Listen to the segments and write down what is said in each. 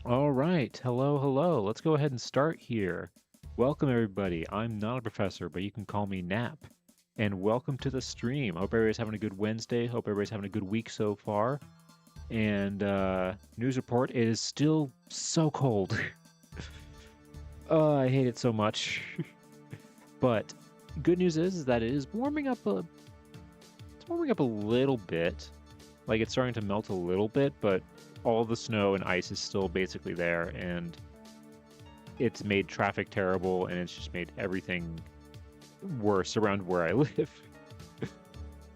All right. Hello, hello. Let's go ahead and start here. Welcome, everybody. I'm not a professor, but you can call me Nap. And welcome to the stream. Hope everybody's having a good Wednesday. Hope everybody's having a good week so far. And news report, it is still so cold. I hate it so much. But good news is that it is warming up it's warming up a little bit. Like it's starting to melt a little bit, but all the snow and ice is still basically there, and it's made traffic terrible, and it's just made everything worse around where I live.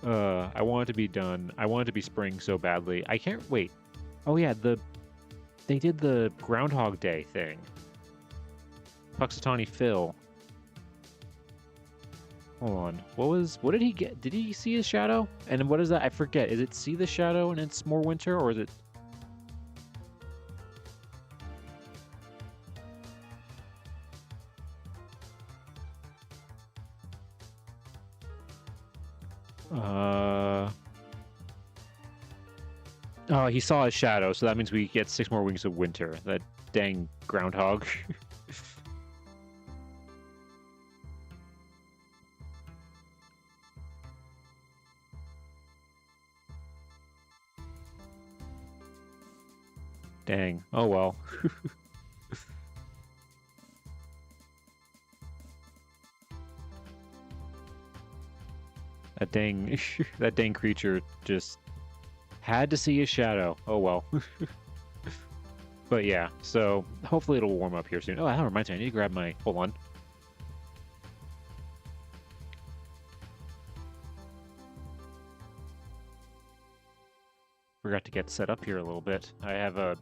I want it to be done. I want it to be spring so badly. I can't wait. Oh yeah, they did the Groundhog Day thing. Puxatawny Phil. Hold on. What did he get? Did he see his shadow? And what is that? I forget. Is it see the shadow and it's more winter, or is it Oh, he saw his shadow, so that means we get 6 more weeks of winter. That dang groundhog. Dang. Oh well. That dang that dang creature just had to see his shadow. Oh well. But yeah, so hopefully it'll warm up here soon. Oh, that reminds me, I need to grab my... Hold on. Forgot to get set up here a little bit. I have a...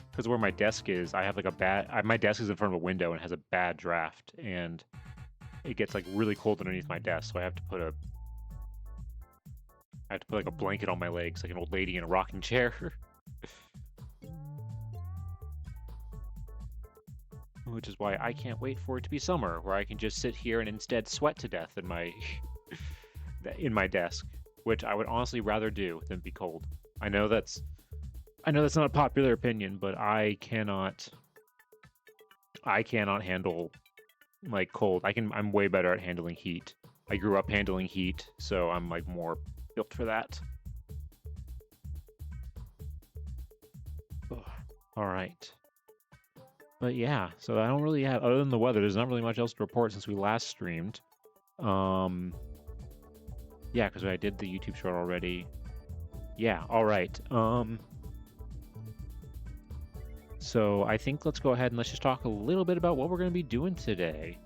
Because where my desk is, I have like a bad... my desk is in front of a window and has a bad draft, and it gets like really cold underneath my desk, so I have to put like a blanket on my legs, like an old lady in a rocking chair. Which is why I can't wait for it to be summer, where I can just sit here and instead sweat to death in my desk, which I would honestly rather do than be cold. I know that's not a popular opinion, but I cannot handle like cold. I'm way better at handling heat. I grew up handling heat, so I'm like more built for that. Ugh. All right. But yeah, so I don't really have, other than the weather, there's not really much else to report since we last streamed. Yeah, because I did the YouTube short already. Yeah, all right. So I think let's go ahead and let's just talk a little bit about what we're going to be doing today.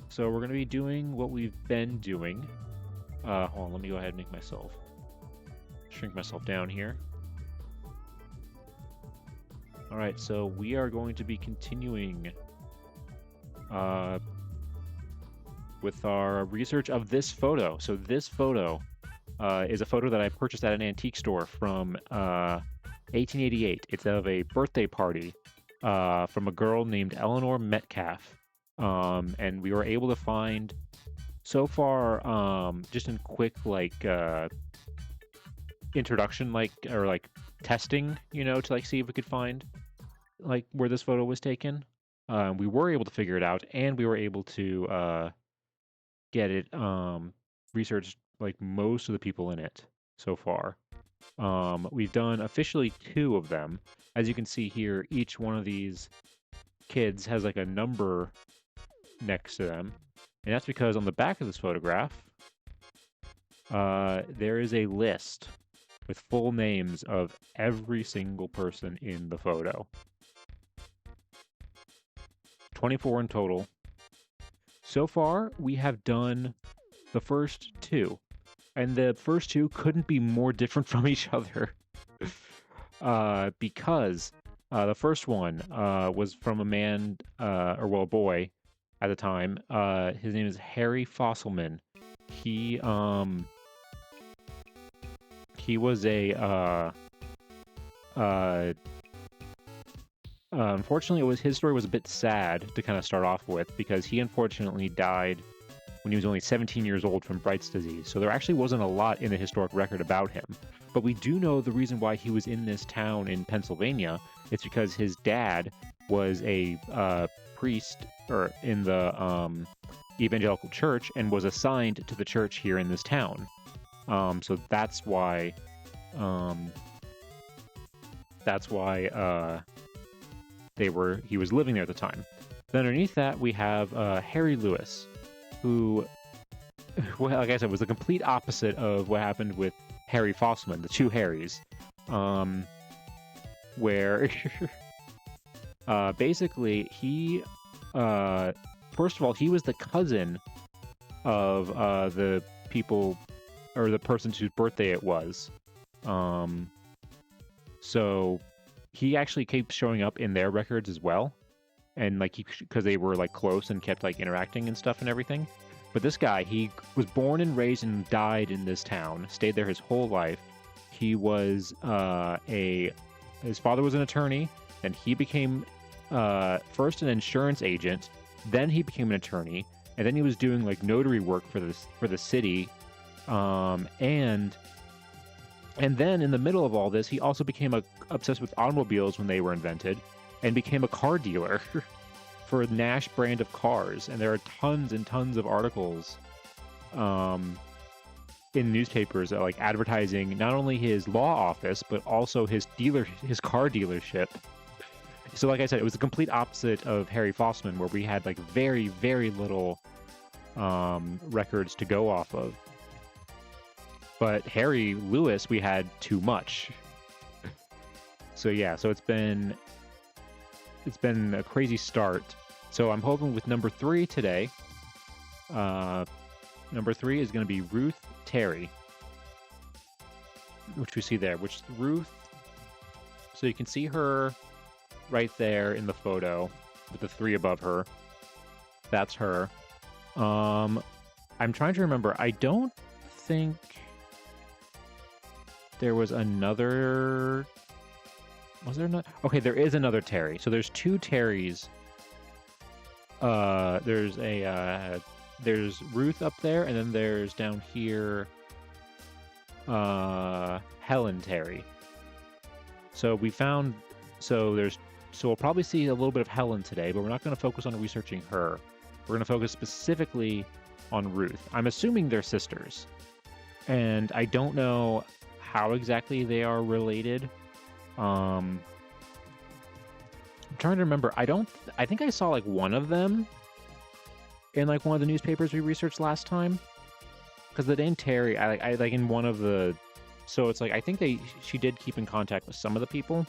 So we're going to be doing what we've been doing. Hold on, let me go ahead and make myself shrink myself down here. All right, so we are going to be continuing with our research of this photo. So this photo is a photo that I purchased at an antique store from 1888. It's of a birthday party from a girl named Eleanor Metcalf. And we were able to find, so far, just in quick, like, introduction, like, or like testing, to like see if we could find like where this photo was taken. We were able to figure it out, and we were able to get it researched like most of the people in it so far. We've done officially 2 of them. As you can see here, each one of these kids has like a number next to them, and that's because on the back of this photograph there is a list with full names of every single person in the photo. 24 in total. So far, we have done the first 2, and the first 2 couldn't be more different from each other. Because the first one was from a man, or well, a boy at the time. His name is Harry Fosselman. He was a unfortunately, his story was a bit sad to kind of start off with, because he unfortunately died when he was only 17 years old from Bright's disease. So there actually wasn't a lot in the historic record about him. But we do know the reason why he was in this town in Pennsylvania. It's because his dad was a priest or in the evangelical church and was assigned to the church here in this town. So that's why he was living there at the time. Then underneath that we have Harry Lewis, who, well, like I said, was the complete opposite of what happened with Harry Fosselman, the two Harrys, where basically he, first of all, he was the cousin of the people or the person whose birthday it was. So he actually keeps showing up in their records as well, and like because they were like close and kept like interacting and stuff and everything. But this guy, he was born and raised and died in this town, stayed there his whole life. He was his father was an attorney, and he became first an insurance agent, then he became an attorney, and then he was doing like notary work for the city, and then in the middle of all this, he also became obsessed with automobiles when they were invented, and became a car dealer for a Nash brand of cars. And there are tons and tons of articles in newspapers like advertising not only his law office but also his car dealership. So like I said, it was the complete opposite of Harry Fosselman, where we had like very, very little records to go off of. But Harry Lewis, we had too much. So yeah, so it's been a crazy start. So I'm hoping with number 3 today. Number 3 is going to be Ruth Terry, which we see there. Which Ruth, so you can see her right there in the photo with the 3 above her. That's her. I'm trying to remember. I don't think there was another. Was there not? Okay, there is another Terry. So there's 2 Terrys. There's Ruth up there, and then there's down here Helen Terry. So we'll probably see a little bit of Helen today, but we're not going to focus on researching her. We're going to focus specifically on Ruth. I'm assuming they're sisters, and I don't know how exactly they are related. I'm trying to remember. I think I saw like one of them in like one of the newspapers we researched last time, because the name Terry, I like in one of the. So it's like I think she did keep in contact with some of the people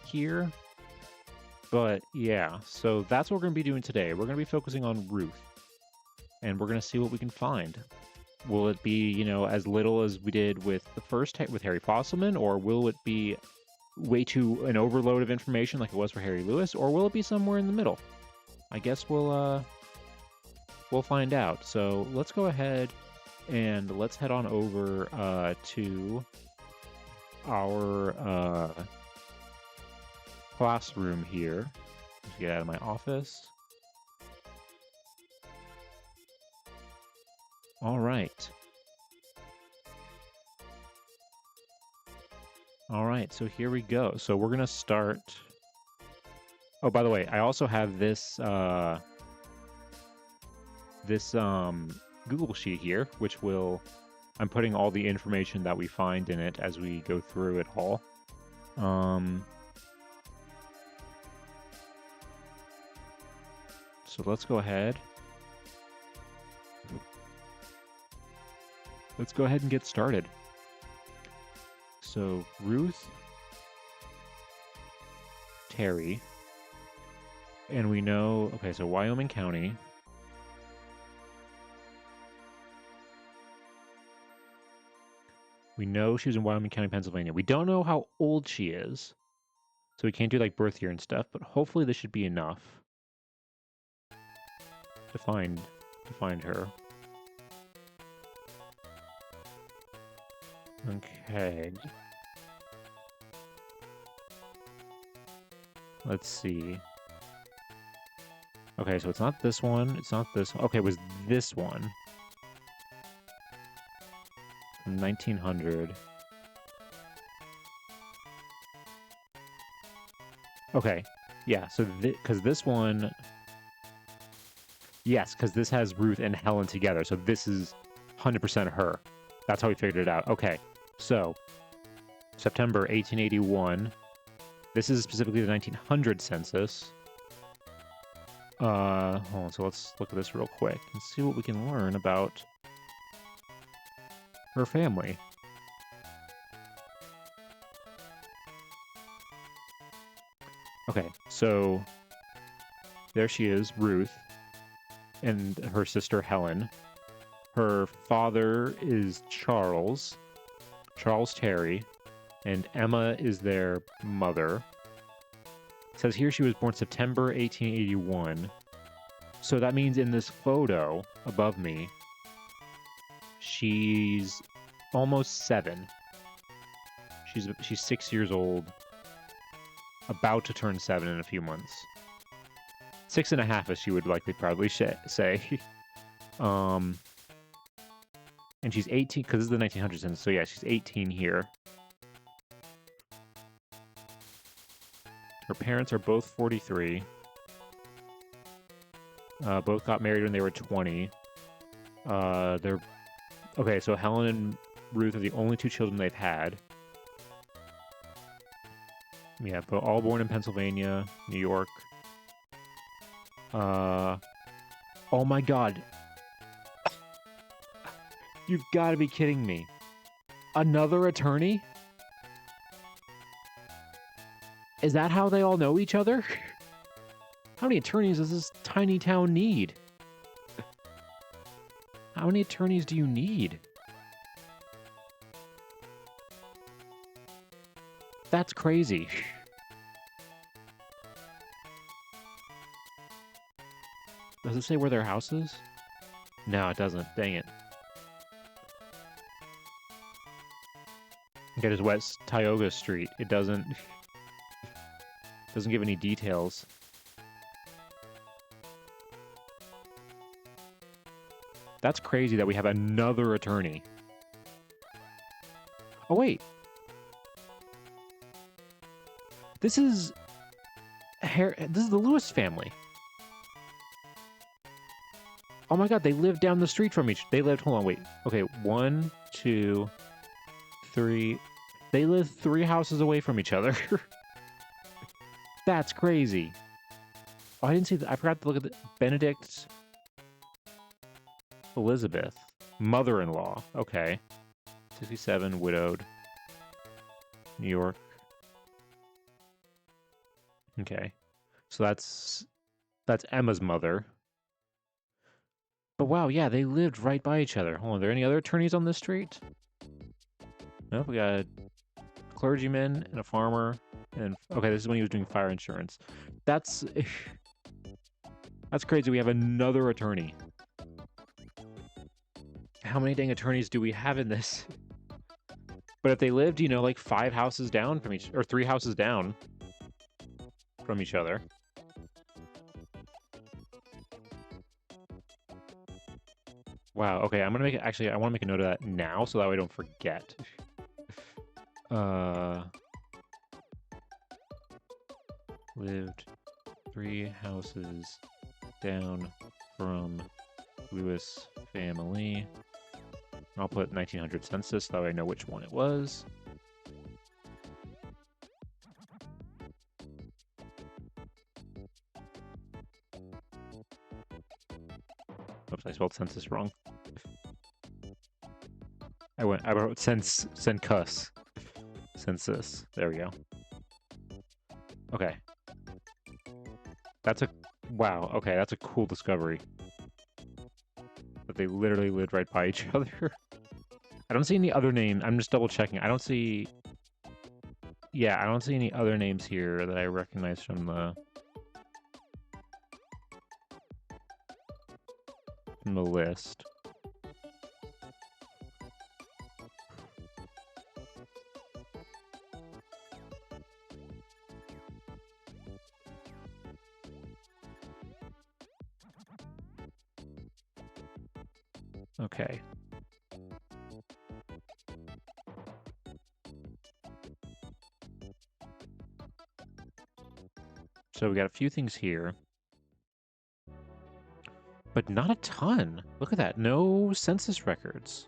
here. But yeah, so that's what we're going to be doing today. We're going to be focusing on Ruth, and we're going to see what we can find. Will it be, as little as we did with the first with Harry Fosselman, or will it be way too an overload of information like it was for Harry Lewis, or will it be somewhere in the middle? I guess we'll find out. So let's go ahead and let's head on over to our classroom here. Let's get out of my office. All right. All right, so here we go. So we're going to start. Oh, by the way, I also have this Google Sheet here, which I'm putting all the information that we find in it as we go through it all. So let's go ahead. Let's go ahead and get started. So, Ruth Terry. And we know, okay, so Wyoming County. We know she was in Wyoming County, Pennsylvania. We don't know how old she is, so we can't do like birth year and stuff, but hopefully this should be enough to find her. Okay. Let's see. Okay, so it's not this one. It's not this one. Okay, it was this one. 1900. Okay, yeah, so because this one, yes, because this has Ruth and Helen together, so this is 100% her. That's how we figured it out. Okay, so September 1881. This is specifically the 1900 census. Hold on, so let's look at this real quick and see what we can learn about her family. Okay, so there she is, Ruth, and her sister Helen. Her father is Charles Terry, and Emma is their mother. It says here she was born September 1881. So that means in this photo above me, she's almost 7. She's 6 years old, about to turn 7 in a few months. 6.5, as she would likely probably say. And she's 18, because this is the 1900s, so yeah, she's 18 here. Her parents are both 43. Both got married when they were 20. They're... Okay, so Helen and Ruth are the only 2 children they've had. Yeah, but all born in Pennsylvania, New York. Oh my god. You've got to be kidding me. Another attorney? Is that how they all know each other? How many attorneys does this tiny town need? How many attorneys do you need? That's crazy. Does it say where their house is? No, it doesn't. Dang it. Okay, there's West Tioga Street. It doesn't give any details. That's crazy that we have another attorney. Oh wait. This is the Lewis family. Oh my god, they live down the street from each. Hold on, wait. Okay, 1, 2, 3. They live 3 houses away from each other. That's crazy. Oh, I didn't see that. I forgot to look at the Benedict Elizabeth, mother-in-law. Okay. 67, widowed. New York. Okay. So that's Emma's mother. But wow, yeah, they lived right by each other. Hold on, are there any other attorneys on this street? Nope, we got a clergyman and a farmer. And okay, this is when he was doing fire insurance. That's crazy. We have another attorney. How many dang attorneys do we have in this? But if they lived, you know, like 5 houses down from each, or 3 houses down from each other. Wow. Okay, I'm gonna make it. Actually, I want to make a note of that now, so that way I don't forget. Lived 3 houses down from Lewis family. I'll put 1900 census, that way I know which one it was. Oops, I spelled census wrong. I wrote census. Census. There we go. Okay. Wow, okay, that's a cool discovery. That they literally lived right by each other. I don't see any other name. I'm just double checking. I don't see... Yeah, I don't see any other names here that I recognize from the list. Okay. So we got a few things here. But not a ton. Look at that. No census records.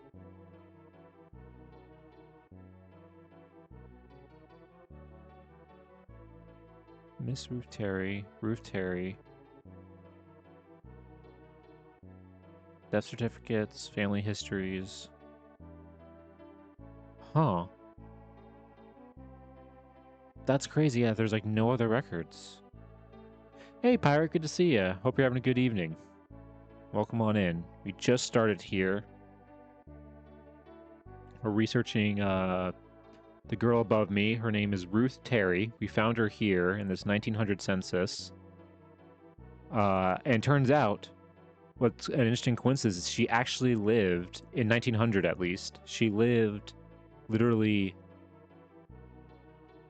Miss Ruth Terry. Death certificates, family histories. Huh. That's crazy. Yeah, there's like no other records. Hey, Pirate, good to see you. Hope you're having a good evening. Welcome on in. We just started here. We're researching the girl above me. Her name is Ruth Terry. We found her here in this 1900 census. And turns out, what's an interesting coincidence is she actually lived, in 1900 at least, she lived literally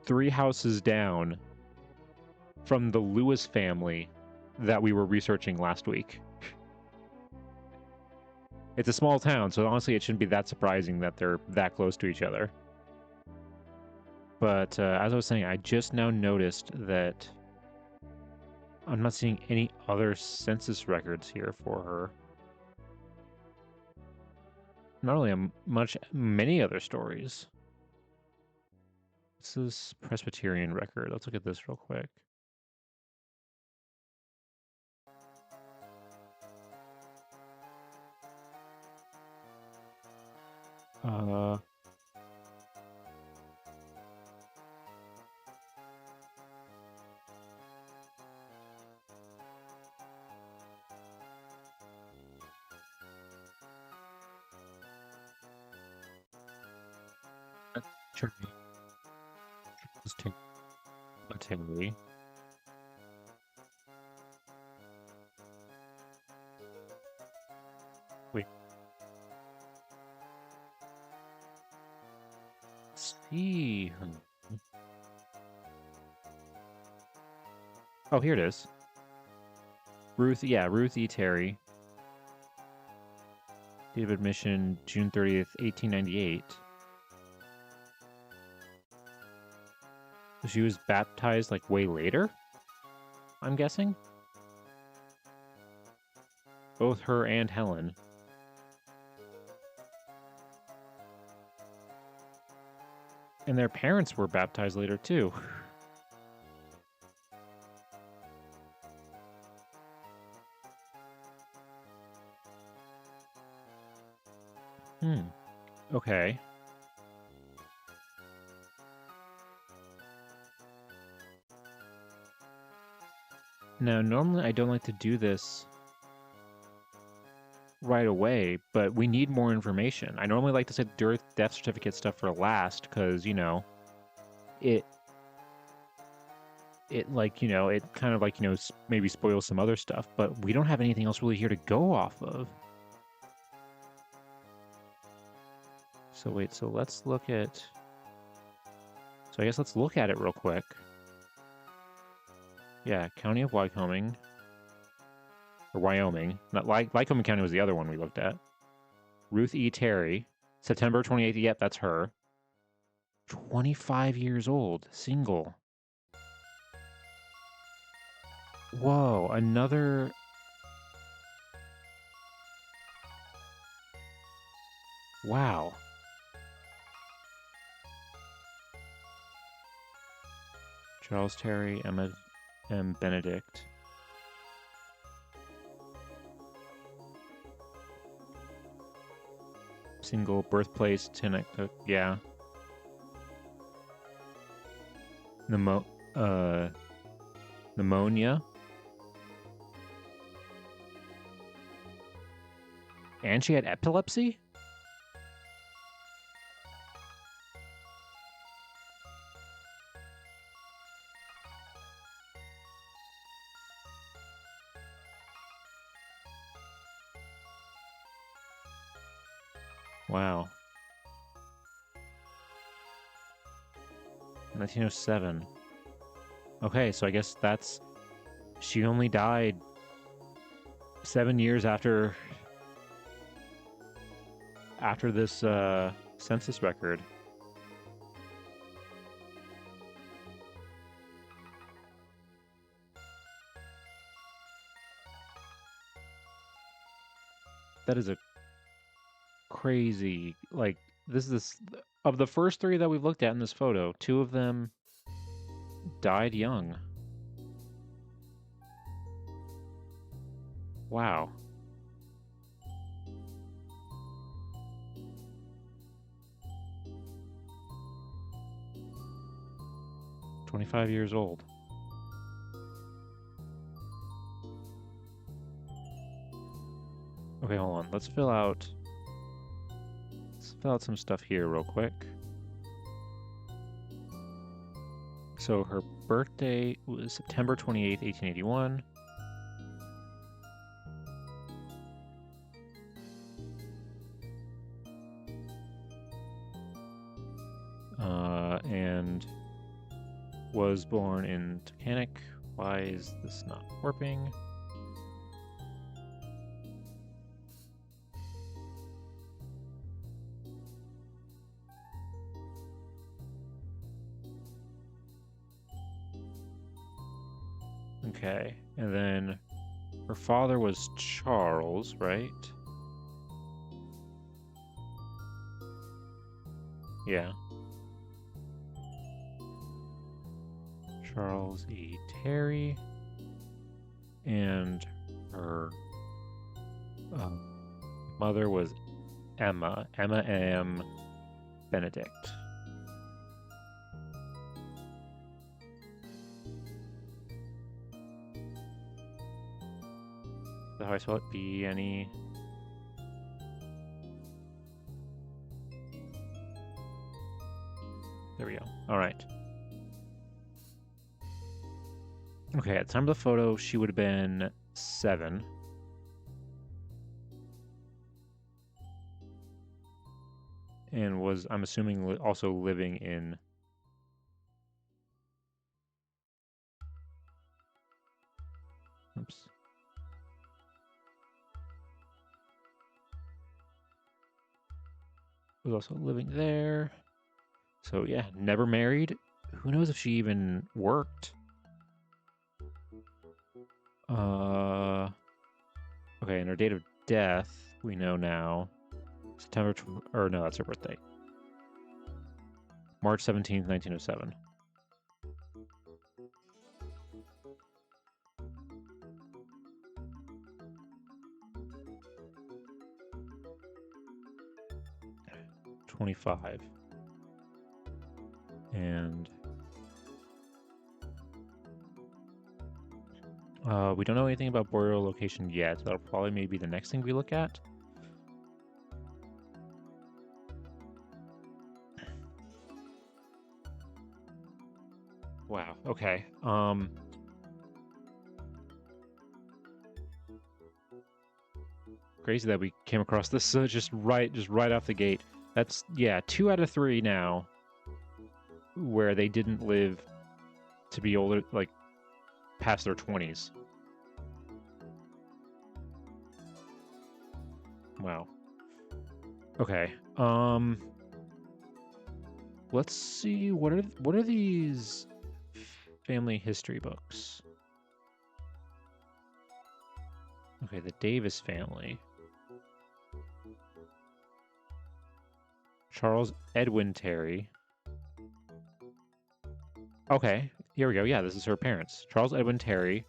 3 houses down from the Lewis family that we were researching last week. It's a small town, so honestly it shouldn't be that surprising that they're that close to each other. But as I was saying, I just now noticed that I'm not seeing any other census records here for her. Not really many other stories. This is Presbyterian record. Let's look at this real quick. Terry. Wait. Let's see. Oh, here it is. Ruth E. Terry. Date of admission, June 30th, 1898. So she was baptized like way later, I'm guessing? Both her and Helen. And their parents were baptized later too. Okay. Now, normally I don't like to do this right away, but we need more information. I normally like to say death certificate stuff for last because, you know, it like, you know, it kind of like, you know, maybe spoils some other stuff, but we don't have anything else really here to go off of. So wait, so let's look at... So I guess let's look at it real quick. Yeah, County of Lycoming. Or Wyoming. Not Lycoming County was the other one we looked at. Ruth E. Terry. September 28th. Yep, that's her. 25 years old. Single. Whoa, another... Wow. Charles Terry, Emma M. Benedict. Single, birthplace, Tinnectook, yeah. Pneumonia. And she had epilepsy? Wow. 1907. Okay, so I guess that's... She only died 7 years after this census record. That is a crazy, like, of the first 3 that we've looked at in this photo, 2 of them died young. Wow. "25 years old." Okay, hold on. Let's fill out some stuff here real quick. So her birthday was September 28th, 1881. And was born in Titanic. Why is this not warping? Okay, and then her father was Charles, right? Yeah. Charles E. Terry. And her mother was Emma M. Benedict. Is that how I spell it? B-N-E. There we go. All right. Okay, at the time of the photo, she would have been 7. And was, I'm assuming, also living in... Oops. Was also living there. So yeah, never married. Who knows if she even worked? Okay, and her date of death, we know now. Or no, that's her birthday. March 17th, 1907. $25. And we don't know anything about burial location yet. That'll probably maybe the next thing we look at. Wow. Okay. Crazy that we came across this just right off the gate. That's, yeah, 2 out of 3 now where they didn't live to be older, like past their 20s. Wow. Okay. Let's see, what are these family history books? Okay, the Davis family. Charles Edwin Terry. Okay, here we go. Yeah, this is her parents. Charles Edwin Terry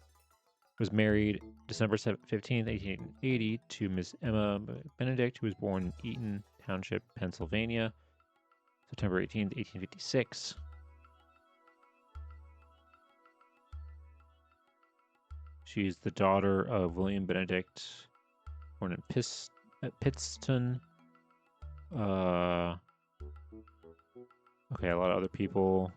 was married December 15th, 1880 to Miss Emma Benedict, who was born in Eaton Township, Pennsylvania, September 18th, 1856. She's the daughter of William Benedict, born in Pittston. Okay, a lot of other people.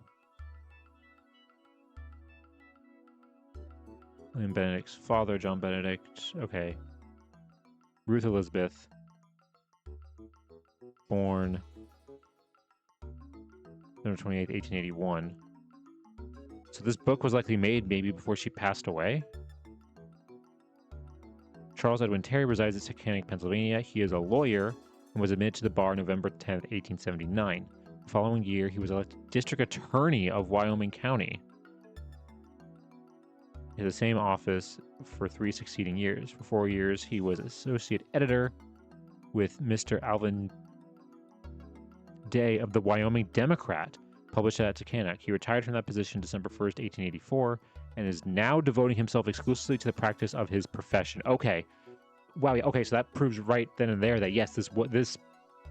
William Benedict's father, John Benedict. Okay. Ruth Elizabeth, born November 28th, 1881. So this book was likely made maybe before she passed away. Charles Edwin Terry resides in Titanic, Pennsylvania. He is a lawyer and was admitted to the bar November 10th, 1879. The following year, he was elected district attorney of Wyoming County. In the same office for 3 succeeding years. For 4 years, he was associate editor with Mr. Alvin Day of the Wyoming Democrat, published at Taconic. He retired from that position December 1st, 1884, and is now devoting himself exclusively to the practice of his profession. Okay. Wow. Okay, so that proves right then and there that yes, this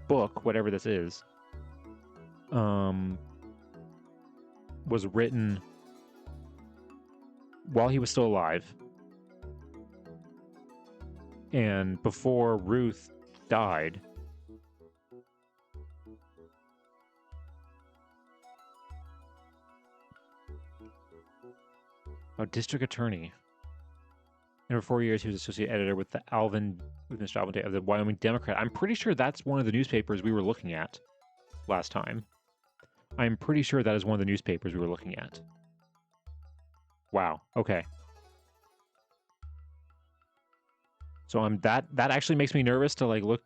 book, whatever this is, was written while he was still alive and before Ruth died. Oh, district attorney. And for 4 years, he was associate editor with Mr. Alvin Day of the Wyoming Democrat. I'm pretty sure that's one of the newspapers we were looking at last time. I'm pretty sure that is one of the newspapers we were looking at. Wow. Okay. So that actually makes me nervous to like look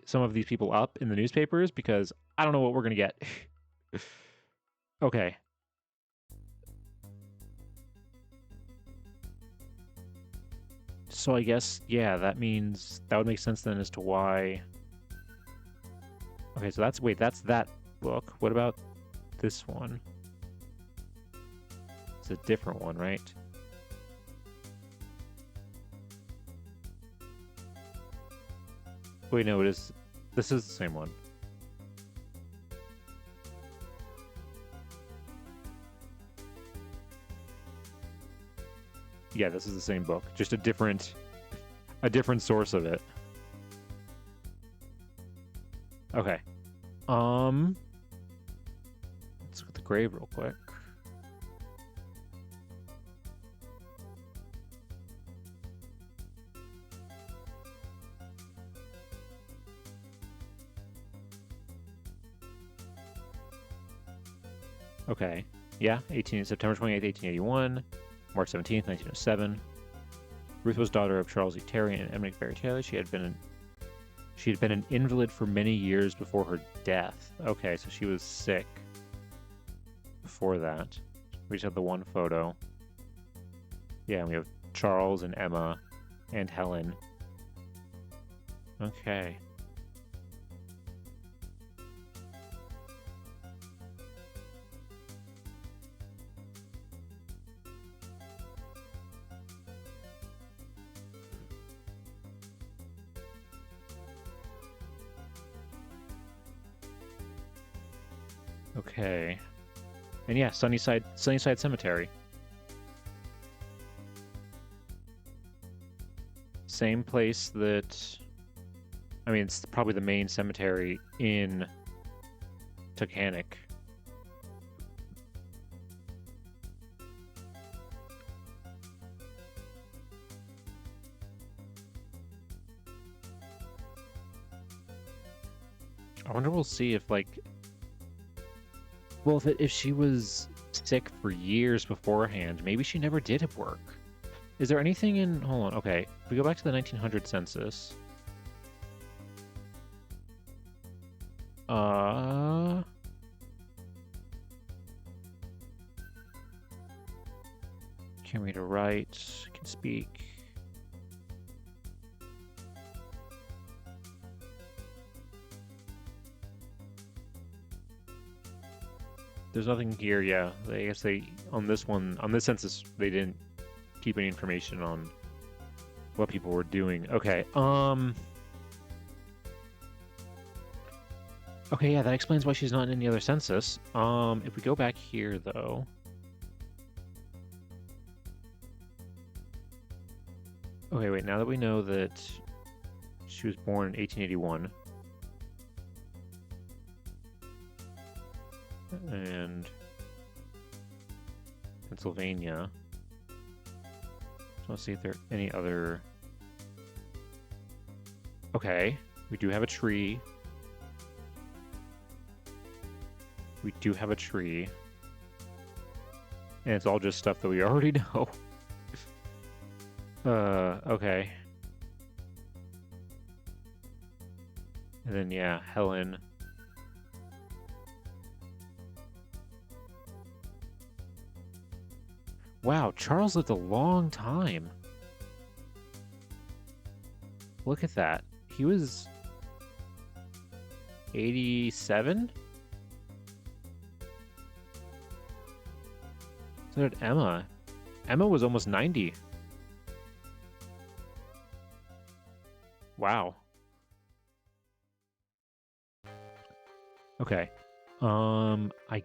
some of these people up in the newspapers because I don't know what we're gonna get. Okay. So I guess, yeah, that means that would make sense then as to why. Okay, so that's that book. What about this one? It's a different one, right? Wait, no, this is the same one. Yeah, this is the same book, just a different source of it. Okay. Let's look at the grave real quick. Okay. Yeah, September 28th, 1881. March 17th, 1907. Ruth was daughter of Charles E. Terry and Emily Barry Taylor. She had been an invalid for many years before her death. Okay, so she was sick before that. We just have the one photo. Yeah, we have Charles and Emma and Helen. Okay. Okay. And yeah, Sunnyside Cemetery. Same place that... I mean, it's probably the main cemetery in Taconic. I wonder we'll see if, like... Well, if she was sick for years beforehand, maybe she never did have work. Is there anything in... Hold on, okay. If we go back to the 1900 census... Can read or write, can speak. There's nothing here, yeah. I guess on this census, they didn't keep any information on what people were doing. Okay, okay, yeah, that explains why she's not in any other census. If we go back here, though... Okay, wait, now that we know that she was born in 1881... and Pennsylvania. Just want to see if there are any other... Okay, we do have a tree. We do have a tree. And it's all just stuff that we already know. Okay. And then, yeah, Helen... Wow, Charles lived a long time. Look at that. He was 87? So did Emma. Emma was almost 90. Wow. Okay. I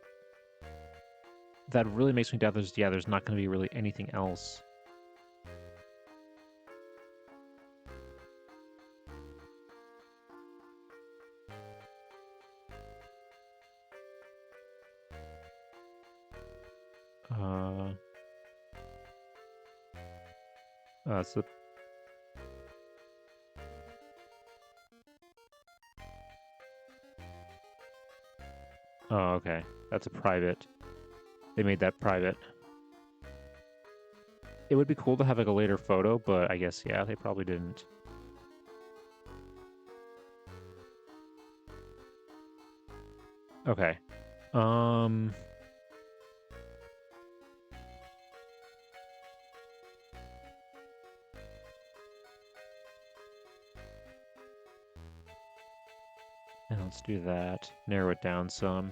that really makes me doubt there's not going to be really anything else. So oh, okay. That's a private. They made that private. It would be cool to have like a later photo, but I guess yeah, they probably didn't. Okay. And let's do that. Narrow it down some.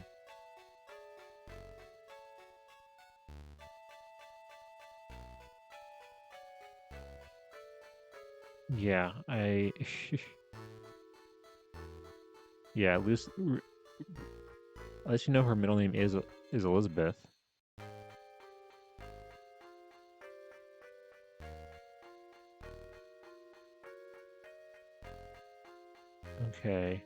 Yeah, yeah, at least you know her middle name is Elizabeth. Okay.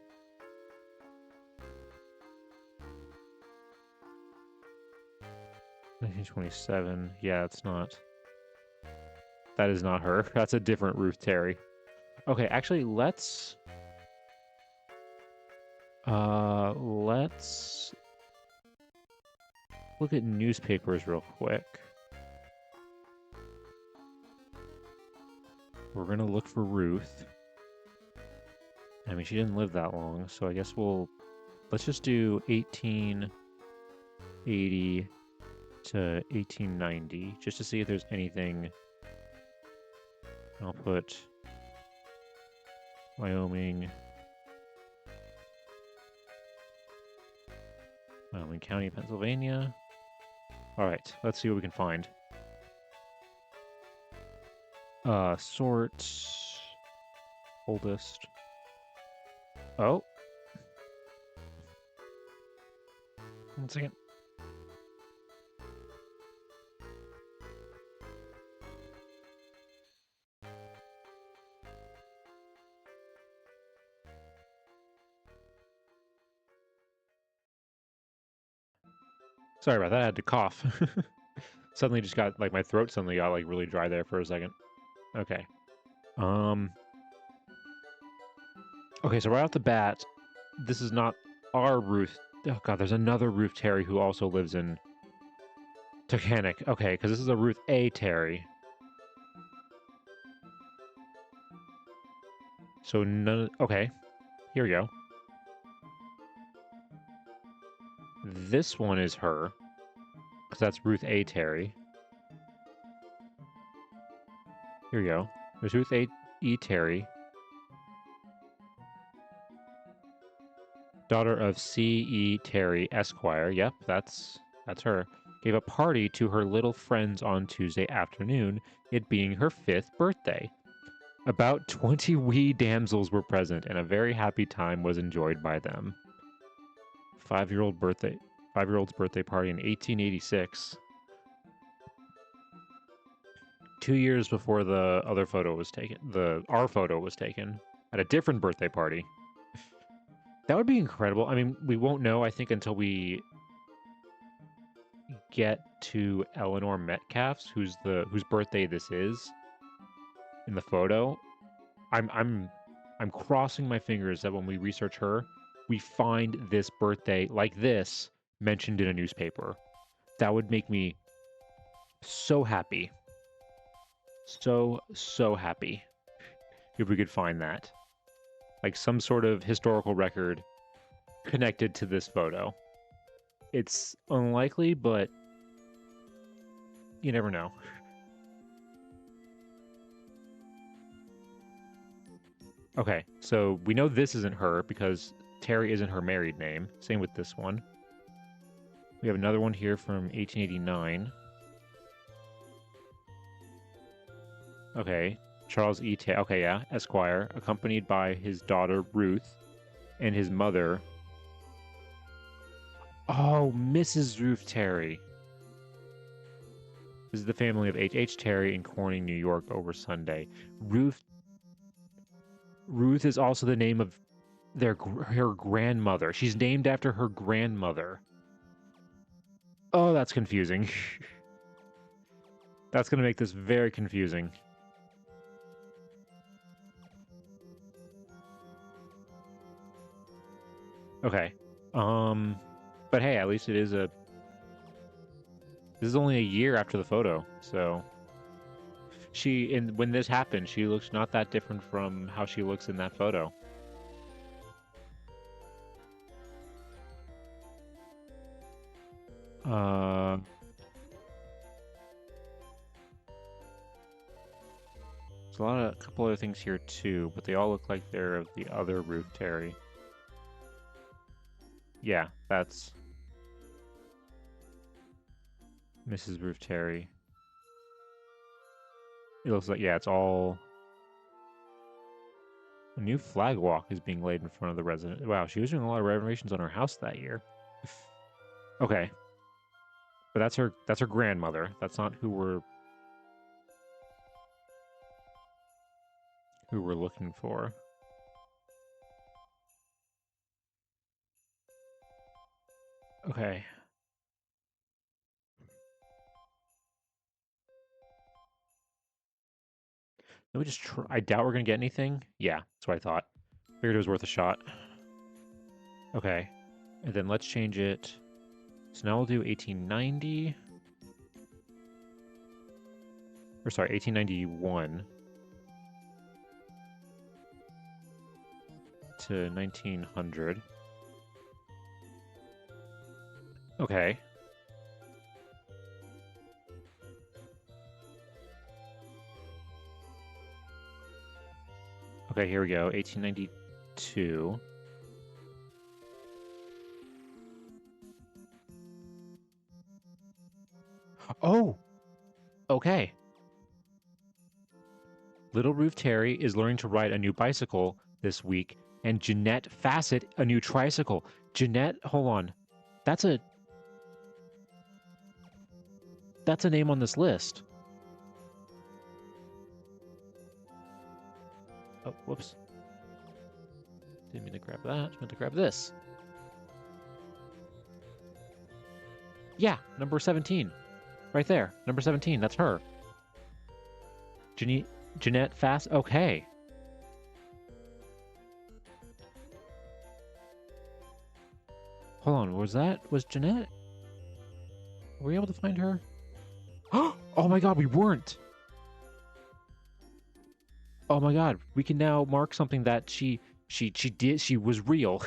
$1927. Yeah, it's not. That is not her. That's a different Ruth Terry. Okay, actually, let's look at newspapers real quick. We're gonna look for Ruth. I mean, she didn't live that long, so I guess let's just do 1880 to 1890, just to see if there's anything. I'll put Wyoming County, Pennsylvania. All right, let's see what we can find. Sort oldest. Oh. 1 second. Sorry about that. I had to cough. Suddenly just got, like, my throat suddenly got, like, really dry there for a second. Okay. Okay, so right off the bat, this is not our Ruth. Oh, God, there's another Ruth Terry who also lives in Titanic. Okay, because this is a Ruth A. Terry. So none... Okay, here we go. This one is her, because that's Ruth A. Terry. Here we go. There's Ruth A. E. Terry. Daughter of C. E. Terry, Esquire. Yep, that's her. Gave a party to her little friends on Tuesday afternoon, it being her 5th birthday. About 20 wee damsels were present, and a very happy time was enjoyed by them. 5-year-old's birthday party in 1886. 2 years before the other photo was taken, our photo was taken at a different birthday party. That would be incredible. I mean, we won't know, I think, until we get to Eleanor Metcalf's, whose birthday this is in the photo. I'm crossing my fingers that when we research her, we find this birthday like this mentioned in a newspaper. That would make me so happy. So happy if we could find that. Like some sort of historical record connected to this photo. It's unlikely, but you never know. Okay, so we know this isn't her because Terry isn't her married name. Same with this one. We have another one here from 1889. Okay. Charles E. Terry. Okay, yeah. Esquire, accompanied by his daughter, Ruth, and his mother. Oh, Mrs. Ruth Terry. This is the family of H. H. Terry in Corning, New York, over Sunday. Ruth is also the name of her grandmother. She's named after her grandmother. Oh, that's confusing. That's going to make this very confusing. Okay. But hey, at least it is a... This is only a year after the photo, so... when this happened, she looks not that different from how she looks in that photo. There's a couple other things here too, but they all look like they're of the other Ruth Terry. Yeah, that's Mrs. Ruth Terry. It looks like, yeah, it's all... A new flag walk is being laid in front of the residence. Wow, she was doing a lot of renovations on her house that year. Okay. But that's her grandmother. That's not who we're looking for. Okay. Let me just try. I doubt we're gonna get anything. Yeah, that's what I thought. Figured it was worth a shot. Okay. And then let's change it. So now we'll do 1890. Or sorry, 1891. To 1900. Okay. Okay, here we go. 1892. Oh! Okay. Little Ruth Terry is learning to ride a new bicycle this week, and Jeanette Fassett a new tricycle. Jeanette, hold on. That's a name on this list. Oh, whoops. Didn't mean to grab that. Meant to grab this. Yeah, number 17. Right there. Number 17. That's her. Jeanette Fass. Okay. Hold on. Was Jeanette? Were we able to find her? Oh my god, we weren't. Oh my god, we can now mark something that she was real.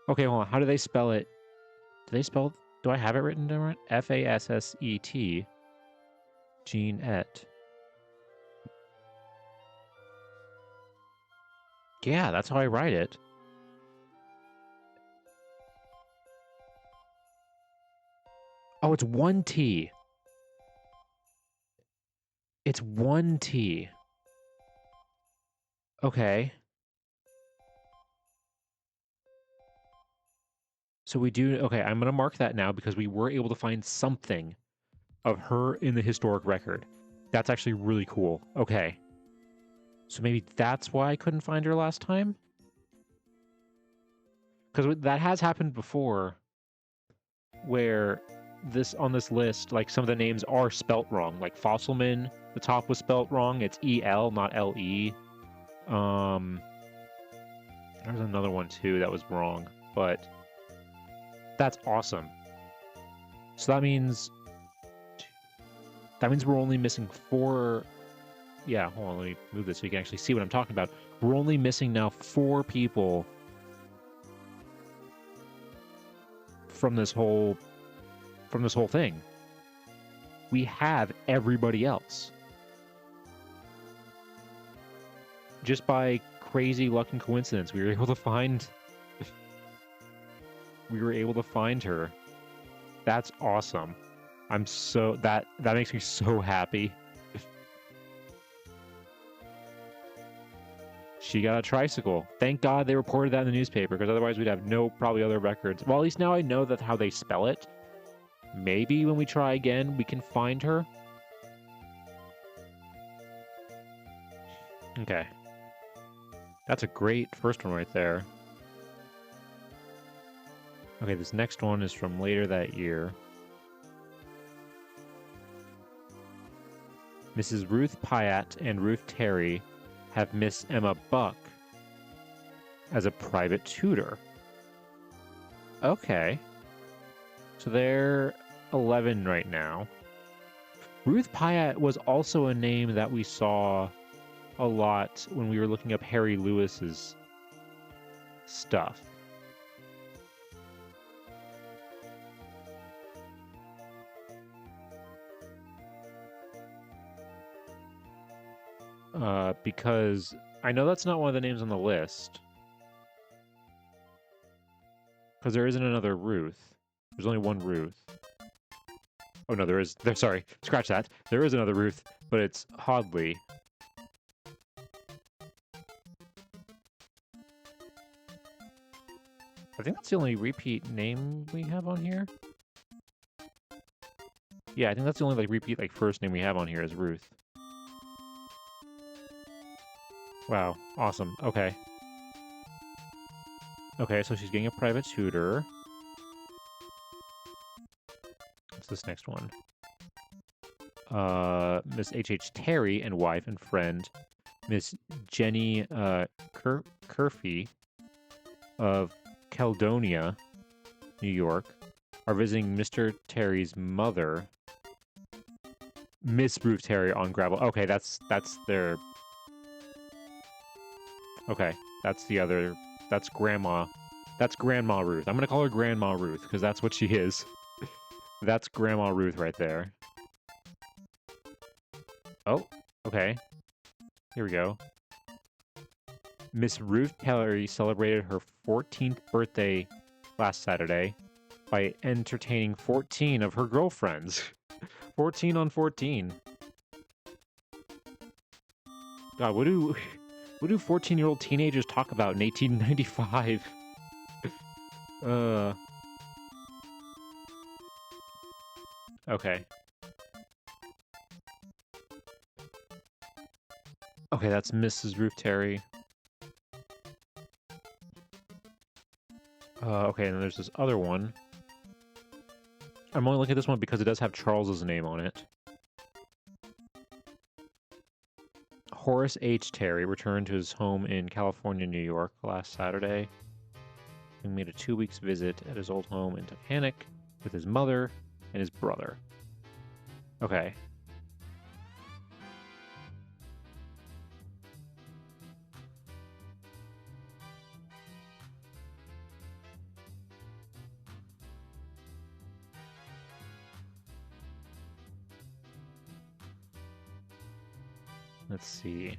Okay, hold on. How do they spell it? Do I have it written down right? Fasset. Jeanette. Yeah, that's how I write it. Oh, it's one T. It's one T. Okay. So we do... Okay, I'm going to mark that now because we were able to find something of her in the historic record. That's actually really cool. Okay. So maybe that's why I couldn't find her last time? Because that has happened before, where on this list, like, some of the names are spelt wrong. Like Fossilman, the top was spelt wrong. It's E-L, not L-E. There's another one too that was wrong, but that's awesome. So that means we're only missing 4. Yeah, hold on, let me move this so you can actually see what I'm talking about. We're only missing now 4 people from this whole thing. We have everybody else. Just by crazy luck and coincidence. We were able to find her. That's awesome. I'm so that makes me so happy. She got a tricycle. Thank God they reported that in the newspaper, because otherwise we'd have no probably other records. Well, at least now I know that how they spell it. Maybe when we try again, we can find her. Okay. That's a great first one right there. Okay, this next one is from later that year. Mrs. Ruth Pyatt and Ruth Terry have Miss Emma Buck as a private tutor. Okay. So they're 11 right now. Ruth Pyatt was also a name that we saw a lot when we were looking up Harry Lewis's stuff. Because I know that's not one of the names on the list. Because there isn't another Ruth. There's only one Ruth. Oh no, there is. Sorry, scratch that. There is another Ruth, but it's Hodley. I think that's the only repeat name we have on here. Yeah, I think that's the only repeat first name we have on here is Ruth. Wow, awesome. Okay. Okay, so she's getting a private tutor. What's this next one? Miss H.H. Terry and wife and friend, Miss Jenny Curfey of Caledonia, New York, are visiting Mr. Terry's mother, Miss Ruth Terry on gravel. Okay, that's their... Okay, that's the other... That's Grandma. That's Grandma Ruth. I'm gonna call her Grandma Ruth, because that's what she is. That's Grandma Ruth right there. Oh, okay. Here we go. Miss Ruth Terry celebrated her 14th birthday last Saturday by entertaining 14 of her girlfriends. 14 on 14. God, what do 14-year-old teenagers talk about in 1895? Okay. Okay, that's Mrs. Ruth Terry. Okay, and then there's this other one. I'm only looking at this one because it does have Charles's name on it. Horace H. Terry returned to his home in California, New York last Saturday. He made a 2 weeks visit at his old home in Titanic with his mother and his brother. Okay. Let's see.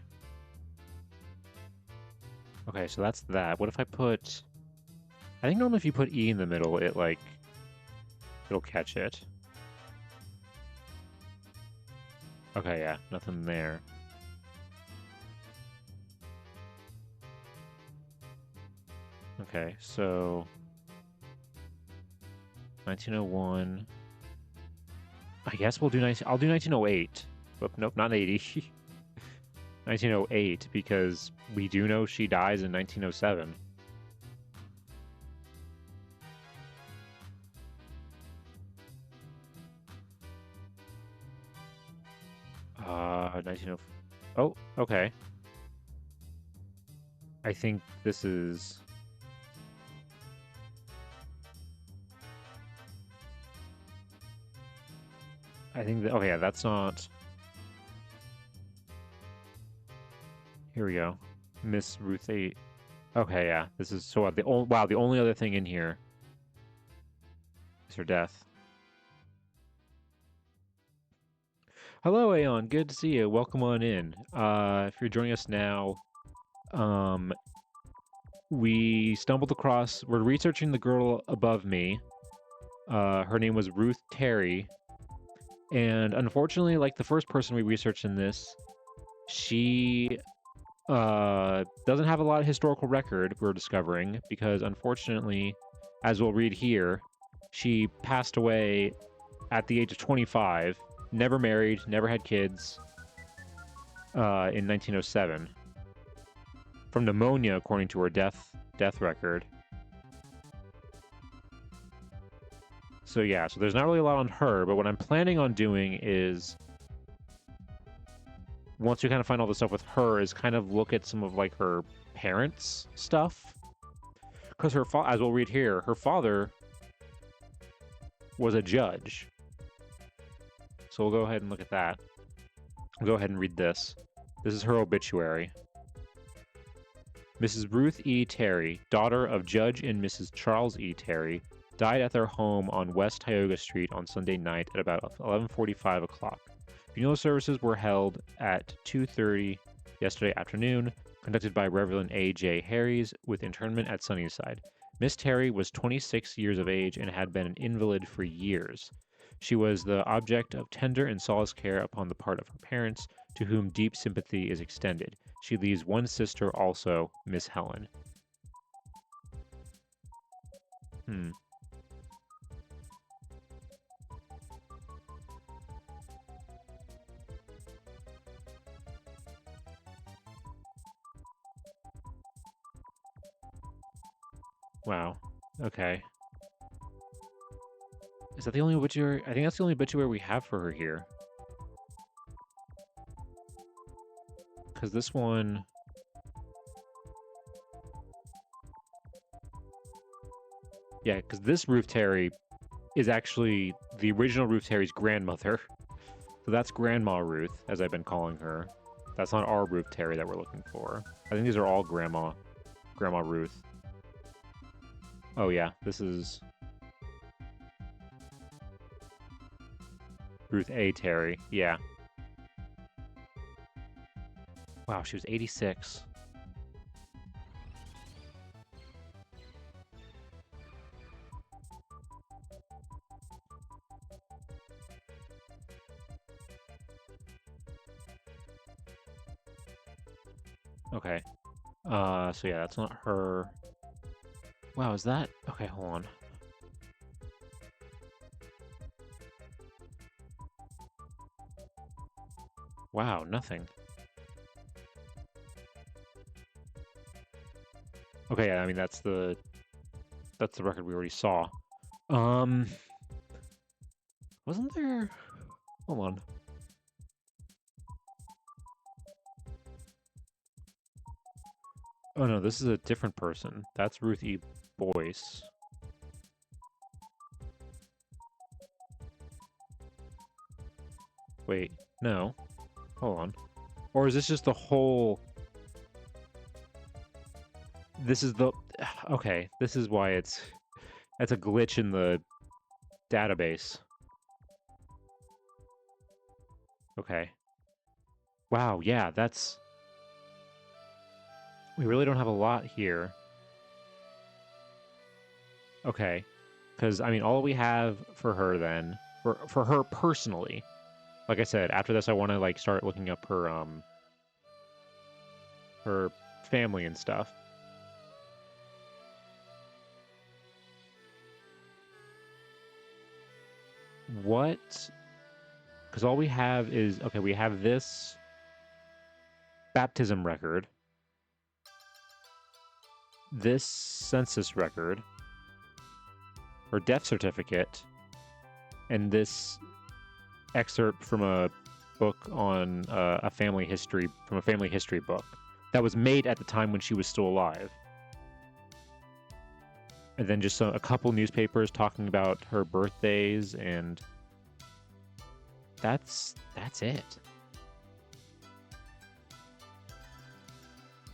Okay, so that's that. What if I put... I think normally if you put E in the middle, it, it'll catch it. Okay, yeah, nothing there. Okay, so... 1901... I guess we'll do I'll do 1908. But nope, not 80. 1908, because we do know she dies in 1907. 1904. Oh, okay. I think this is... I think that... Oh, yeah, that's not... Here we go. Miss Ruth 8. Okay, yeah. This is... So, the only other thing in here is her death. Hello, Aeon. Good to see you. Welcome on in. If you're joining us now, we stumbled across, we're researching the girl above me. Her name was Ruth Terry. And unfortunately, like the first person we researched in this, she doesn't have a lot of historical record, we're discovering, because unfortunately, as we'll read here, she passed away at the age of 25, never married, never had kids, in 1907. From pneumonia, according to her death record. So yeah, so there's not really a lot on her, but what I'm planning on doing is, once we kind of find all the stuff with her, is kind of look at some of like her parents' stuff. Because her as we'll read here, her father was a judge. So we'll go ahead and look at that. We'll go ahead and read this. This is her obituary. Mrs. Ruth E. Terry, daughter of Judge and Mrs. Charles E. Terry, died at their home on West Tioga Street on Sunday night at about 11:45 o'clock. Funeral services were held at 2:30 yesterday afternoon, conducted by Reverend A.J. Harries, with interment at Sunnyside. Miss Terry was 26 years of age and had been an invalid for years. She was the object of tender and solace care upon the part of her parents, to whom deep sympathy is extended. She leaves one sister also, Miss Helen. Wow. Okay. Is that the only obituary? I think that's the only obituary we have for her here. Because this one... Yeah, because this Ruth Terry is actually the original Ruth Terry's grandmother. So that's Grandma Ruth, as I've been calling her. That's not our Ruth Terry that we're looking for. I think these are all Grandma Ruth. Oh yeah, this is Ruth A. Terry. Yeah. Wow, she was 86. Okay. So yeah, that's not her. Wow, is that... Okay, hold on. Wow, nothing. Okay, yeah, I mean, that's the record we already saw. Wasn't there... Hold on. Oh no, this is a different person. That's Ruth E. Boyce. Wait, no. Hold on. Or is this just the whole... This is the... Okay, this is why it's... That's a glitch in the database. Okay. Wow, yeah, that's... We really don't have a lot here. Okay. Because, I mean, all we have for her then... For her personally... Like I said, after this I want to, like, start looking up her, her family and stuff. What? Because all we have is... Okay, we have this baptism record. This census record. Her death certificate. And this excerpt from a book on a family history, from a family history book that was made at the time when she was still alive. And then just a couple newspapers talking about her birthdays, and that's it.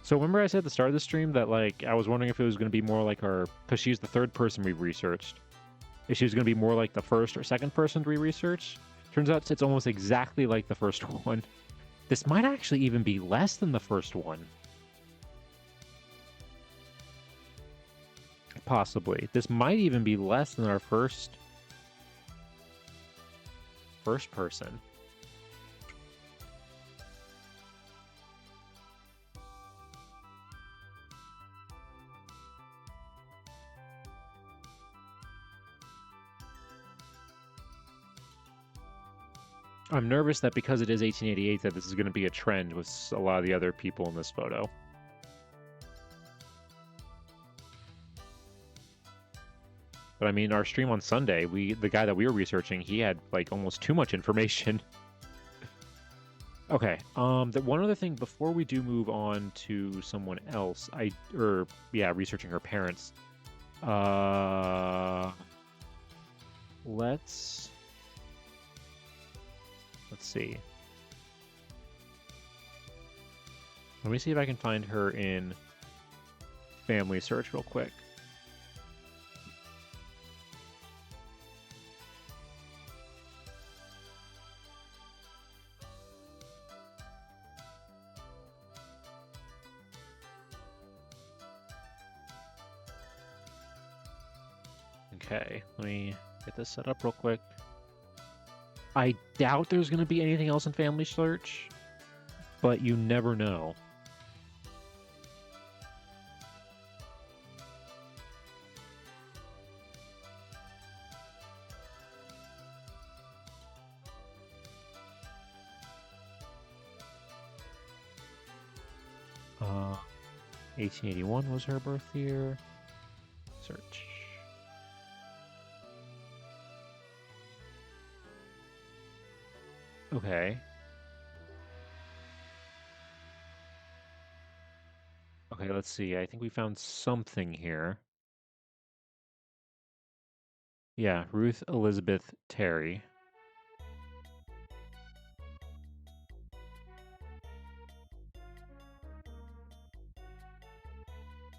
So remember I said at the start of the stream that, like, I was wondering if it was going to be more like our... Because she's the third person we've researched. If she was going to be more like the first or second person we researched. Turns out it's almost exactly like the first one. This might actually even be less than the first one. possibly. This might even be less than our first person. I'm nervous that because it is 1888 that this is going to be a trend with a lot of the other people in this photo. But I mean, our stream on Sunday, the guy that we were researching, he had like almost too much information. Okay. The one other thing before we do move on to someone else, researching her parents. Let's see. Let me see if I can find her in family search real quick. Okay, let me get this set up real quick. I doubt there's going to be anything else in family search, but you never know. Uh, 1881 was her birth year. Search. Okay. Okay, let's see. I think we found something here. Yeah, Ruth Elizabeth Terry.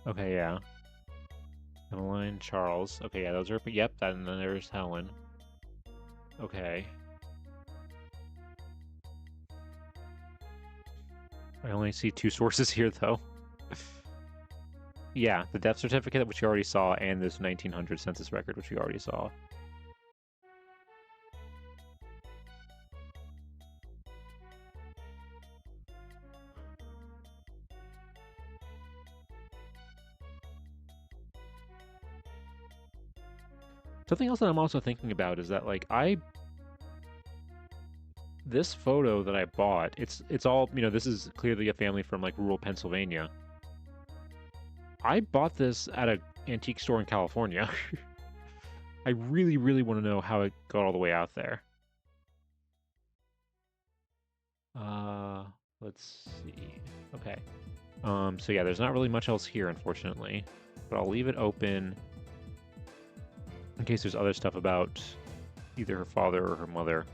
Okay, yeah. Emmeline, Charles. Okay, yeah, those are... Yep, and then there's Helen. Okay. I only see 2 sources here, though. Yeah, the death certificate, which you already saw, and this 1900 census record, which you already saw. Something else that I'm also thinking about is that, like, this photo that I bought, it's all, this is clearly a family from, like, rural Pennsylvania. I bought this at an antique store in California. I really, really want to know how it got all the way out there. Let's see. Okay. So yeah, there's not really much else here, unfortunately. But I'll leave it open in case there's other stuff about either her father or her mother.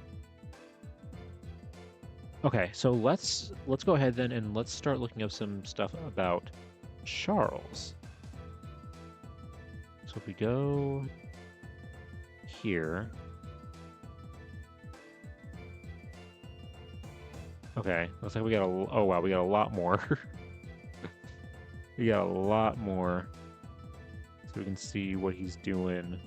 Okay, so let's go ahead then and let's start looking up some stuff about Charles. So if we go here. Okay, looks like we got oh wow, we got a lot more. We got a lot more. So we can see what he's doing.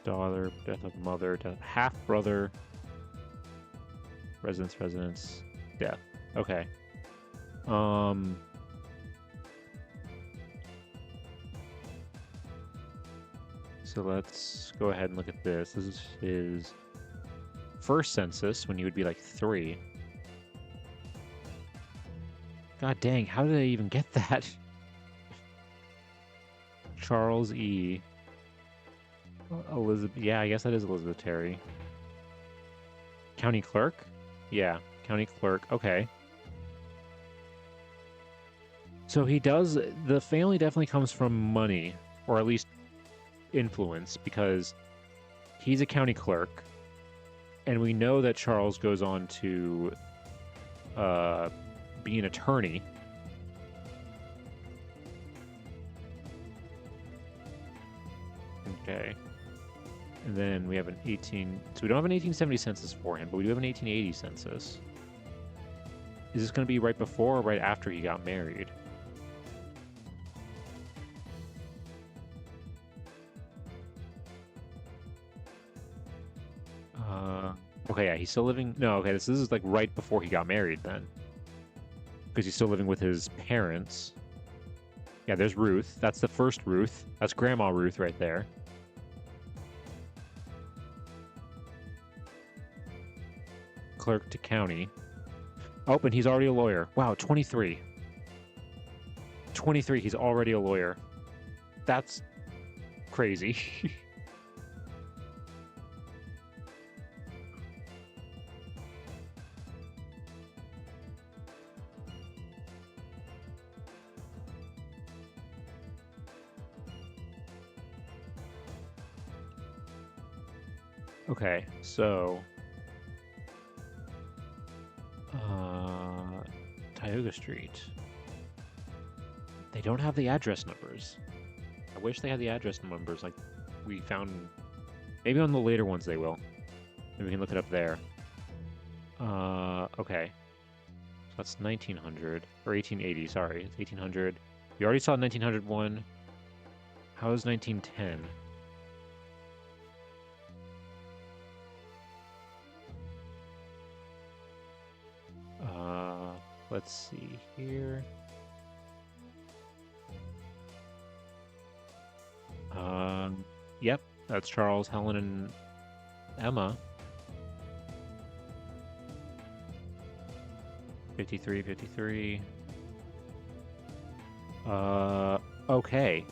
Daughter, death of mother, death half brother, residence, death. Okay. So let's go ahead and look at this. This is his first census when he would be like 3. God dang, how did I even get that? Charles E. Elizabeth. Yeah, I guess that is Elizabeth Terry. County clerk? Yeah, county clerk. Okay. So he does. The family definitely comes from money, or at least influence, because he's a county clerk. And we know that Charles goes on to be an attorney. Okay. And then we have an 18... So we don't have an 1870 census for him, but we do have an 1880 census. Is this going to be right before or right after he got married? Okay, yeah, he's still living. No, okay, this is like right before he got married then. Because he's still living with his parents. Yeah, there's Ruth. That's the first Ruth. That's Grandma Ruth right there. Clerk to county. Oh, and he's already a lawyer. Wow, 23. 23, he's already a lawyer. That's crazy. Okay, so Tioga Street. They don't have the address numbers. I wish they had the address numbers like we found. Maybe on the later ones they will. Maybe we can look it up there. Okay. So that's 1900 or 1880. Sorry, it's 1800. You already saw 1901. How is 1910? Let's see here. Yep, that's Charles, Helen, and Emma. 53, 53. Okay.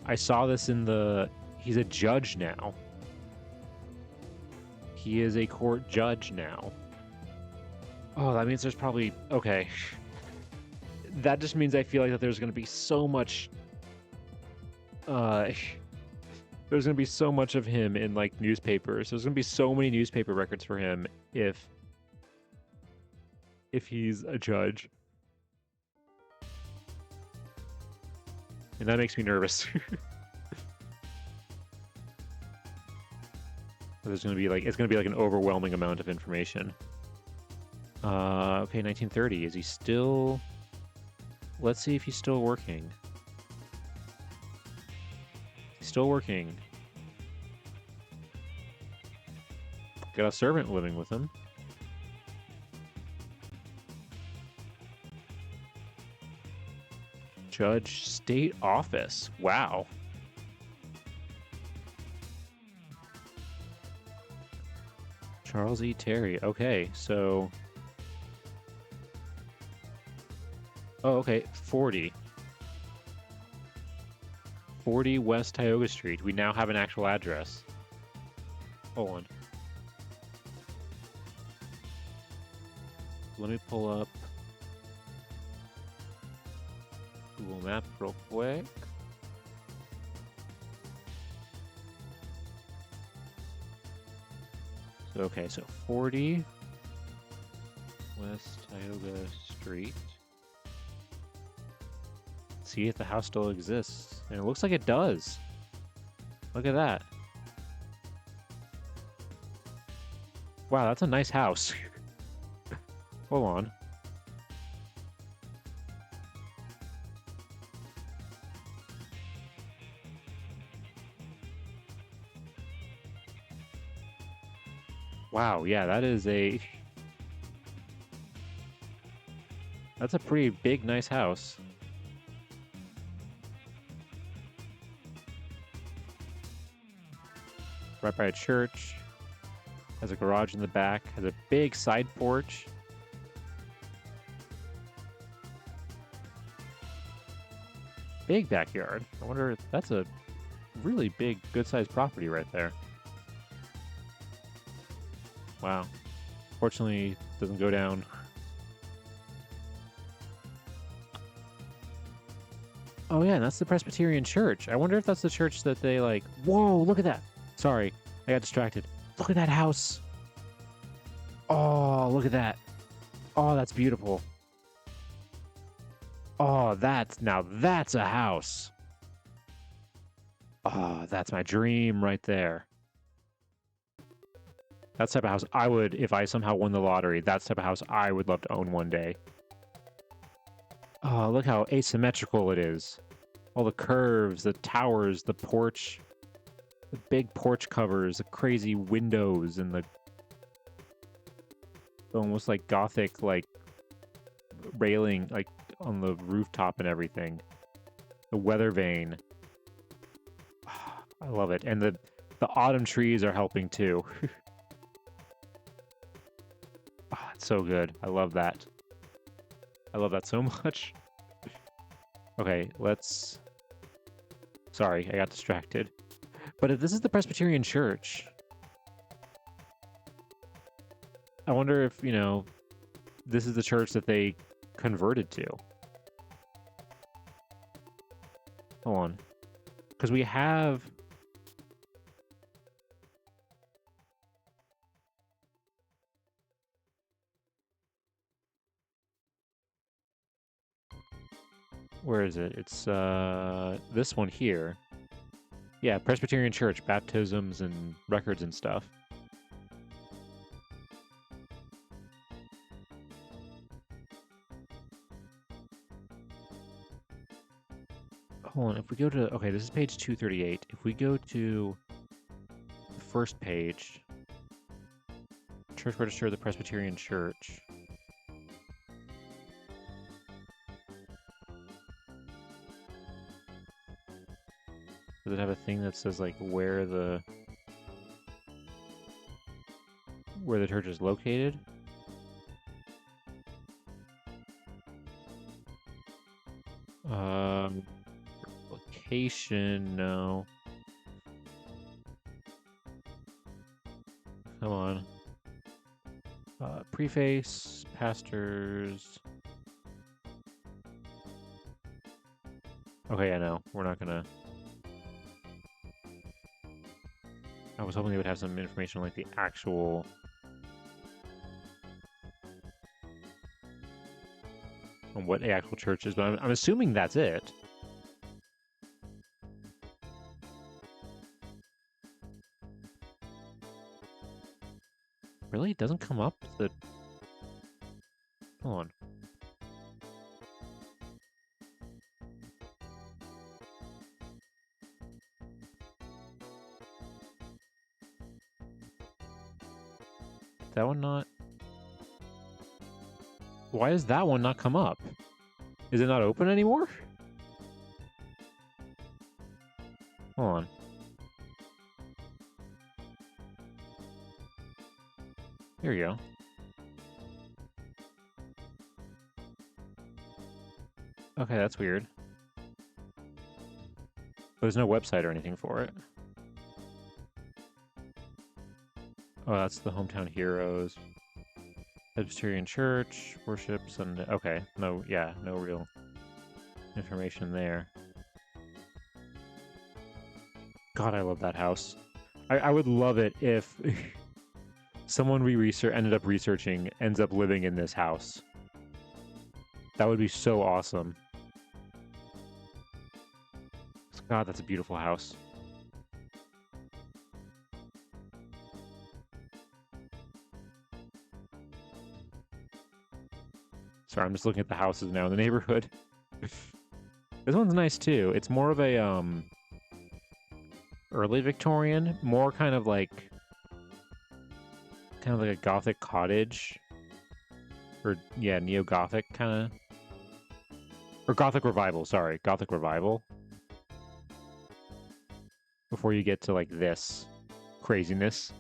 I saw this in the... He's a judge now. He is a court judge now. Oh, that means there's probably... Okay. That just means I feel like that there's going to be so much... there's going to be so much of him in, like, newspapers. There's going to be so many newspaper records for him if he's a judge. And that makes me nervous. There's going to be, like, it's going to be, like, an overwhelming amount of information. Okay, 1930. Is he still... Let's see if he's still working. He's still working. Got a servant living with him. Judge, state office. Wow. Charles E. Terry. Okay, so... Oh, okay, 40. 40 West Tioga Street. We now have an actual address. Hold on. Let me pull up Google Maps real quick. So, okay, so 40 West Tioga Street. See if the house still exists. And it looks like it does. Look at that. Wow, that's a nice house. Hold on. Wow, yeah, that is a... That's a pretty big, nice house. Right by a church. Has a garage in the back. Has a big side porch. Big backyard. I wonder if that's a really big, good-sized property right there. Wow. Fortunately, it doesn't go down. Oh yeah, and that's the Presbyterian Church. I wonder if that's the church that they like... Whoa, look at that! Sorry, I got distracted. Look at that house! Oh, look at that. Oh, that's beautiful. Oh, now that's a house. Oh, that's my dream right there. That's the type of house I would, if I somehow won the lottery, that's the type of house I would love to own one day. Oh, look how asymmetrical it is. All the curves, the towers, the porch, the big porch covers, the crazy windows, and the almost like gothic, like, railing, like, on the rooftop and everything. The weather vane. I love it. And the autumn trees are helping too. It's so good. I love that. I love that so much. Okay, let's... Sorry, I got distracted. But if this is the Presbyterian Church, I wonder if, you know, this is the church that they converted to. Hold on. Because we have... Where is it? It's this one here. Yeah, Presbyterian Church, baptisms and records and stuff. Hold on, if we go to... Okay, this is page 238. If we go to the first page, Church Register of the Presbyterian Church. Does it have a thing that says, like, where the church is located? Location, no. Come on. Preface, pastors. Okay, I know. We're not gonna... I was hoping they would have some information on, like, the actual... on what the actual church is, but I'm assuming that's it. Really? It doesn't come up? Hold on. That one not... Why does that one not come up? Is it not open anymore? Hold on. Here we go. Okay, that's weird. There's no website or anything for it. Oh, that's the Hometown Heroes. Presbyterian Church, worship Sunday. Okay, no, yeah, no real information there. God, I love that house. I would love it if someone ended up researching ends up living in this house. That would be so awesome. God, that's a beautiful house. Sorry, I'm just looking at the houses now in the neighborhood. This one's nice too. It's more of a early Victorian, more kind of like a Gothic cottage, or yeah, neo-Gothic kind of, or Gothic revival. Sorry, Gothic revival. Before you get to like this craziness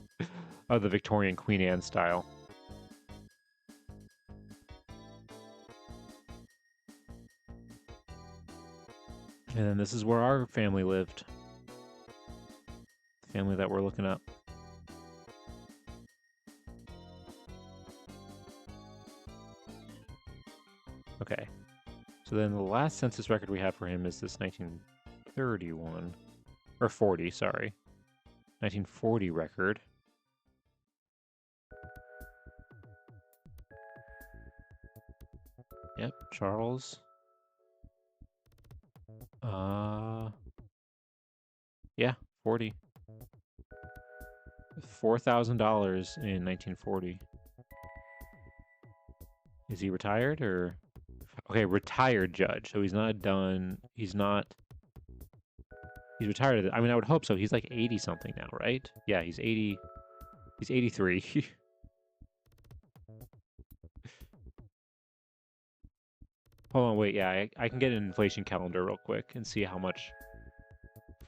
of the Victorian Queen Anne style. And then this is where our family lived. The family that we're looking up. Okay. So then the last census record we have for him is this 1931. Or 40, sorry. 1940 record. Yep, Charles. Yeah, 40. $4,000 in 1940. Is he retired or? Okay, retired judge. So he's not done. He's not. He's retired. I mean, I would hope so. He's like 80 something now, right? Yeah, he's 80. He's 83. Hold on, wait. Yeah, I can get an inflation calendar real quick and see how much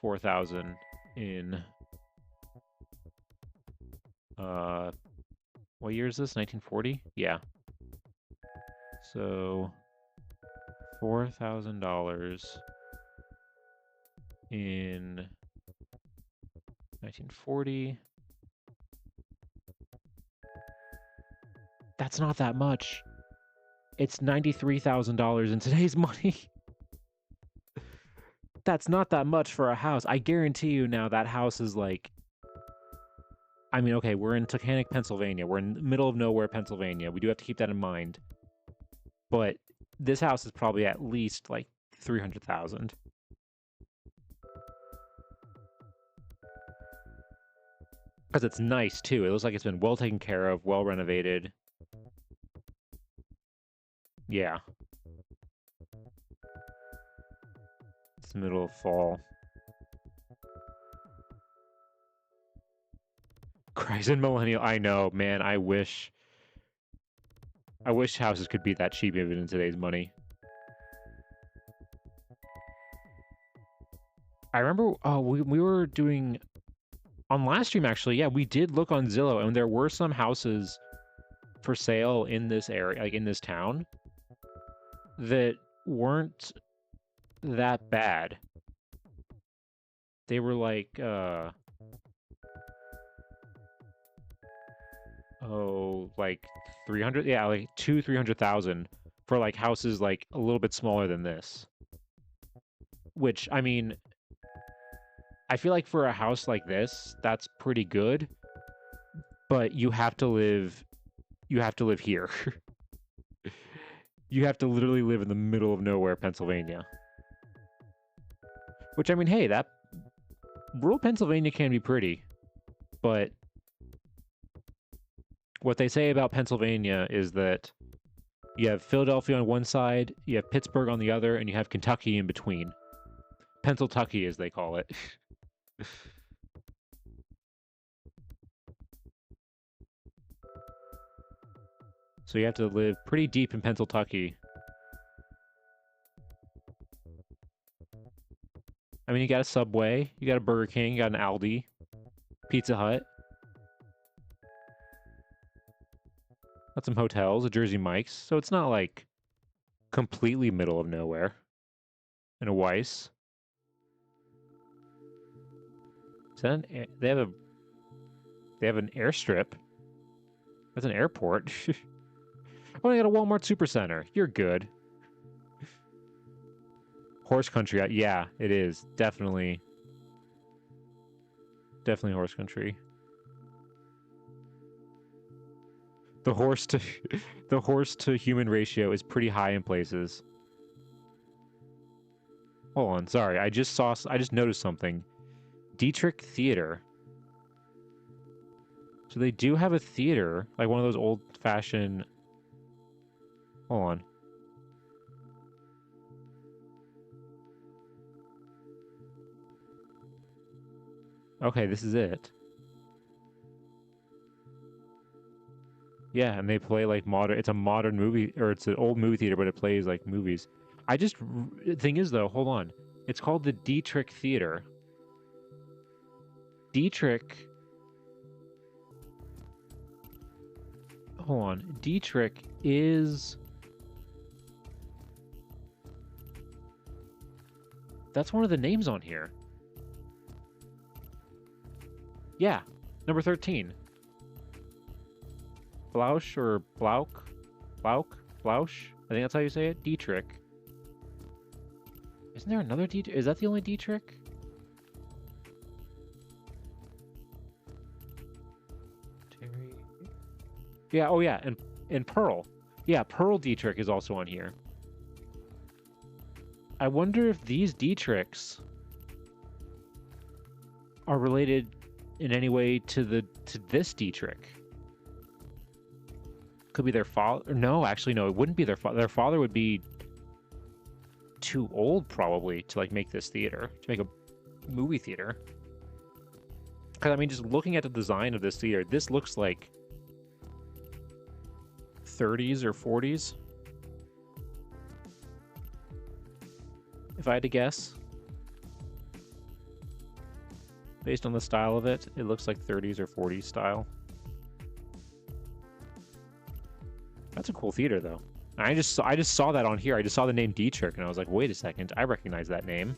4,000 in what year is this? 1940? Yeah. So $4,000 in 1940. That's not that much. It's $93,000 in today's money. That's not that much for a house. I guarantee you now that house is like, I mean, okay, we're in Taconic, Pennsylvania. We're in the middle of nowhere, Pennsylvania. We do have to keep that in mind. But this house is probably at least like 300,000. Because it's nice too. It looks like it's been well taken care of, well renovated. Yeah. It's the middle of fall. Chrysler Millennial. I know, man. I wish houses could be that cheap even in today's money. I remember we were doing on last stream actually. Yeah, we did look on Zillow and there were some houses for sale in this area, like in this town, that weren't that bad. They were like like 300, yeah, like 300,000 for like houses like a little bit smaller than this. Which, I mean, I feel like for a house like this, that's pretty good. But you have to live here. You have to literally live in the middle of nowhere, Pennsylvania. Which, I mean, hey, that rural Pennsylvania can be pretty. But what they say about Pennsylvania is that you have Philadelphia on one side, you have Pittsburgh on the other, and you have Kentucky in between. Pennsyltucky, as they call it. So you have to live pretty deep in Pennsyltucky. I mean, you got a Subway, you got a Burger King, you got an Aldi, Pizza Hut. Got some hotels, a Jersey Mike's. So it's not like completely middle of nowhere. And a Weiss. Is that they have an airstrip. That's an airport. Oh, they got a Walmart Supercenter. You're good. Horse country. Yeah, it is. Definitely horse country. The horse to human ratio is pretty high in places. Hold on, sorry. I just noticed something. Dietrich Theater. So they do have a theater, like one of those old-fashioned. Hold on. Okay, this is it. Yeah, and they play like modern. It's a modern movie, or it's an old movie theater, but it plays like movies. Thing is though, hold on. It's called the Dietrich Theater. Dietrich. Hold on. Dietrich is. That's one of the names on here. Yeah, number 13. Blausch or Blauch? Blausch? I think that's how you say it. Dietrich. Isn't there another Dietrich? Is that the only Dietrich? Terry. Yeah, oh yeah, and Pearl. Yeah, Pearl Dietrich is also on here. I wonder if these Dietrichs are related in any way to this Dietrich. Could be their father. No, actually, no. It wouldn't be their father. Their father would be too old, probably, to like make this theater, to make a movie theater. Because I mean, just looking at the design of this theater, this looks like 30s or 40s. If I had to guess, based on the style of it, it looks like 30s or 40s style. That's a cool theater, though. I just saw that on here. I just saw the name Dietrich, and I was like, wait a second, I recognize that name.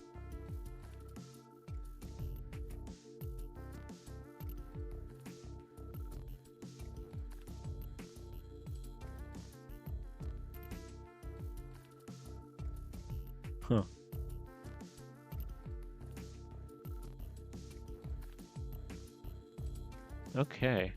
Huh. Okay.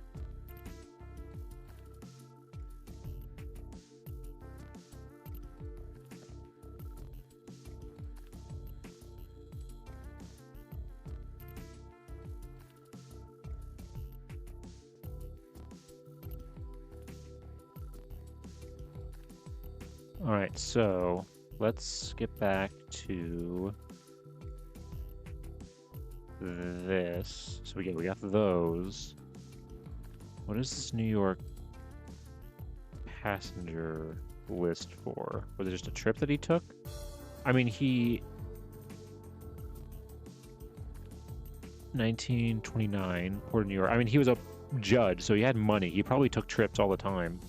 All right, so let's get back to this. So we got those. What is this New York passenger list for? Was it just a trip that he took? I mean, 1929, Port of New York. I mean, he was a judge, so he had money. He probably took trips all the time.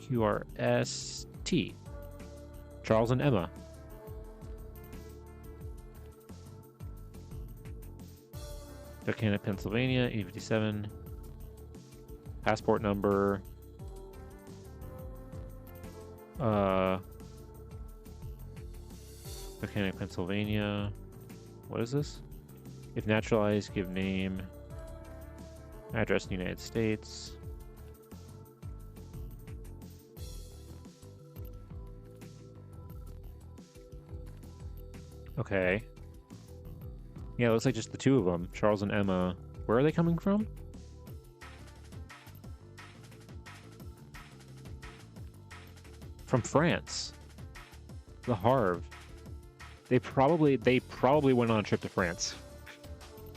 QRST. Charles and Emma. Buchanan, Pennsylvania, 857. Passport number. Buchanan, Pennsylvania. What is this? If naturalized, give name. Address in the United States. Okay. Yeah, it looks like just the two of them, Charles and Emma. Where are they coming from? From France. The Havre. They probably went on a trip to France.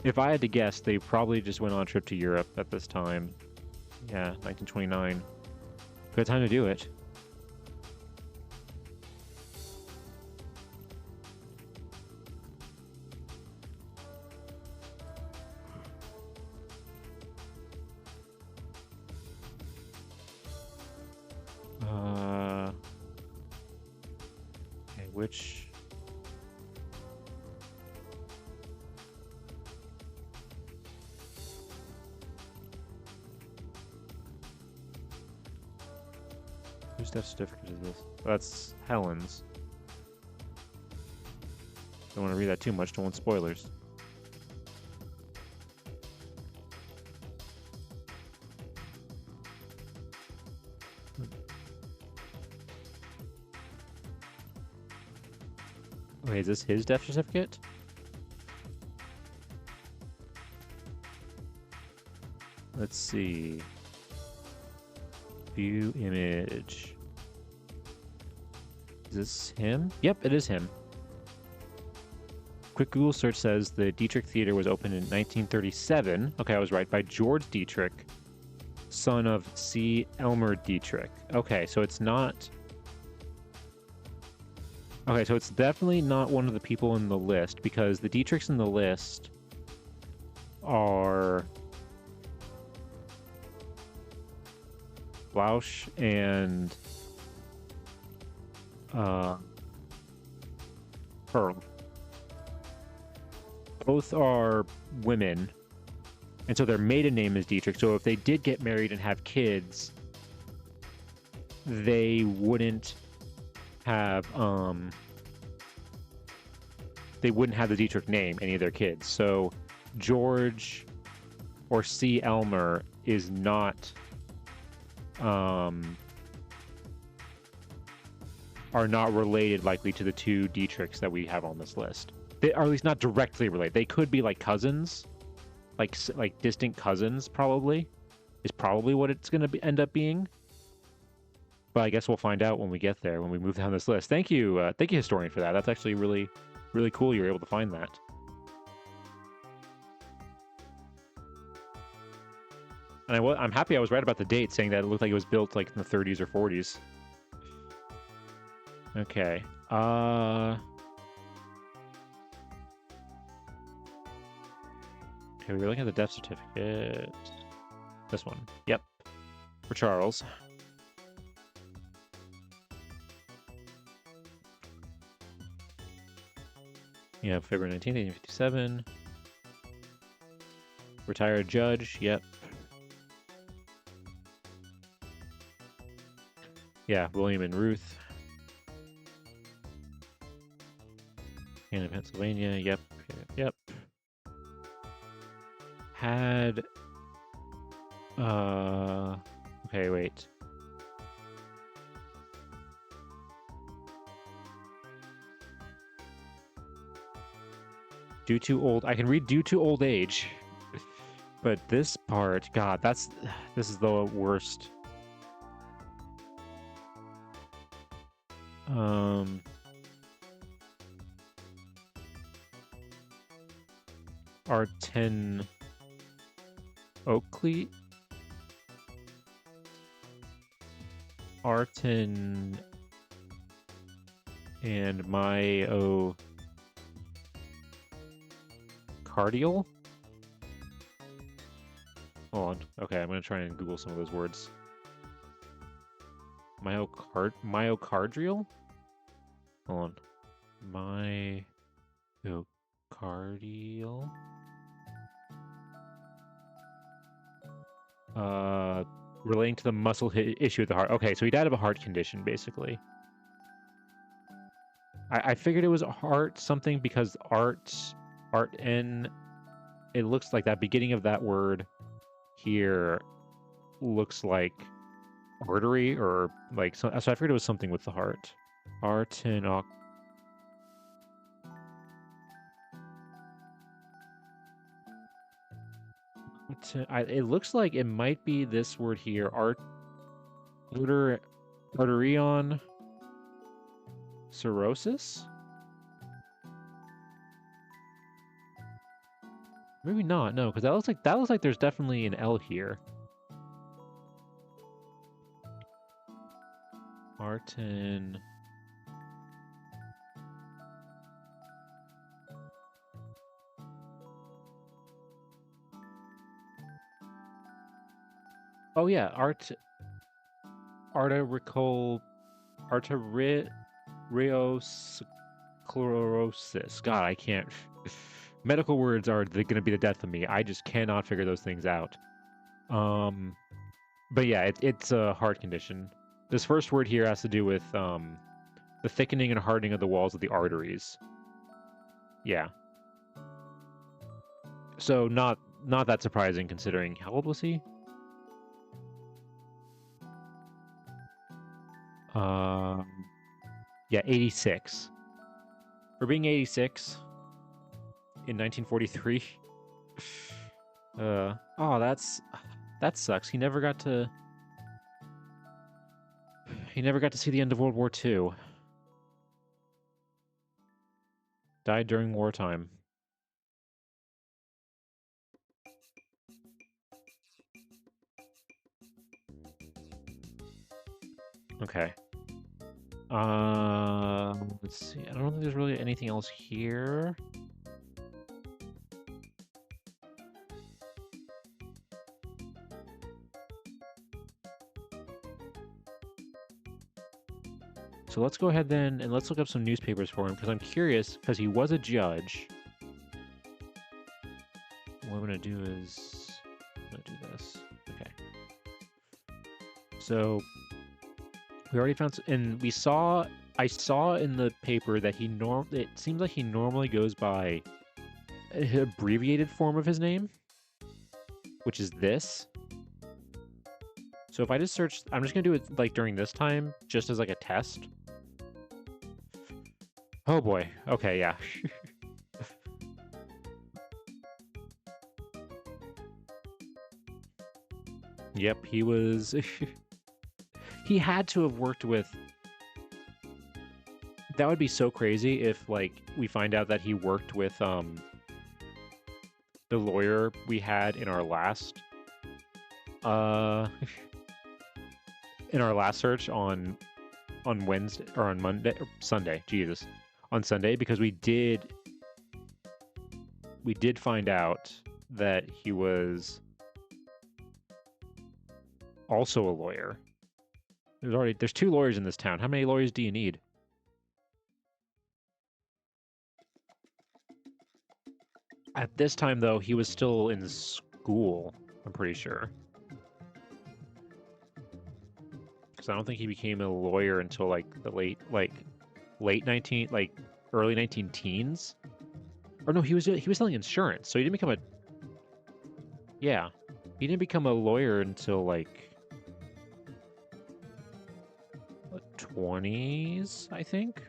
If I had to guess, they probably just went on a trip to Europe at this time. Yeah, 1929. Good time to do it. Okay, which... Whose death certificate is this? That's Helen's. Don't want to read that too much, don't want spoilers. Okay, is this his death certificate? Let's see. View image. Is this him? Yep, it is him. Quick Google search says the Dietrich Theater was opened in 1937. Okay, I was right. By George Dietrich, son of C. Elmer Dietrich. Okay, so it's not... Okay, so it's definitely not one of the people in the list, because the Dietrichs in the list are Blausch and Pearl. Both are women, and so their maiden name is Dietrich. So if they did get married and have kids, they wouldn't have the Dietrich name, any of their kids. So George or C. Elmer is not are not related likely to the two Dietrichs that we have on this list. They are at least not directly related. They could be like cousins, like distant cousins. Probably is probably what it's going to end up being. But I guess we'll find out when we get there, when we move down this list. Thank you, historian, for that. That's actually really, really cool. You were able to find that. And I'm happy I was right about the date, saying that it looked like it was built like in the 30s or 40s. Okay. Okay, we're looking at the death certificate. This one. Yep. For Charles. Yeah, February 19th, 1857. Retired judge. Yep. Yeah, William and Ruth. In Pennsylvania. Yep. Yep. Had... Okay, wait. Due to old... I can read due to old age. But this part... God, this is the worst. R10 Oakley. Arten and myocardial. Hold on. Okay, I'm gonna try and Google some of those words. Myocardial? Hold on. Myocardial. Relating to the muscle issue of the heart. Okay, so he died of a heart condition, basically. I figured it was heart something because art N. It looks like that beginning of that word here looks like artery or like so I figured it was something with the heart. Arten. It looks like it might be this word here, arterion cirrhosis? Maybe not, no, because that looks like there's definitely an L here. Martin. Oh yeah, arteriosclerosis. God, I can't. Medical words are going to be the death of me. I just cannot figure those things out. But yeah, it's a heart condition. This first word here has to do with the thickening and hardening of the walls of the arteries. Yeah. So not that surprising considering how old was he? Yeah, 86. For being 86 in 1943. Oh, that sucks. He never got to see the end of World War II. Died during wartime. Okay. Let's see. I don't think there's really anything else here. So let's go ahead then and let's look up some newspapers for him because I'm curious because he was a judge. What I'm gonna do is I'm gonna do this. Okay. So we already found, and I saw in the paper that it seems like he normally goes by an abbreviated form of his name, which is this. So if I just search, I'm just gonna do it like during this time, just as like a test. Oh boy. Okay, yeah. Yep, he was. He had to have worked with. That would be so crazy if, like, we find out that he worked with the lawyer we had in our last in our last search on Wednesday or on Monday or Sunday. Jesus, on Sunday, because we did find out that he was also a lawyer. There's 2 lawyers in this town. How many lawyers do you need? At this time, though, he was still in school, I'm pretty sure. Because I don't think he became a lawyer until, like, the late 19, like, early 19 teens. Or no, he was selling insurance, so he didn't become a... Yeah. He didn't become a lawyer until, like, 20s, I think?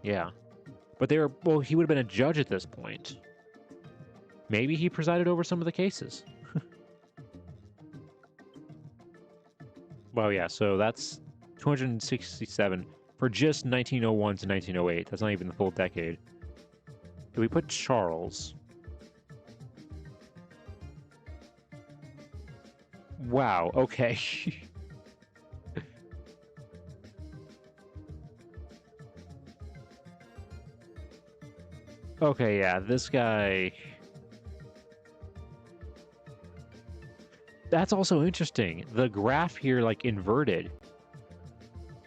Yeah. But well, he would have been a judge at this point. Maybe he presided over some of the cases. Well, yeah, so that's 267 for just 1901 to 1908. That's not even the full decade. Do we put Charles? Wow, okay. Okay, yeah, this guy... That's also interesting. The graph here, like, inverted.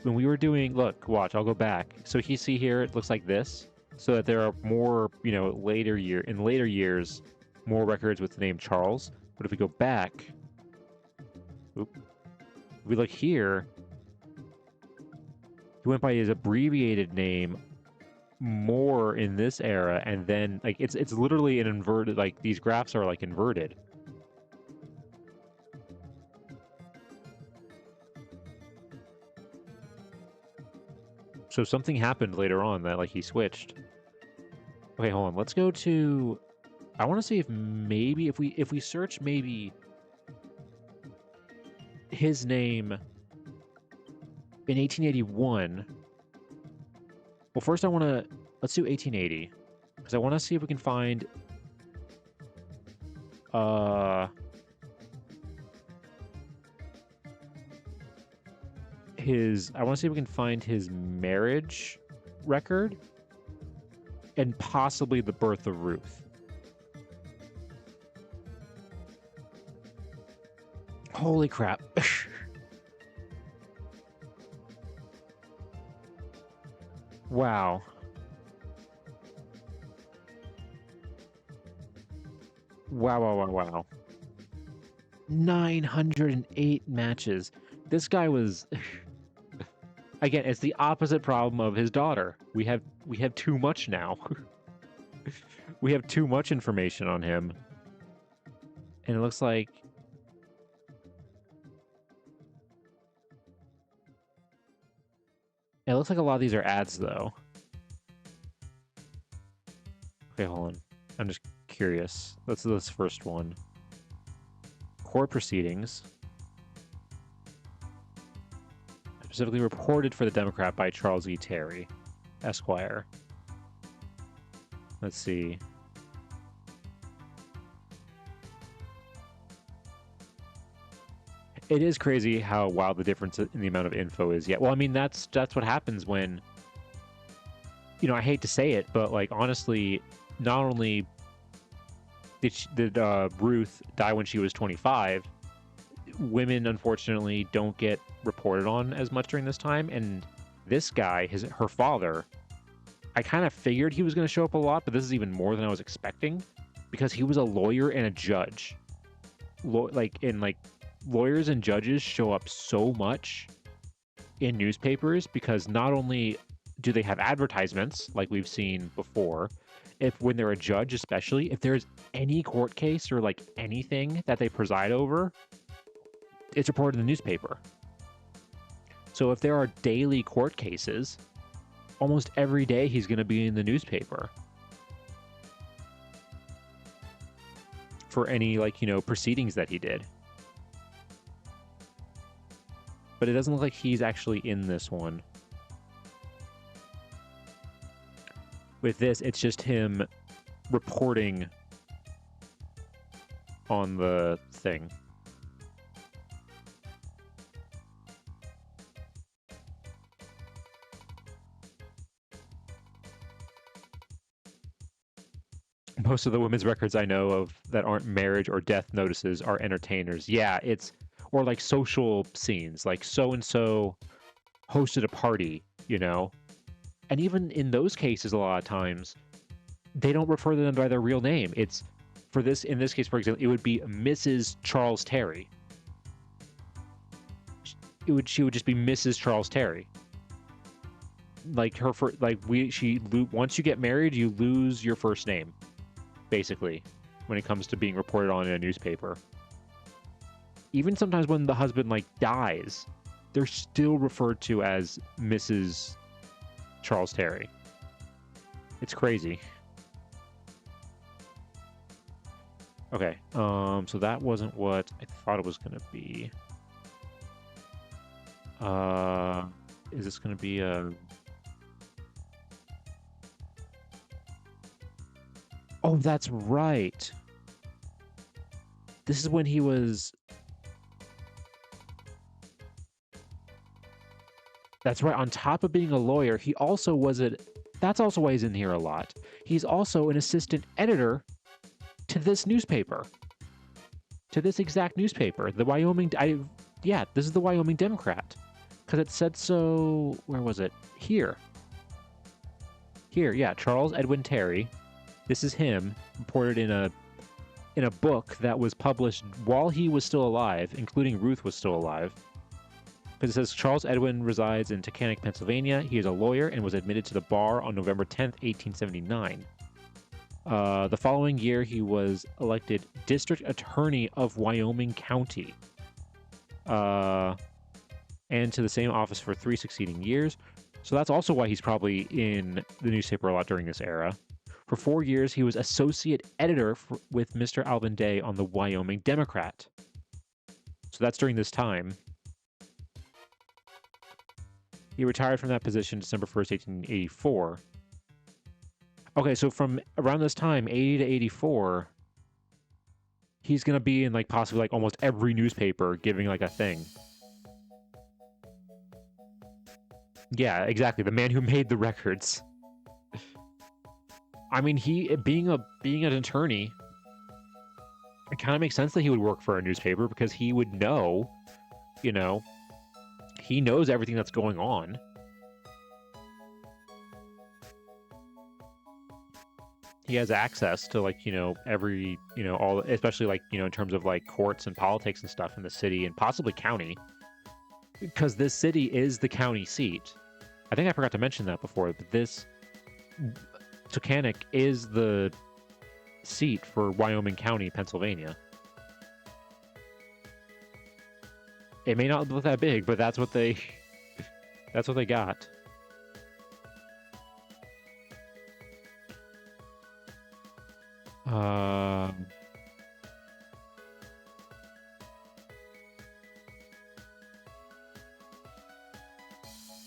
When we were doing... Look, watch, I'll go back. So you see here, it looks like this. So that there are more, in later years, more records with the name Charles. But if we go back... If we look here, he went by his abbreviated name more in this era, and then, like, it's literally an inverted... Like, these graphs are, like, inverted. So something happened later on that, like, he switched. Okay, hold on. Let's go to... I want to see if maybe... If we search maybe... his name... in 1881... Well, first I want to... Let's do 1880. Because I want to see if we can find... I want to see if we can find his marriage record and possibly the birth of Ruth. Holy crap. Wow. Wow. 908 matches. This guy was... Again, it's the opposite problem of his daughter. We have too much now. We have too much information on him. And it looks like... It looks like a lot of these are ads, though. Okay, hold on. I'm just curious. Let's do this first one. Court proceedings. Specifically reported for the Democrat by Charles E. Terry, Esquire. Let's see. It is crazy how wild the difference in the amount of info is. Yeah, well, I mean, that's what happens when... I hate to say it, but, like, honestly, not only did Ruth die when she was 25, women, unfortunately, don't get reported on as much during this time. And this guy, her father, I kind of figured he was going to show up a lot, but this is even more than I was expecting, because he was a lawyer and a judge. Lawyers and judges show up so much in newspapers because not only do they have advertisements like we've seen before, when they're a judge, especially if there's any court case or like anything that they preside over, it's reported in the newspaper. So if there are daily court cases, almost every day he's going to be in the newspaper. for any, like, proceedings that he did. But it doesn't look like he's actually in this one. With this, it's just him reporting on the thing. Most of the women's records I know of that aren't marriage or death notices are entertainers. Yeah, or like social scenes, like so-and-so hosted a party, And even in those cases, a lot of times, they don't refer to them by their real name. In this case, for example, it would be Mrs. Charles Terry. She would just be Mrs. Charles Terry. Like once you get married, you lose your first name, basically, when it comes to being reported on in a newspaper. Even sometimes when the husband dies, they're still referred to as Mrs. Charles Terry. It's crazy. Okay, so that wasn't what I thought it was gonna be. Is this gonna be a... Oh, that's right. This is when he was... That's right. On top of being a lawyer, he also was That's also why he's in here a lot. He's also an assistant editor to this newspaper. To this exact newspaper. The Wyoming... Yeah, this is the Wyoming Democrat. Because it said so... Where was it? Here. Here, yeah. Charles Edwin Terry. This is him, reported in a book that was published while he was still alive, including Ruth was still alive. Because it says Charles Edwin resides in Taconic, Pennsylvania. He is a lawyer and was admitted to the bar on November 10th, 1879. The following year, he was elected District Attorney of Wyoming County. And to the same office for 3 succeeding years. So that's also why he's probably in the newspaper a lot during this era. For 4 years, he was associate editor with Mr. Alvin Day on the Wyoming Democrat. So that's during this time. He retired from that position December 1st, 1884. Okay, so from around this time, 80 to 84, he's going to be in possibly almost every newspaper giving a thing. Yeah, exactly. The man who made the records. I mean, being an attorney, it kind of makes sense that he would work for a newspaper because he would know, he knows everything that's going on. He has access to every, all, especially in terms of courts and politics and stuff in the city and possibly county, because this city is the county seat. I think I forgot to mention that before, but this Taconic is the seat for Wyoming County, Pennsylvania. It may not look that big, but that's what they got.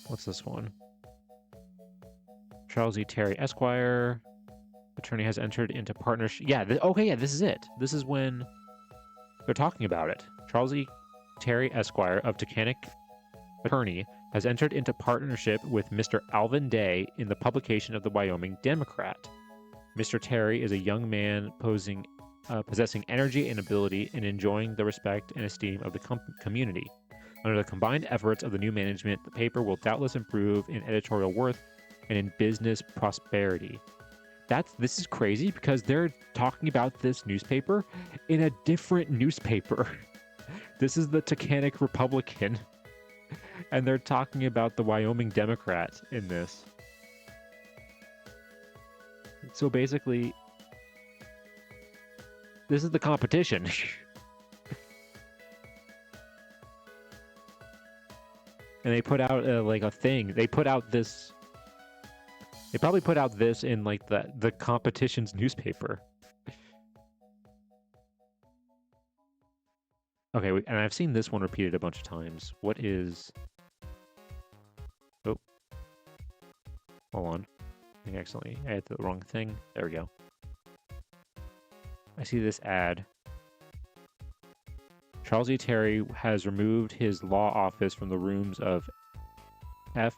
What's this one? Charles E. Terry, Esquire. Attorney has entered into partnership. Yeah, this is it. This is when they're talking about it. Charles E. Terry, Esquire, of Taconic, attorney, has entered into partnership with Mr. Alvin Day in the publication of the Wyoming Democrat. Mr. Terry is a young man possessing energy and ability and enjoying the respect and esteem of the community. Under the combined efforts of the new management, the paper will doubtless improve in editorial worth and in business prosperity. This is crazy because they're talking about this newspaper in a different newspaper. This is the Taconic Republican, and they're talking about the Wyoming Democrat in this. So basically, this is the competition. And they put out a thing. They put out this. They probably put out this in the competition's newspaper. Okay, and I've seen this one repeated a bunch of times. What is... Oh. Hold on. I think accidentally I hit the wrong thing. There we go. I see this ad. Charles E. Terry has removed his law office from the rooms of F.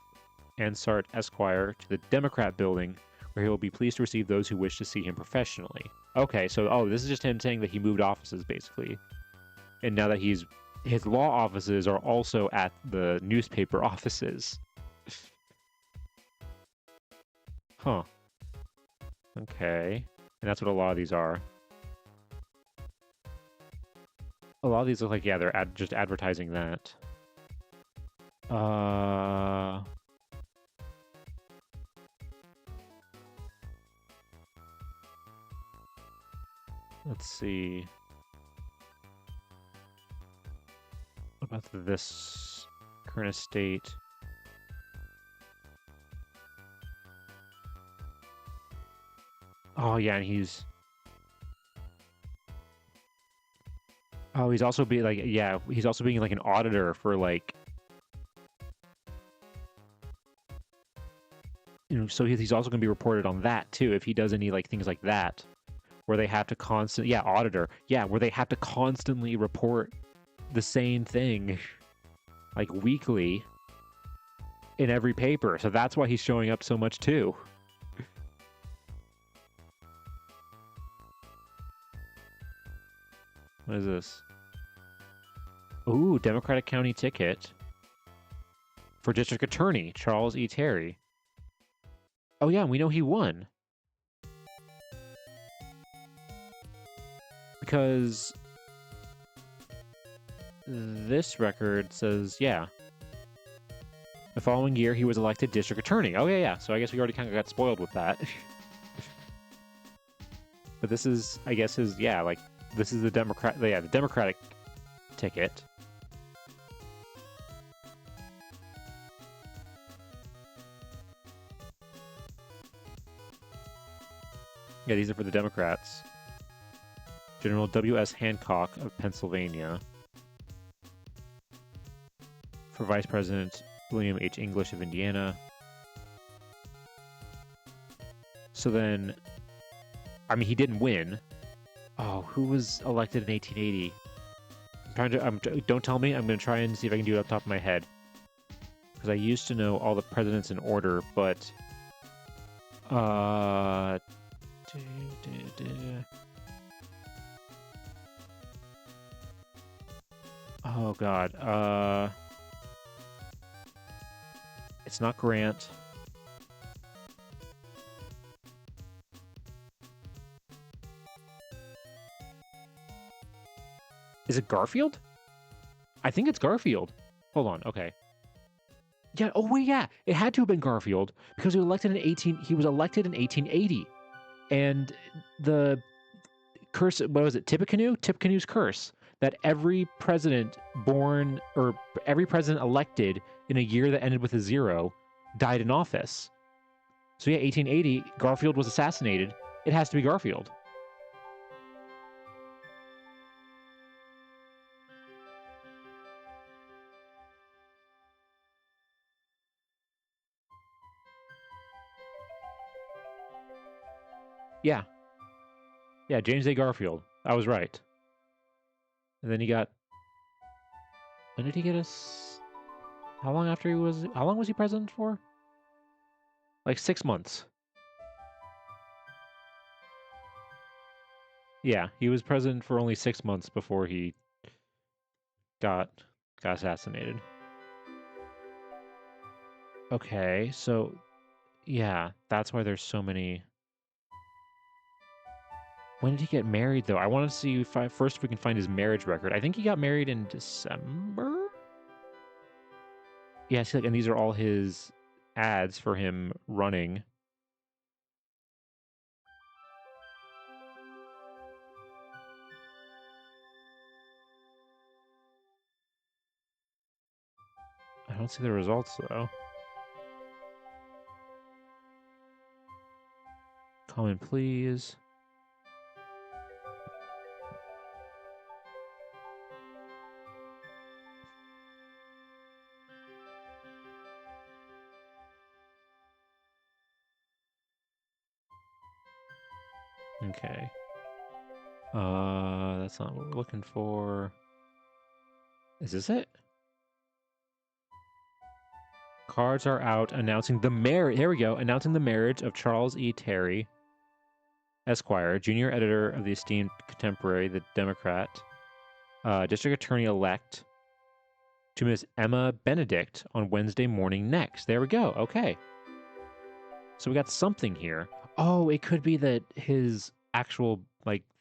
Ansart Esquire to the Democrat building, where he will be pleased to receive those who wish to see him professionally. Okay, so, this is just him saying that he moved offices, basically. And now that his law offices are also at the newspaper offices. Huh. Okay. And that's what a lot of these are. A lot of these look like, yeah, they're just advertising that. Let's see. What about this current estate? Oh, yeah, and he's... Oh, he's also being, like, yeah, he's also being, like, an auditor for, like... You know, so he's also going to be reported on that, too, if he does any, like, things like that. Where they have to constantly... Yeah, auditor. Yeah, where they have to constantly report the same thing, like, weekly in every paper. So that's why he's showing up so much, too. What is this? Ooh, Democratic County ticket for District Attorney, Charles E. Terry. Oh, yeah, we know he won. Because this record says, yeah. The following year, he was elected District Attorney. Oh, yeah. So I guess we already kind of got spoiled with that. But this is, I guess, his, yeah, like, this is the the Democratic ticket. Yeah, these are for the Democrats. General W.S. Hancock of Pennsylvania. For Vice President William H. English of Indiana. So then, I mean, he didn't win. Oh, who was elected in 1880? Don't tell me. I'm going to try and see if I can do it off the top of my head. Because I used to know all the presidents in order, but... Oh, God. It's not Grant. Is it Garfield? I think it's Garfield. Hold on. Okay. Yeah. Oh, wait. Yeah. It had to have been Garfield because he was elected in 1880, and the curse. What was it? Tippecanoe's curse that every president born or every president elected in a year that ended with a 0 died in office. So yeah, 1880. Garfield was assassinated. It has to be Garfield. Yeah. Yeah, James A. Garfield. I was right. And then he got... When did he get us? How long after he was... How long was he president for? Like 6 months. Yeah, he was president for only 6 months before he got assassinated. Okay, so... Yeah, that's why there's so many... When did he get married, though? I want to see first if we can find his marriage record. I think he got married in December? Yeah, see, like, and these are all his ads for him running. I don't see the results, though. Comment, please. Okay. That's not what we're looking for. Is this it? Cards are out announcing the marriage. Here we go. Announcing the marriage of Charles E. Terry, Esquire, junior editor of the esteemed contemporary, The Democrat, district attorney-elect, to Miss Emma Benedict on Wednesday morning next. There we go. Okay. So we got something here. Oh, it could be that his actual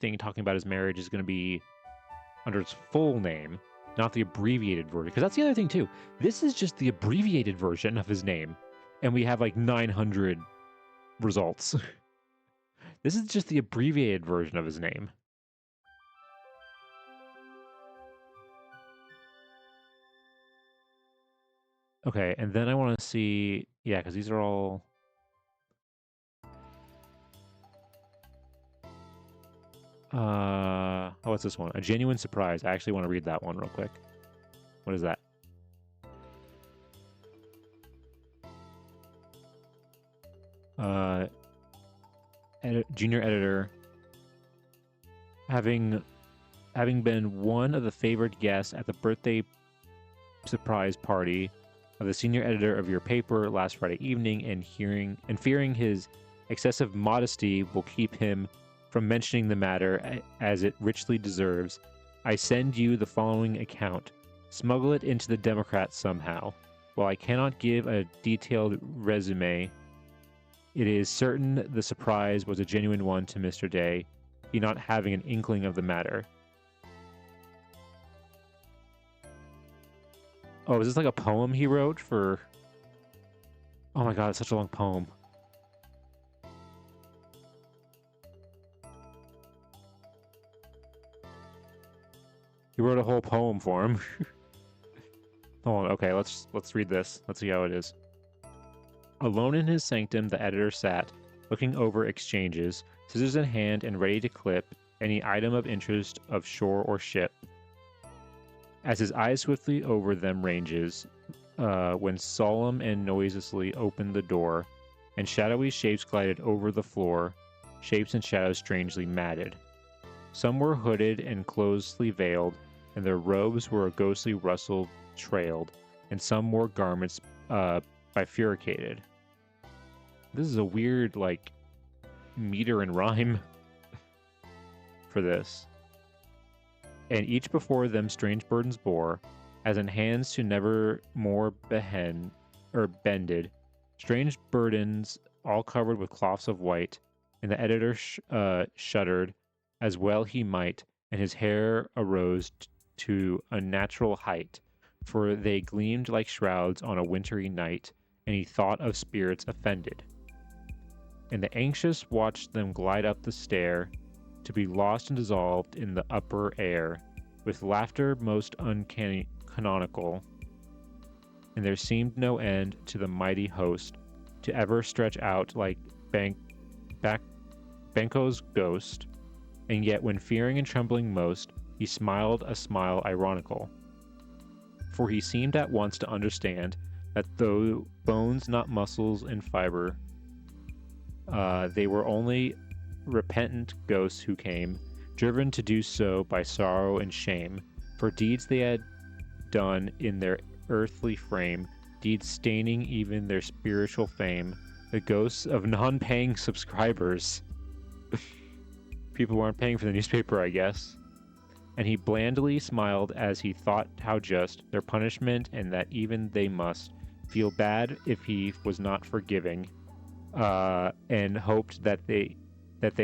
thing talking about his marriage is going to be under its full name, not the abbreviated version. Because that's the other thing too. This is just the abbreviated version of his name, and we have 900 results. This is just the abbreviated version of his name. Okay, and then I want to see, yeah, because these are all. What's this one? A genuine surprise. I actually want to read that one real quick. What is that? Junior editor, having been one of the favored guests at the birthday surprise party of the senior editor of your paper last Friday evening, and fearing his excessive modesty will keep him from mentioning the matter as it richly deserves, I send you the following account. Smuggle it into the Democrat somehow. While I cannot give a detailed resume, it is certain the surprise was a genuine one to Mr. Day, he not having an inkling of the matter. Oh, is this like a poem he wrote for... Oh my god, it's such a long poem. He wrote a whole poem for him. Hold on, okay, let's read this. Let's see how it is. Alone in his sanctum, the editor sat, looking over exchanges, scissors in hand and ready to clip any item of interest of shore or ship. As his eyes swiftly over them ranges, when solemn and noiselessly opened the door, and shadowy shapes glided over the floor, shapes and shadows strangely matted. Some were hooded and closely veiled, and their robes were a ghostly rustle trailed, and some wore garments bifurcated. This is a weird, meter and rhyme for this. And each before them strange burdens bore, as in hands to never more bended, strange burdens all covered with cloths of white, and the editor shuddered, as well he might, and his hair arose to a natural height, for they gleamed like shrouds on a wintry night, and he thought of spirits offended. And the anxious watched them glide up the stair, to be lost and dissolved in the upper air, with laughter most uncanny canonical, and there seemed no end to the mighty host, to ever stretch out like Banquo's ghost, and yet when fearing and trembling most, he smiled a smile ironical. For he seemed at once to understand that though bones not muscles and fiber, they were only repentant ghosts who came, driven to do so by sorrow and shame, for deeds they had done in their earthly frame, deeds staining even their spiritual fame, the ghosts of non-paying subscribers. People who aren't paying for the newspaper, I guess. And he blandly smiled as he thought how just their punishment, and that even they must feel bad if he was not forgiving, and hoped that they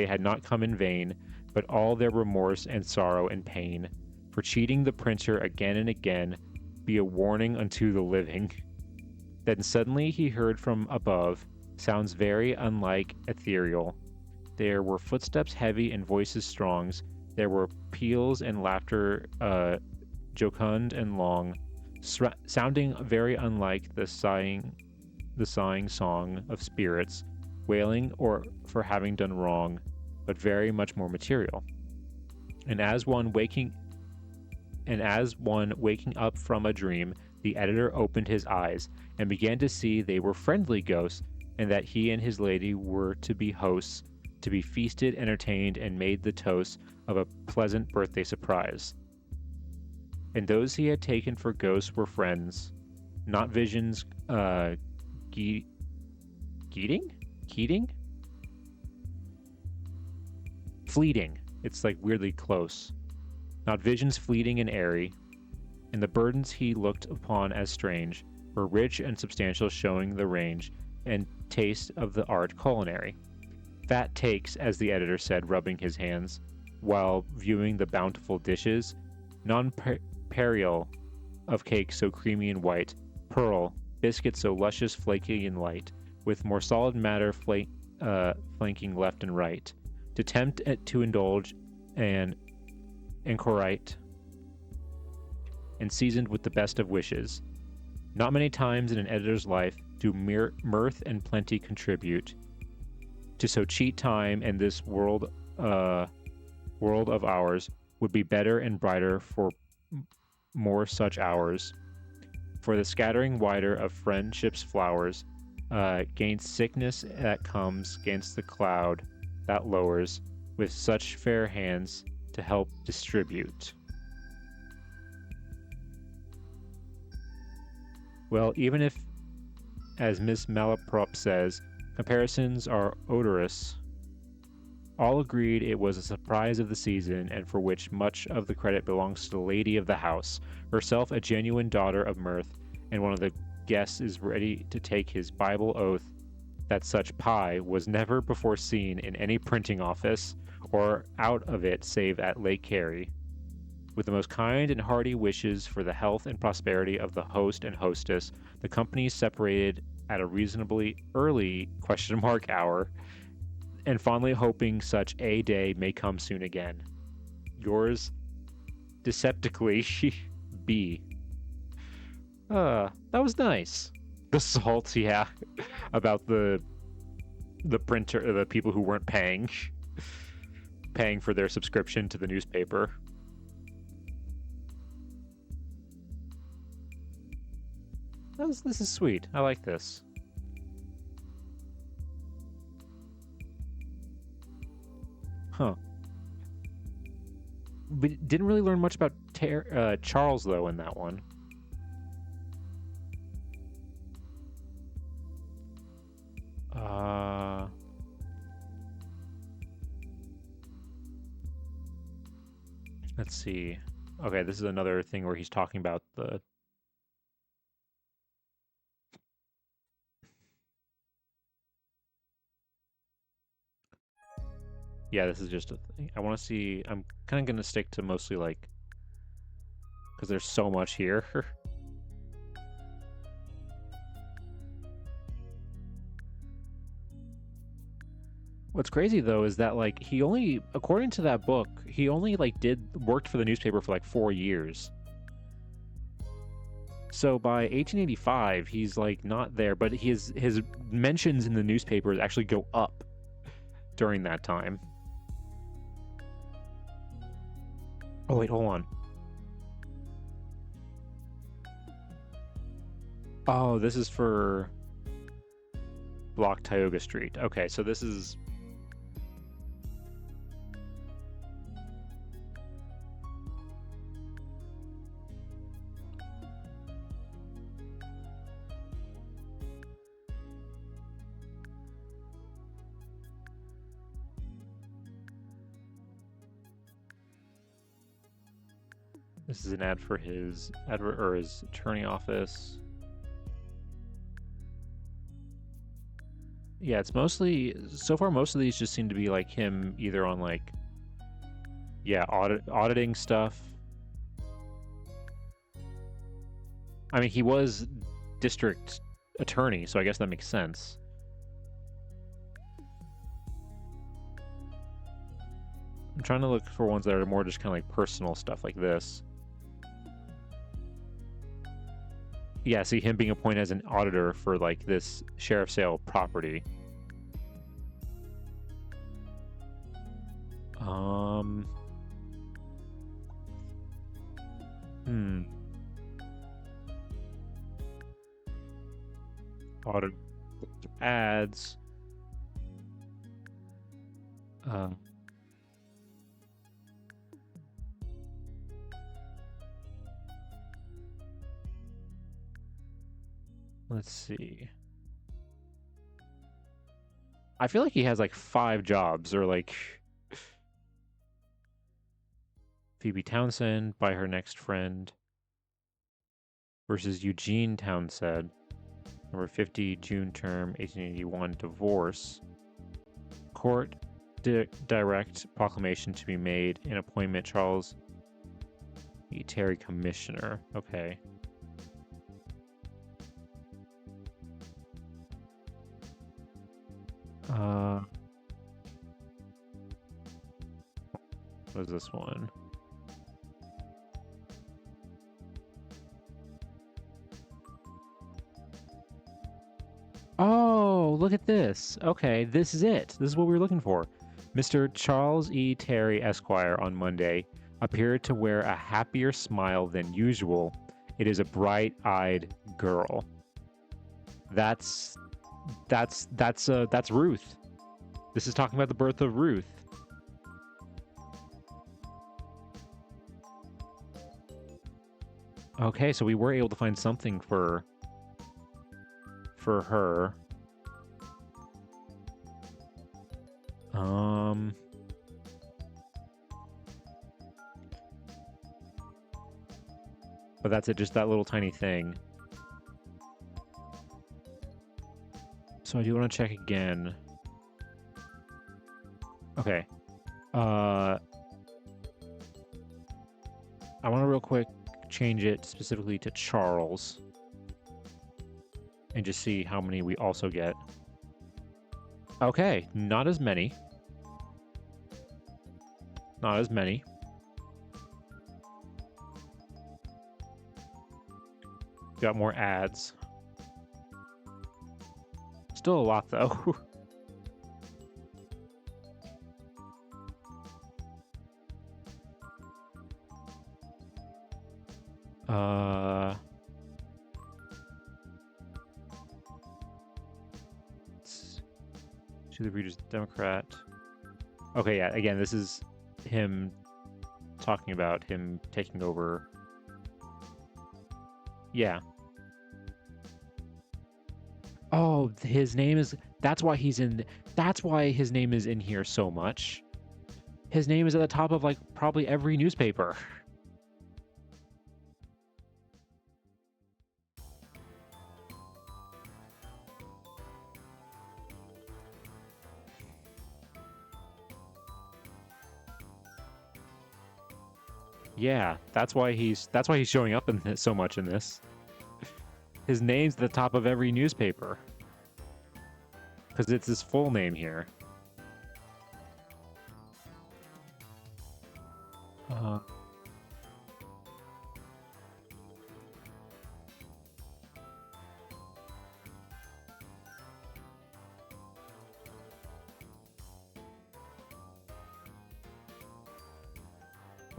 had not come in vain, but all their remorse and sorrow and pain, for cheating the printer again and again, be a warning unto the living. Then suddenly he heard from above sounds very unlike ethereal. There were footsteps heavy and voices strong. There were peals and laughter jocund and long, sounding very unlike the sighing song of spirits, wailing or for having done wrong, but very much more material. And as one waking up from a dream, the editor opened his eyes and began to see they were friendly ghosts, and that he and his lady were to be hosts to be feasted, entertained, and made the toast of a pleasant birthday surprise. And those he had taken for ghosts were friends, not visions. Keating? Fleeting. It's like weirdly close. Not visions fleeting and airy. And the burdens he looked upon as strange were rich and substantial, showing the range and taste of the art culinary. Fat takes, as the editor said, rubbing his hands, while viewing the bountiful dishes, nonpareil of cake so creamy and white, pearl, biscuit so luscious, flaky and light, with more solid matter flanking left and right, to tempt to indulge and anchorite, and seasoned with the best of wishes. Not many times in an editor's life do mirth and plenty contribute to so cheat time, and this world of ours would be better and brighter for more such hours. For the scattering wider of friendship's flowers, gainst sickness that comes, gainst the cloud that lowers, with such fair hands to help distribute. Well, even if, as Miss Malaprop says, comparisons are odorous, all agreed it was a surprise of the season, and for which much of the credit belongs to the lady of the house, herself a genuine daughter of mirth, and one of the guests is ready to take his Bible oath that such pie was never before seen in any printing office, or out of it save at Lake Carey. With the most kind and hearty wishes for the health and prosperity of the host and hostess, the company separated at a reasonably early hour, and fondly hoping such a day may come soon again. Yours deceptically, B. That was nice. The salt, yeah, about the printer, the people who weren't paying for their subscription to the newspaper. This is sweet. I like this. Huh. We didn't really learn much about Charles, though, in that one. Let's see. Okay, this is another thing where he's talking about the... Yeah, this is just a thing. I want to see... I'm kind of going to stick to mostly, like... Because there's so much here. What's crazy, though, is that, like, he only... According to that book, he only, like, worked for the newspaper for, like, 4 years. So by 1885, he's, like, not there, but his mentions in the newspapers actually go up during that time. Oh, wait, hold on. Oh, this is for Block Tioga Street. Okay, so this is... This is an ad for his his attorney office. Yeah, it's mostly, so far most of these just seem to be like him either on like, yeah, auditing stuff. I mean, he was district attorney, so I guess that makes sense. I'm trying to look for ones that are more just kind of like personal stuff like this. Yeah, see him being appointed as an auditor for like this sheriff's sale property. Audit ads. Um, let's see. I feel like he has like 5 jobs, or like Phoebe Townsend, By Her Next Friend versus Eugene Townsend, number 50, June term, 1881, divorce. Court direct proclamation to be made and appointment Charles E. Terry Commissioner. Okay. What is this one? Oh, look at this. Okay, this is it. This is what we were looking for. Mr. Charles E. Terry, Esquire, on Monday, appeared to wear a happier smile than usual. It is a bright-eyed girl. That's Ruth. This is talking about the birth of Ruth. Okay, so we were able to find something for her. But that's it, just that little tiny thing. So I do want to check again. Okay. I want to real quick change it specifically to Charles. And just see how many we also get. Okay, not as many. Not as many. Got more ads. Still a lot, though. To the Reader's Democrat. Okay, yeah, again, this is him talking about him taking over. Yeah. Oh, his name is... That's why he's in... That's why his name is in here so much. His name is at the top of, like, probably every newspaper. Yeah, that's why he's showing up in this, so much in this. His name's at the top of every newspaper. Because it's his full name here. Oh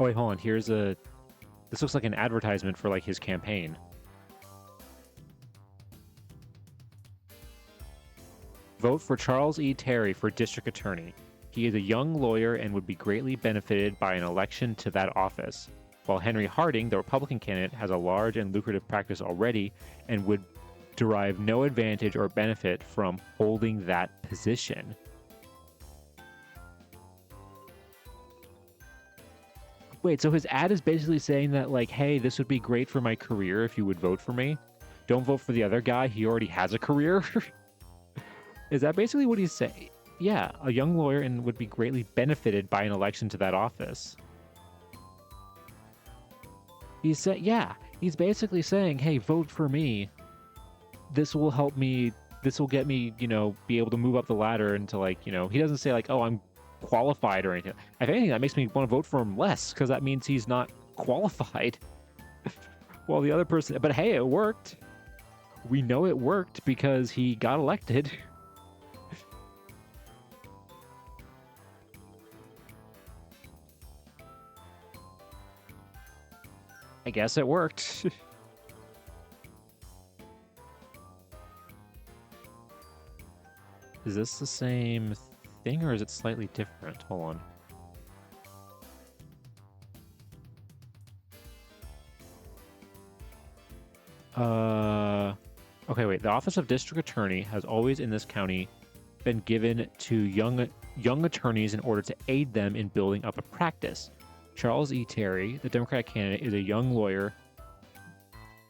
wait, hold on. Here's a... This looks like an advertisement for, like, his campaign. Vote for Charles E. Terry for district attorney. He is a young lawyer and would be greatly benefited by an election to that office, while Henry Harding, the Republican candidate, has a large and lucrative practice already and would derive no advantage or benefit from holding that position. Wait, so his ad is basically saying that, like, hey, this would be great for my career if you would vote for me. Don't vote for the other guy. He already has a career. Is that basically what he's saying? Yeah, a young lawyer and would be greatly benefited by an election to that office. He said, yeah, he's basically saying, hey, vote for me. This will help me. This will get me, you know, be able to move up the ladder into, like, you know, he doesn't say, like, oh, I'm qualified or anything. If anything, that makes me want to vote for him less, because that means he's not qualified. Well, the other person, but hey, it worked. We know it worked because he got elected. I guess it worked. Is this the same thing, or is it slightly different? Hold on. Okay, wait. The Office of District Attorney has always in this county been given to young attorneys in order to aid them in building up a practice. Charles E. Terry, the Democratic candidate, is a young lawyer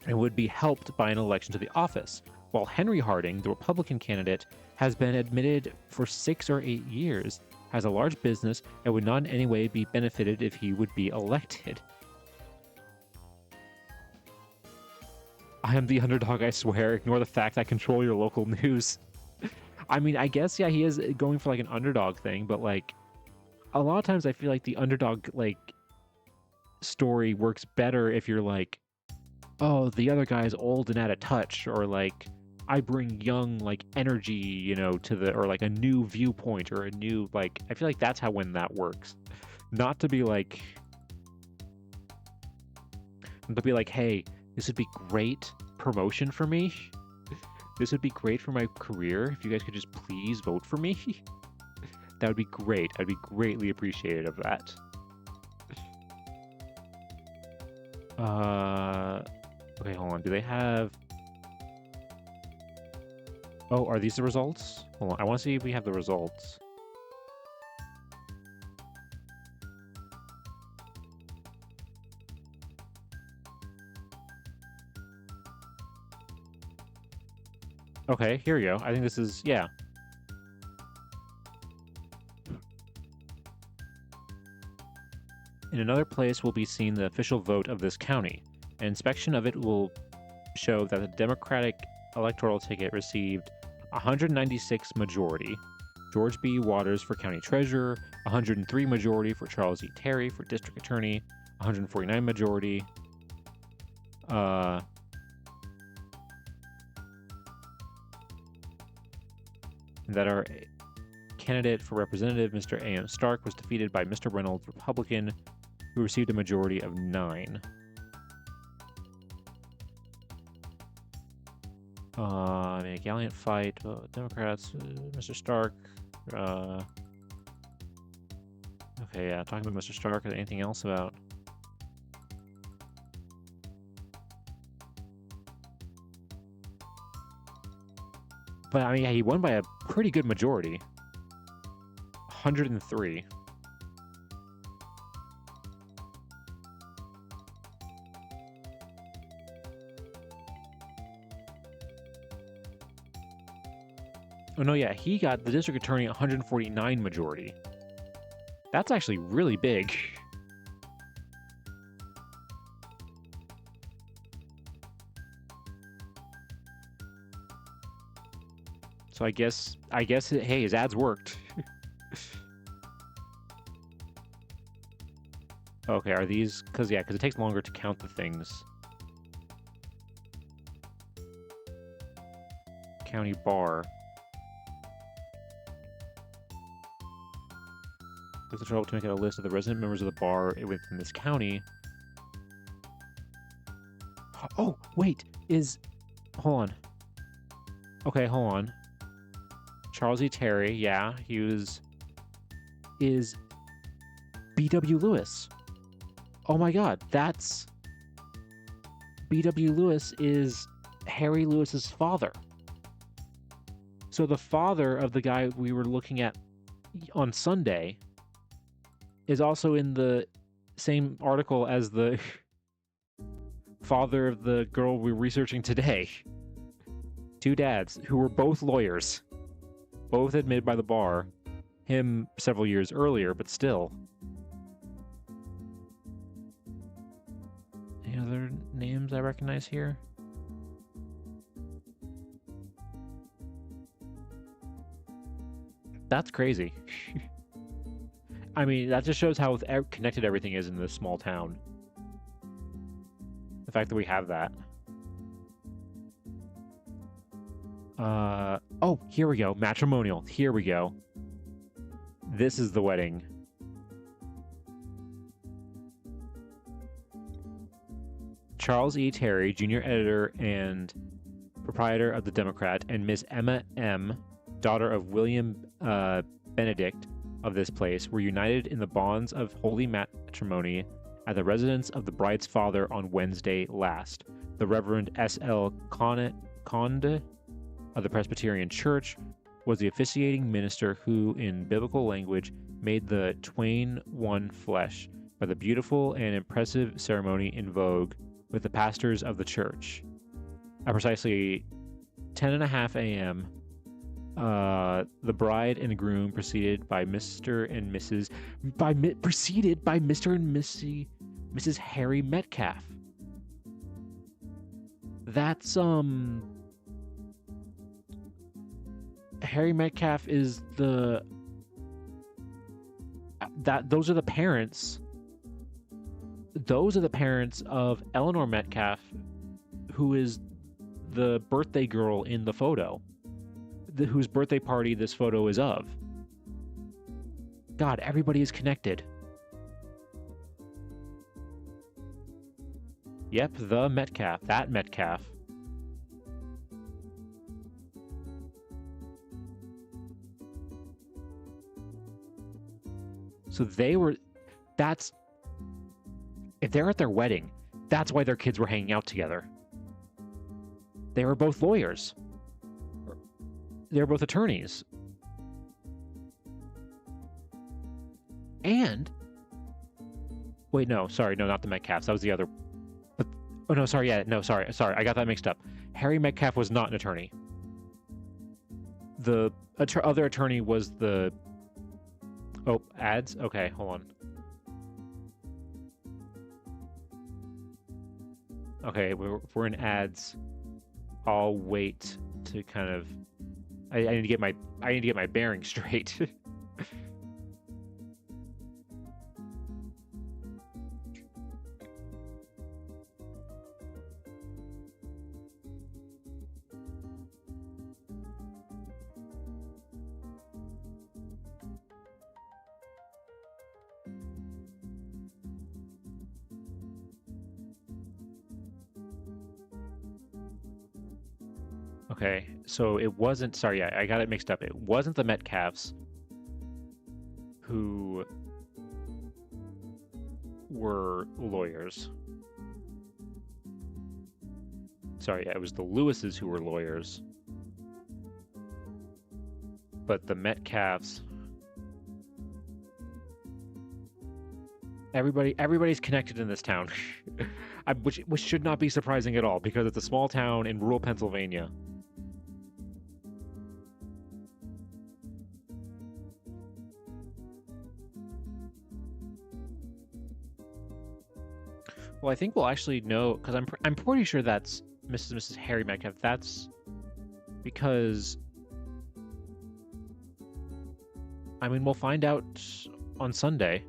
and would be helped by an election to the office, while Henry Harding, the Republican candidate, has been admitted for 6 or 8 years, has a large business, and would not in any way be benefited if he would be elected. I am the underdog, I swear. Ignore the fact I control your local news. I mean, I guess, yeah, he is going for, like, an underdog thing, but, like, a lot of times I feel like the underdog, like, story works better if you're like, oh, the other guy's old and out of touch, or, like, I bring young, like, energy, you know, to the, or, like, a new viewpoint, or a new, like, I feel like that's how when that works. Not to be like, hey, this would be great promotion for me. This would be great for my career. If you guys could just please vote for me. That would be great. I'd be greatly appreciative of that. Okay, hold on. Do they have... Oh, are these the results? Hold on. I want to see if we have the results. Okay, here we go. I think this is... Yeah. In another place will be seen the official vote of this county. An inspection of it will show that the Democratic electoral ticket received 196 majority. George B. Waters for county treasurer, 103 majority for Charles E. Terry for district attorney, 149 majority. That our candidate for representative, Mr. A.M. Stark, was defeated by Mr. Reynolds, Republican, who received a majority of 9. A gallant fight. Democrats, Mr. Stark. Okay, yeah, talking about Mr. Stark. Is there anything else about? But, I mean, yeah, he won by a pretty good majority. 103. Oh, no, yeah, he got the district attorney 149 majority. That's actually really big. So I guess, hey, his ads worked. Okay, are these... Because it takes longer to count the things. County bar. Took the trouble to make out a list of the resident members of the bar within this county. Oh, wait, hold on. Okay, hold on. Charles E. Terry, yeah, is B.W. Lewis. Oh my god, that's... B.W. Lewis is Harry Lewis's father. So the father of the guy we were looking at on Sunday is also in the same article as the father of the girl we were researching today. 2 dads who were both lawyers. Both admitted by the bar. Him several years earlier, but still. Any other names I recognize here? That's crazy. I mean, that just shows how connected everything is in this small town. The fact that we have that. Oh, here we go. Matrimonial. Here we go. This is the wedding. Charles E. Terry, junior editor and proprietor of the Democrat, and Miss Emma M., daughter of William Benedict of this place were united in the bonds of holy matrimony at the residence of the bride's father on Wednesday last. The Reverend S.L. Conde of the Presbyterian Church was the officiating minister who, in biblical language, made the twain one flesh by the beautiful and impressive ceremony in vogue with the pastors of the church. At precisely 10:30 a.m., the bride and groom preceded by Mr. and Mrs. Mrs. Harry Metcalf. That's Harry Metcalf is those are the parents. Those are the parents of Eleanor Metcalf, who is the birthday girl in the photo, whose birthday party this photo is of. God, everybody is connected. Yep, the Metcalf, that Metcalf. So if they're at their wedding, that's why their kids were hanging out together. They were both lawyers. They were both attorneys. And wait, no, sorry, no, not the Metcalfs. That was the other. But, oh no, sorry, yeah, no, sorry, I got that mixed up. Harry Metcalf was not an attorney. The other attorney was the. Oh, ads? Okay, hold on. Okay, we're in ads. I'll wait to kind of. I need to get my bearings straight. Okay, so it wasn't. Sorry, I got it mixed up. It wasn't the Metcalfs who were lawyers. Sorry, yeah, it was the Lewises who were lawyers. But the Metcalfs. Everybody's connected in this town, which should not be surprising at all because it's a small town in rural Pennsylvania. Well, I think we'll actually know because I'm pretty sure that's Mrs. and Mrs. Harry Metcalf. That's because I mean we'll find out on Sunday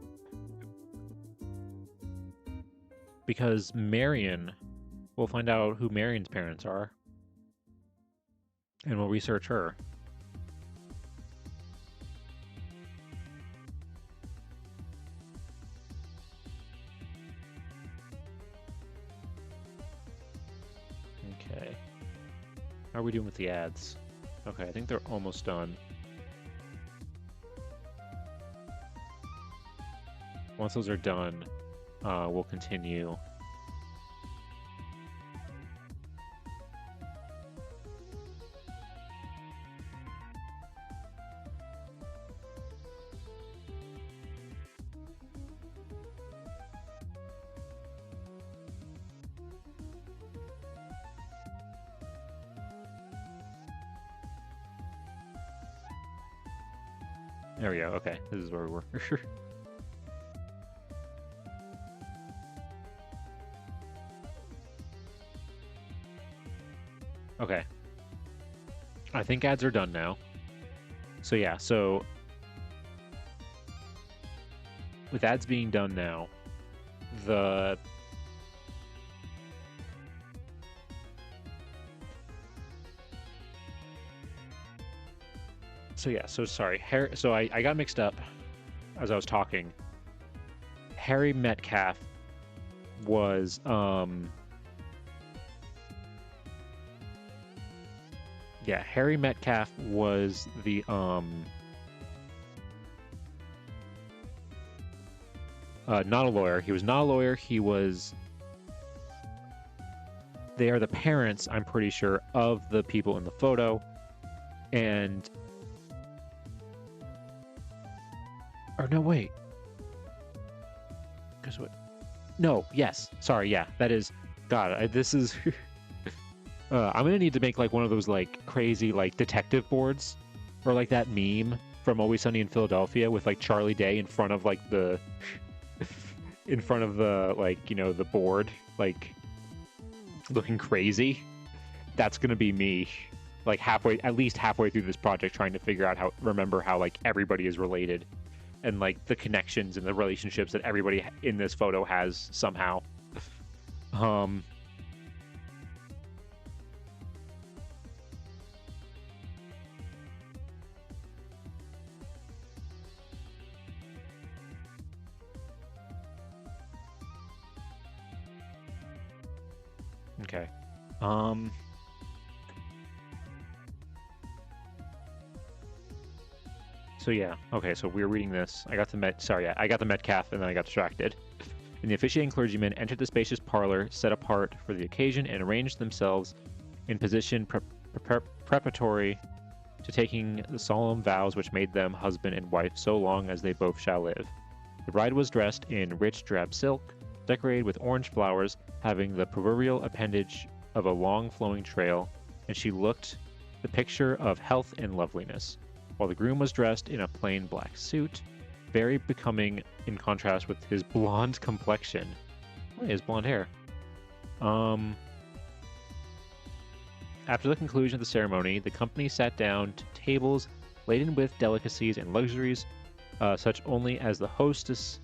because we'll find out who Marion's parents are and we'll research her. Okay. How are we doing with the ads? Okay, I think they're almost done. Once those are done, we'll continue. There we go. Okay, this is where we were. Okay. I think ads are done now. So yeah, so with ads being done now, So yeah, so sorry. So I got mixed up as I was talking. Harry Metcalf was yeah, Harry Metcalf was the not a lawyer. He was not a lawyer. He was. They are the parents, I'm pretty sure, of the people in the photo, and. Or no, wait. Because what? No, yes. Sorry, yeah, that is. God, this is. I'm gonna need to make like one of those like crazy like detective boards, or like that meme from Always Sunny in Philadelphia with like Charlie Day in front of like the, in front of the like the board like looking crazy. That's gonna be me, like at least halfway through this project, trying to figure out remember how like everybody is related, and like the connections and the relationships that everybody in this photo has somehow. Okay. So yeah, okay, so we're reading this. I got the Metcalf, and then I got distracted. And the officiating clergymen entered the spacious parlor set apart for the occasion and arranged themselves in position preparatory to taking the solemn vows which made them husband and wife so long as they both shall live. The bride was dressed in rich drab silk, decorated with orange flowers, having the proverbial appendage of a long flowing trail, and she looked the picture of health and loveliness, while the groom was dressed in a plain black suit, very becoming in contrast with his blonde complexion. Oh, he has blonde hair. After the conclusion of the ceremony, the company sat down to tables laden with delicacies and luxuries, such only as the hostess,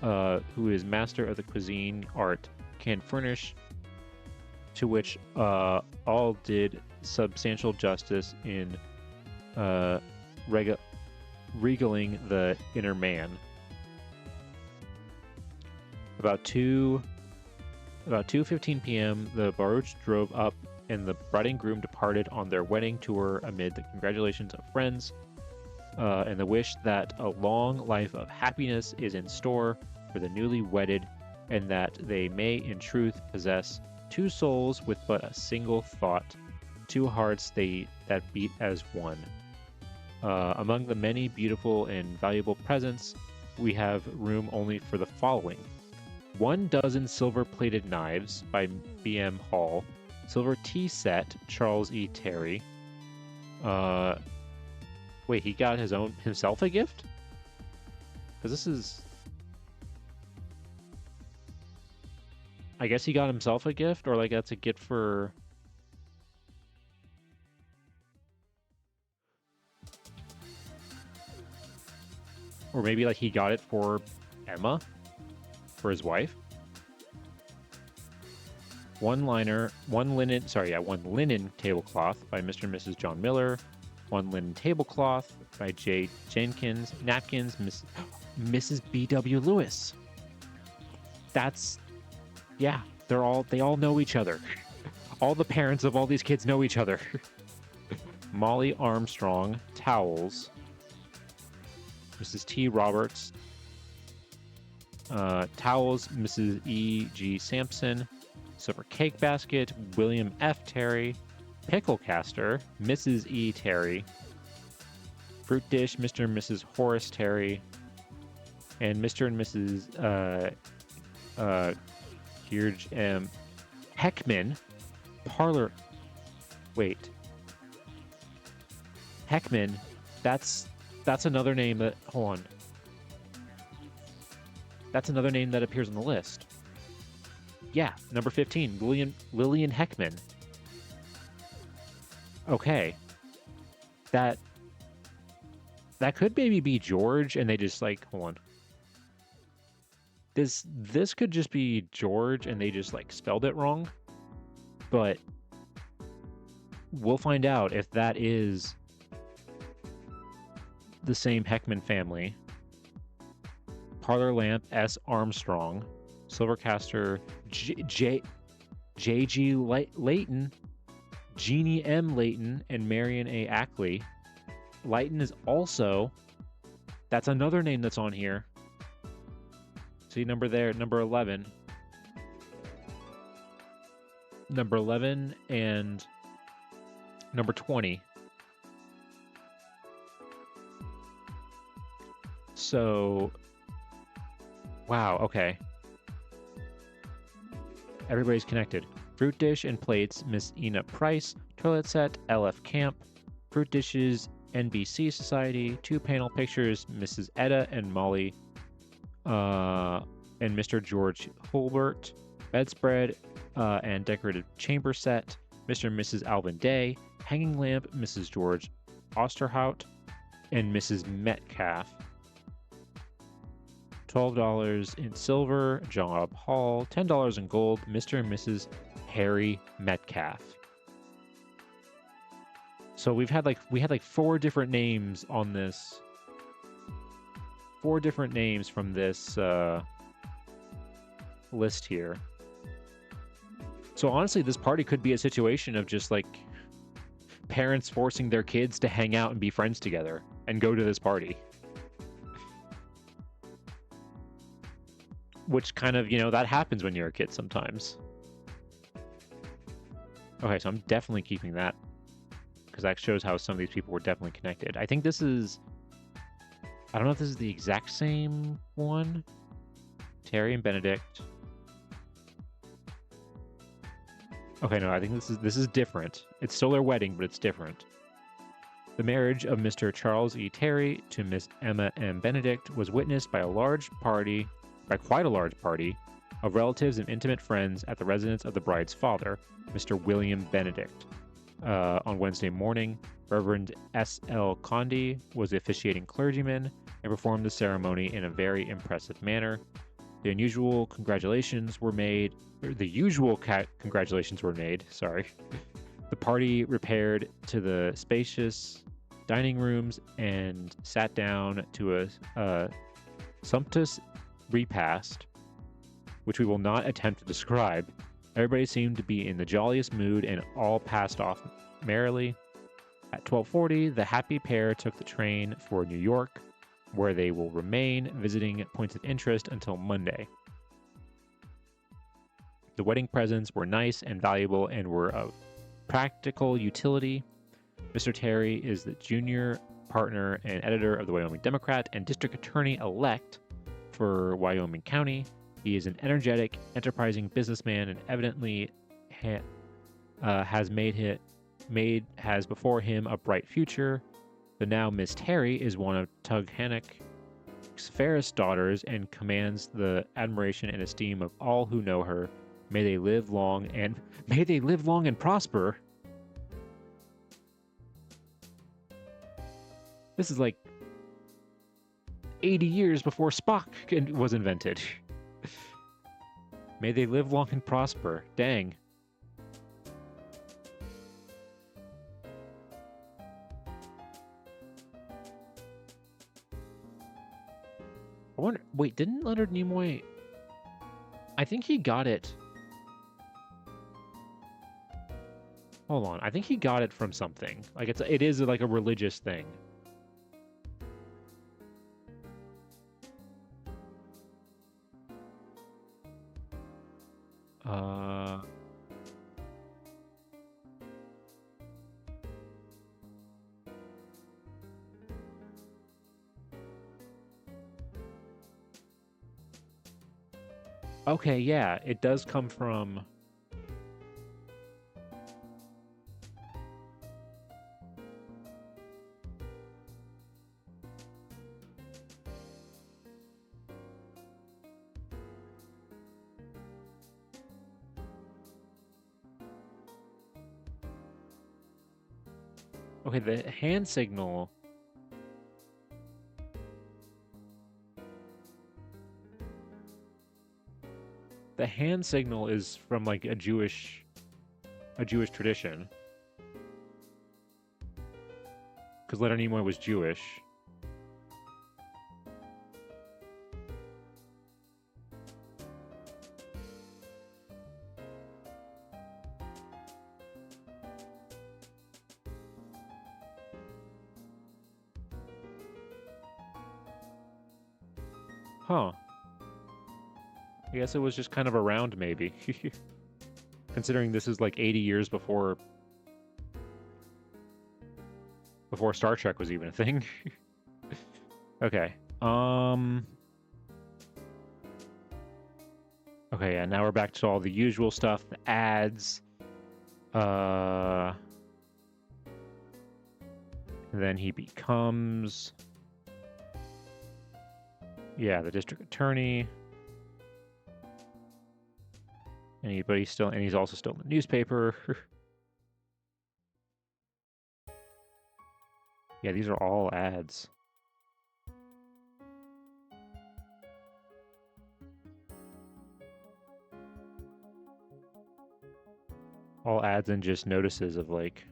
who is master of the cuisine art, can furnish, to which all did substantial justice in regaling the inner man. About 2:15 p.m., the barouche drove up, and the bride and groom departed on their wedding tour amid the congratulations of friends, and the wish that a long life of happiness is in store for the newly wedded, and that they may in truth possess two souls with but a single thought, two hearts that beat as one. Among the many beautiful and valuable presents, we have room only for the following: 12 silver-plated knives by B.M. Hall, silver tea set, Charles E. Terry. Wait, he got himself a gift? Because this is... I guess he got himself a gift, or like that's a gift for... Or maybe like he got it for Emma, for his wife. One linen tablecloth by Mr. and Mrs. John Miller. One linen tablecloth by J. Jenkins. Napkins, Mrs. B.W. Lewis. That's... Yeah, they all know each other. All the parents of all these kids know each other. Molly Armstrong, towels. Mrs. T. Roberts, towels. Mrs. E. G. Sampson, silver cake basket. William F. Terry, pickle caster. Mrs. E. Terry, fruit dish. Mr. and Mrs. Horace Terry, and Mr. and Mrs. Heckman, parlor. Wait, Heckman. That's another name that... Hold on. That's another name that appears on the list. Yeah, number 15, Lillian Heckman. Okay. That could maybe be George, and they just like... Hold on. This could just be George, and they just like spelled it wrong. But we'll find out if that is the same Heckman family. Parlor lamp, S. Armstrong. Silvercaster, J.G. Layton, Jeannie M. Layton, and Marion A. Ackley. Layton is also... That's another name that's on here. See number there, number 11. Number 11 and number 20. So, wow, okay. Everybody's connected. Fruit dish and plates, Miss Ina Price. Toilet set, LF Camp. Fruit dishes, NBC Society. 2 panel pictures, Mrs. Etta and Molly. And Mr. George Hulbert. Bedspread and decorative chamber set, Mr. and Mrs. Alvin Day. Hanging lamp, Mrs. George Osterhout and Mrs. Metcalf. $12 in silver, Job Hall. $10 in gold, Mr. and Mrs. Harry Metcalf. So we had like 4 different names on this. 4 different names from this list here. So honestly, this party could be a situation of just like parents forcing their kids to hang out and be friends together and go to this party. Which kind of, that happens when you're a kid sometimes. Okay, so I'm definitely keeping that because that shows how some of these people were definitely connected. I think this is... I don't know if this is the exact same one. Terry and Benedict. Okay, no, I think this is different. It's still their wedding, but it's different. The marriage of Mr. Charles E. Terry to Miss Emma M. Benedict was witnessed by quite a large party of relatives and intimate friends at the residence of the bride's father, Mr. William Benedict. On Wednesday morning, Reverend S.L. Condi was the officiating clergyman and performed the ceremony in a very impressive manner. The usual congratulations were made. Sorry. The party repaired to the spacious dining rooms and sat down to a sumptuous repast, which we will not attempt to describe. Everybody seemed to be in the jolliest mood and all passed off merrily. At 12:40, the happy pair took the train for New York, where they will remain visiting points of interest until Monday. The wedding presents were nice and valuable and were of practical utility. Mr. Terry is the junior partner and editor of the Wyoming Democrat and district attorney-elect for Wyoming County. He is an energetic, enterprising businessman and evidently has before him a bright future. The now Miss Terry is one of Tug Hannock's fairest daughters and commands the admiration and esteem of all who know her. May they live long and prosper. This is like 80 years before Spock was invented. May they live long and prosper. Dang. I wonder, wait, didn't Leonard Nimoy... I think he got it... Hold on, I think he got it from something. Like, it is like a religious thing. Okay, yeah, it does come from... Okay, the hand signal... The hand signal is from like a Jewish tradition. Because Leonard Nimoy was Jewish. Huh. I guess it was just kind of around, maybe. Considering this is like 80 years before Star Trek was even a thing. Okay. Okay, yeah, now we're back to all the usual stuff, the ads. Then he becomes... Yeah, the district attorney. But he's also still in the newspaper. Yeah, these are all ads. All ads and just notices of like...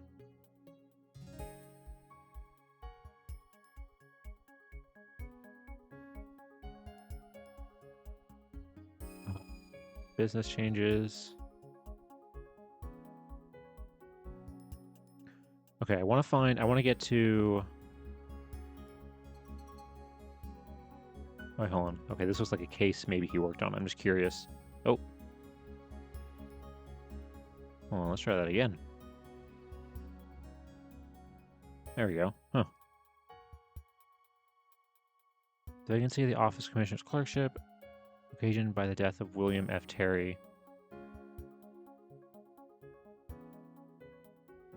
business changes. Okay, I want to get to... Wait, hold on. Okay, this was like a case maybe he worked on. I'm just curious. Oh. Hold on, let's try that again. There we go. Huh. The vacancy of the office commissioner's clerkship, occasioned by the death of William F. Terry.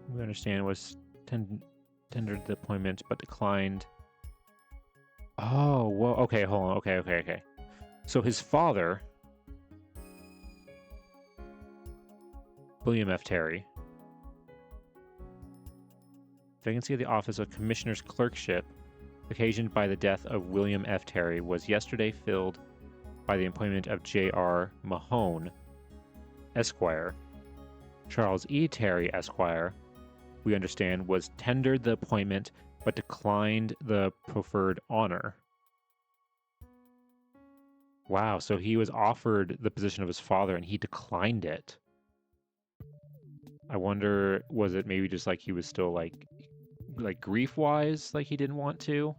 We understand was tendered the appointment but declined. Oh, whoa. Okay, hold on. Okay. So his father, William F. Terry, vacancy of the office of commissioner's clerkship, occasioned by the death of William F. Terry, was yesterday filled by the appointment of J.R. Mahone, Esquire. Charles E. Terry, Esquire, we understand, was tendered the appointment but declined the proffered honor. Wow, so he was offered the position of his father and he declined it. I wonder, was it maybe just like he was still like grief-wise, like he didn't want to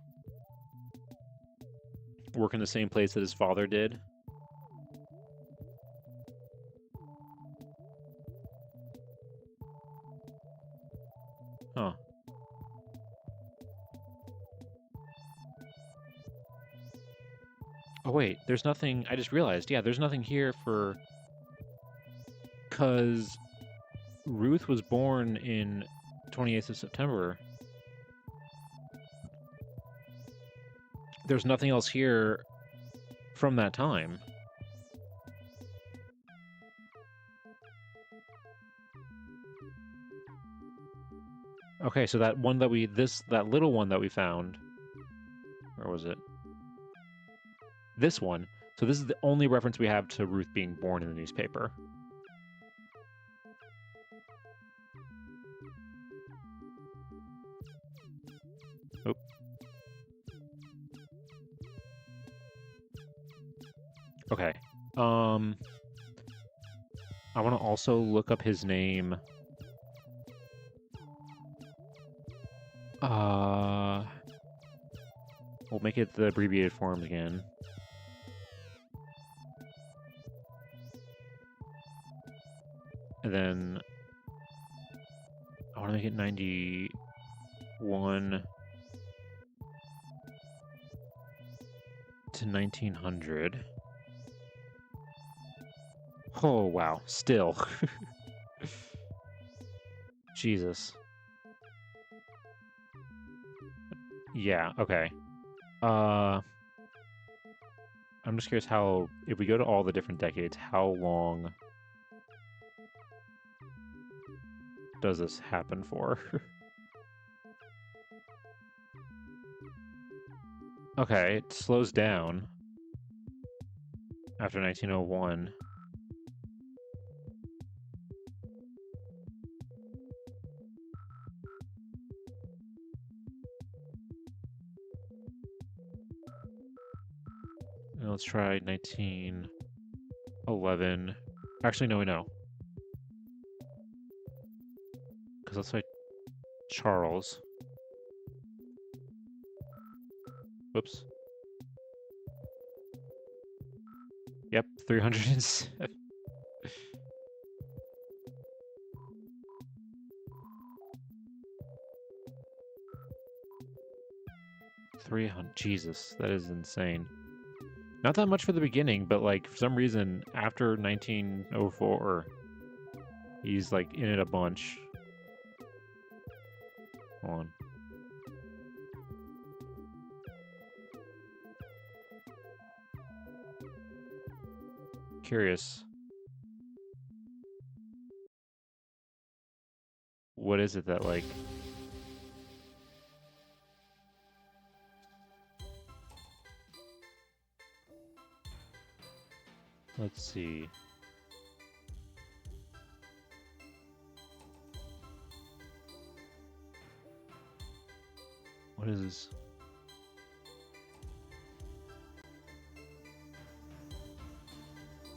work in the same place that his father did? Huh. Oh wait, there's nothing, I just realized, yeah, there's nothing here for... Because Ruth was born in 28th of September. There's nothing else here from that time. Okay, so that one that that little one that we found, where was it? This one. So this is the only reference we have to Ruth being born in the newspaper. Oop. Okay. I want to also look up his name. We'll make it the abbreviated form again. And then I want to make it 91 to 1900. Oh, wow. Still. Jesus. Yeah, okay. I'm just curious how, if we go to all the different decades, how long does this happen for? Okay, it slows down after 1901. Now let's try 1911. Actually, no, we know. Because let's try Charles. Whoops. Yep, 307. 300. Jesus, that is insane. Not that much for the beginning, but like for some reason after 1904, he's like in it a bunch. Hold on. Curious. What is it that like... Let's see. What is this?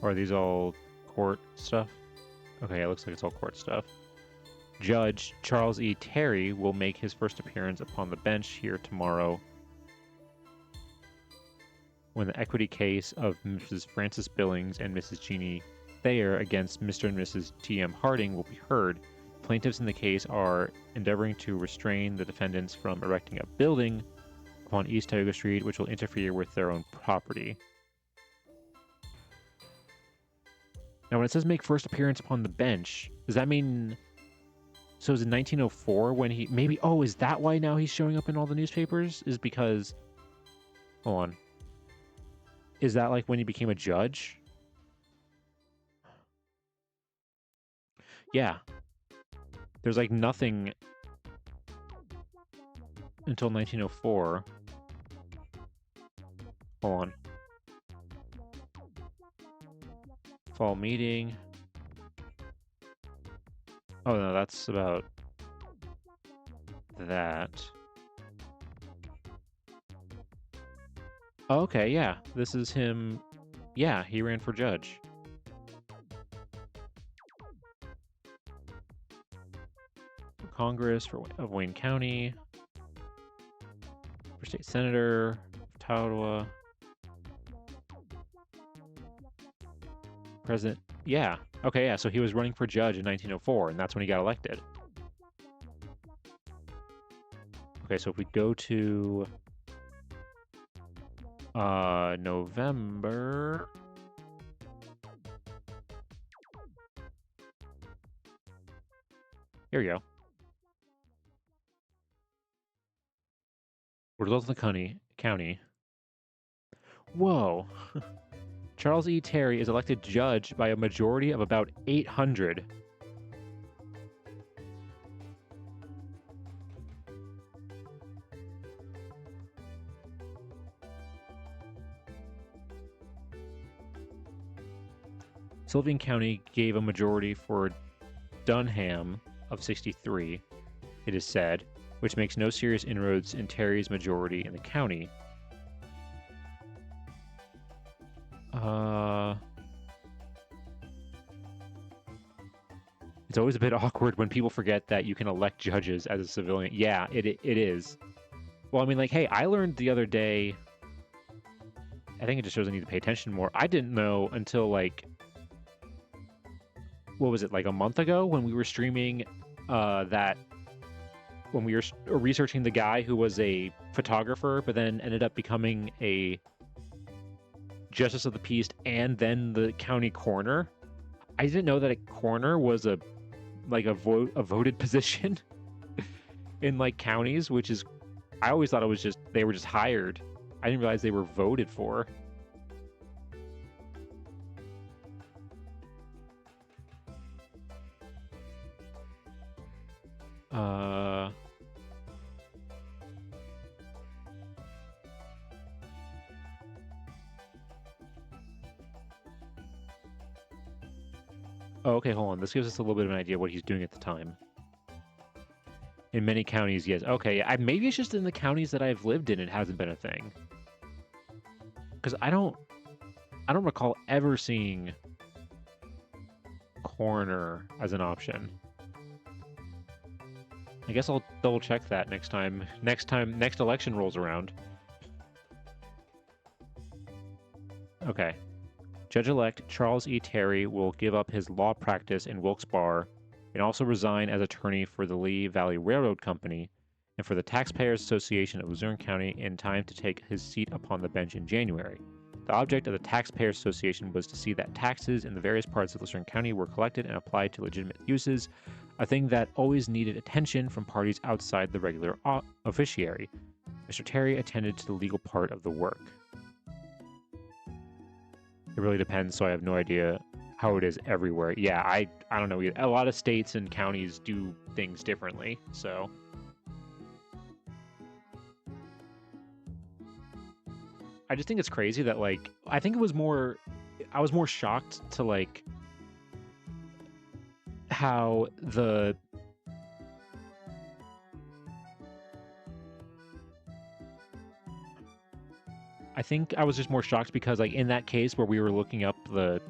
Or are these all court stuff? Okay, it looks like it's all court stuff. Judge Charles E. Terry will make his first appearance upon the bench here tomorrow when the equity case of Mrs. Frances Billings and Mrs. Jeannie Thayer against Mr. and Mrs. T.M. Harding will be heard. Plaintiffs in the case are endeavoring to restrain the defendants from erecting a building upon East Tioga Street, which will interfere with their own property. Now, when it says make first appearance upon the bench, does that mean... So it was in 1904 when he... Maybe... Oh, is that why now he's showing up in all the newspapers? Is because... Hold on. Is that like when he became a judge? Yeah. There's like nothing until 1904. Hold on. Fall meeting. Oh no, that's about that. Oh, okay, yeah. This is him. Yeah, he ran for judge. For Congress of Wayne County. For state senator of Ottawa. President. Yeah. Okay, yeah. So he was running for judge in 1904, and that's when he got elected. Okay, so if we go to November. Here we go. Results of the county. Whoa. Charles E. Terry is elected judge by a majority of about 800. Sylvan County gave a majority for Dunham of 63, it is said, which makes no serious inroads in Terry's majority in the county. It's always a bit awkward when people forget that you can elect judges as a civilian. Yeah, it is. Well, I mean, like, hey, I learned the other day, I think it just shows I need to pay attention more. I didn't know until, like, what was it, like a month ago when we were streaming when we were researching the guy who was a photographer, but then ended up becoming a justice of the peace and then the county coroner. I didn't know that a coroner was a voted position in like counties, which is, I always thought it was just, they were just hired. I didn't realize they were voted for. Oh, okay, hold on. This gives us a little bit of an idea of what he's doing at the time. In many counties, yes. Okay, maybe it's just in the counties that I've lived in, it hasn't been a thing. Because I don't recall ever seeing coroner as an option. I guess I'll double check that next election rolls around. Okay. Judge-elect Charles E. Terry will give up his law practice in Wilkes-Barre and also resign as attorney for the Lehigh Valley Railroad Company and for the Taxpayers Association of Luzerne County in time to take his seat upon the bench in January. The object of the Taxpayers Association was to see that taxes in the various parts of Luzerne County were collected and applied to legitimate uses, a thing that always needed attention from parties outside the regular officiary. Mr. Terry attended to the legal part of the work. It really depends, so I have no idea how it is everywhere. Yeah, I don't know. A lot of states and counties do things differently, so... I just think it's crazy that, like, I think it was more... I was more shocked to, like, how the... I think I was just more shocked because, like, in that case where we were looking up the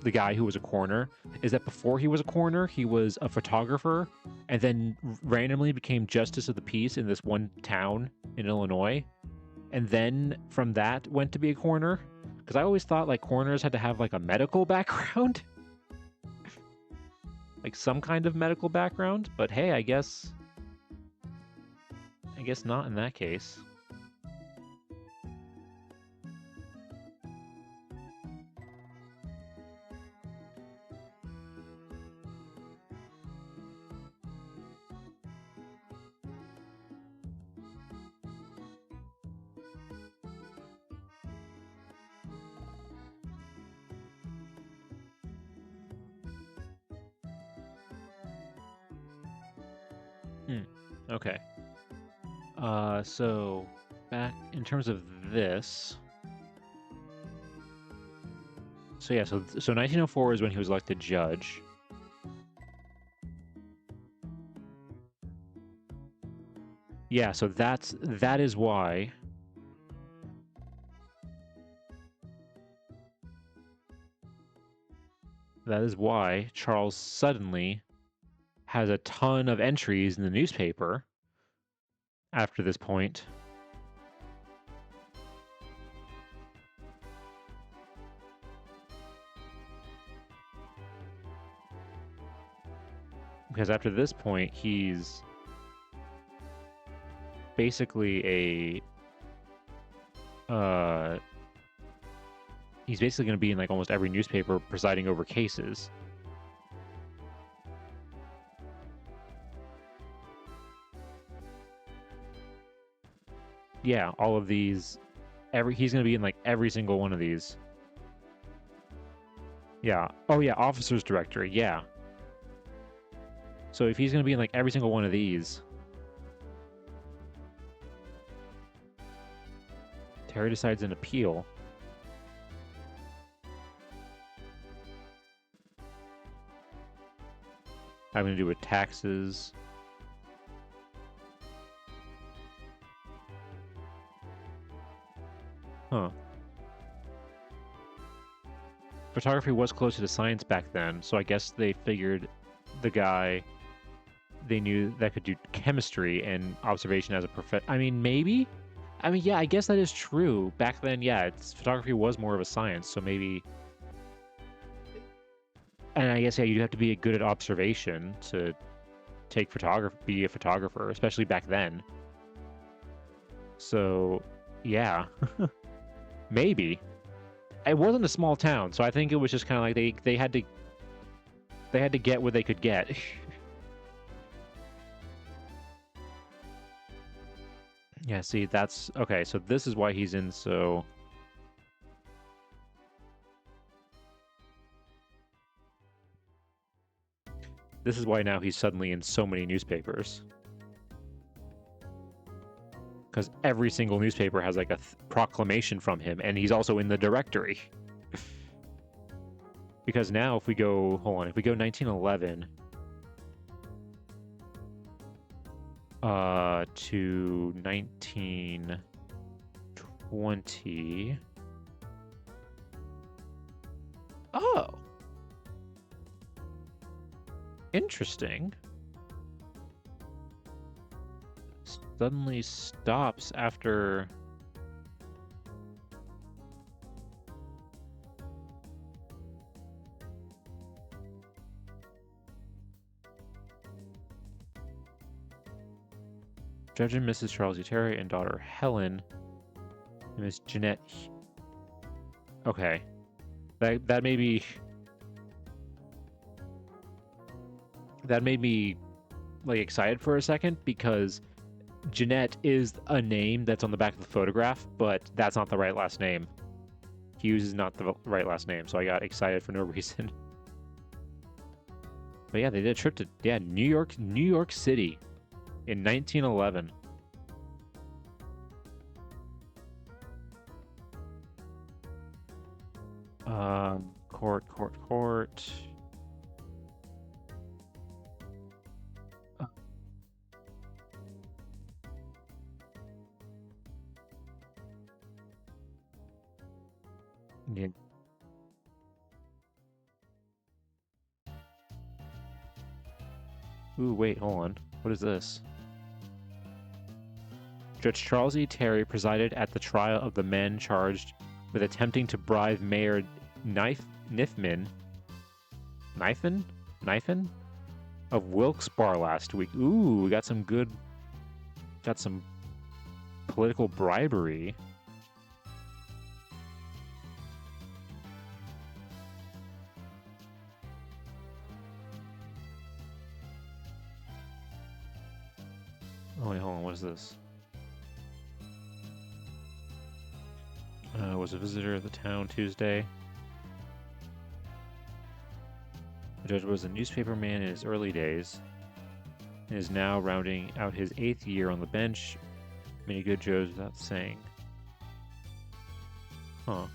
guy who was a coroner, is that before he was a coroner, he was a photographer and then randomly became justice of the peace in this one town in Illinois. And then from that went to be a coroner. Because I always thought, like, coroners had to have, like, a medical background. Like, some kind of medical background. But hey, I guess not in that case. Okay. So back in terms of this. So yeah, so 1904 is when he was elected judge. Yeah, so that is why. That is why Charles suddenly has a ton of entries in the newspaper after this point. Because after this point, he's basically he's basically going to be in, like, almost every newspaper presiding over cases. Yeah, all of these. He's going to be in, like, every single one of these. Yeah. Oh, yeah, officers director. Yeah. So if he's going to be in, like, every single one of these, Terry decides an appeal. Having to do with taxes. Huh. Photography was closer to science back then, so I guess they figured the guy they knew that could do chemistry and observation as a I mean, maybe? I mean, yeah, I guess that is true. Back then, yeah, photography was more of a science, so maybe... And I guess, yeah, you'd have to be good at observation to be a photographer, especially back then. So, yeah. Maybe. It wasn't a small town, so I think it was just kind of like they had to get what they could get. Yeah, see, that's okay, so this is why he's in so this is why now he's suddenly in so many newspapers. Because every single newspaper has, like, a proclamation from him, and he's also in the directory. Because now if we go 1911 to 1920. Oh. Interesting. Suddenly stops after... Judge and Mrs. Charles E. Terry and daughter Helen, and Miss Jeanette. Okay, that made me like excited for a second because Jeanette is a name that's on the back of the photograph, but that's not the right last name. Hughes is not the right last name, so I got excited for no reason. But yeah, they did a trip to New York City in 1911. Court. Yeah. Ooh, wait, hold on. What is this? Judge Charles E. Terry presided at the trial of the men charged with attempting to bribe Mayor Knifin of Wilkes-Barre last week. Ooh, we got some political bribery. Oh wait, hold on, what is this? Was a visitor at the town Tuesday. The judge was a newspaperman in his early days and is now rounding out his 8th year on the bench. Many good Joes without saying. Huh.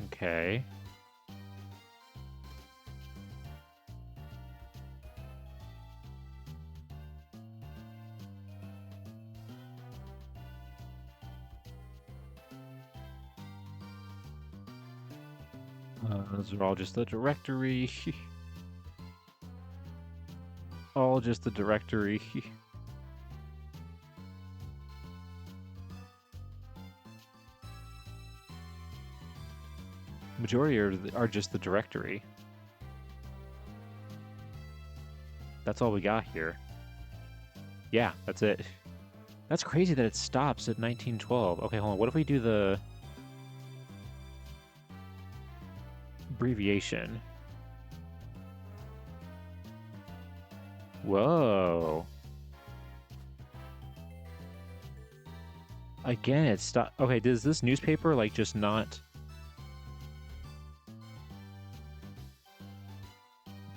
Okay. Those are all just the directory. All just the directory. Majority are just the directory. That's all we got here. Yeah, that's it. That's crazy that it stops at 1912. Okay, hold on. What if we do the abbreviation? Whoa. Again, it stopped. Okay, does this newspaper like just not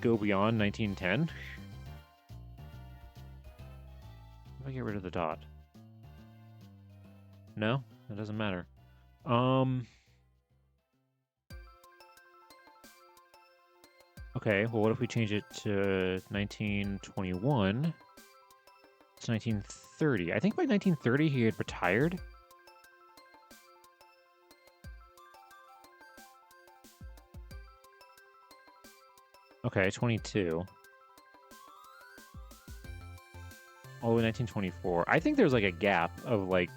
go beyond 1910? If I get rid of the dot. No, it doesn't matter. Okay, well, what if we change it to 1921? It's 1930. I think by 1930 he had retired. Okay, 22. All the way 1924. I think there's like a gap of like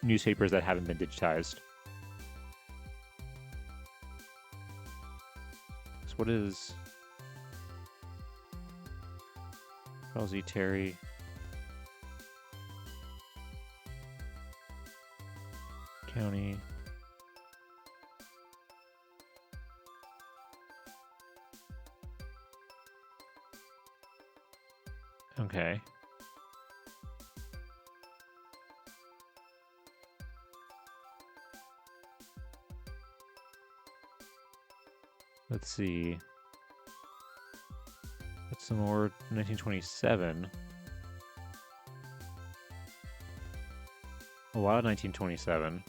newspapers that haven't been digitized. So what is Charles E. Terry? County. Okay. Let's see. That's some more 1927. A lot of 1927.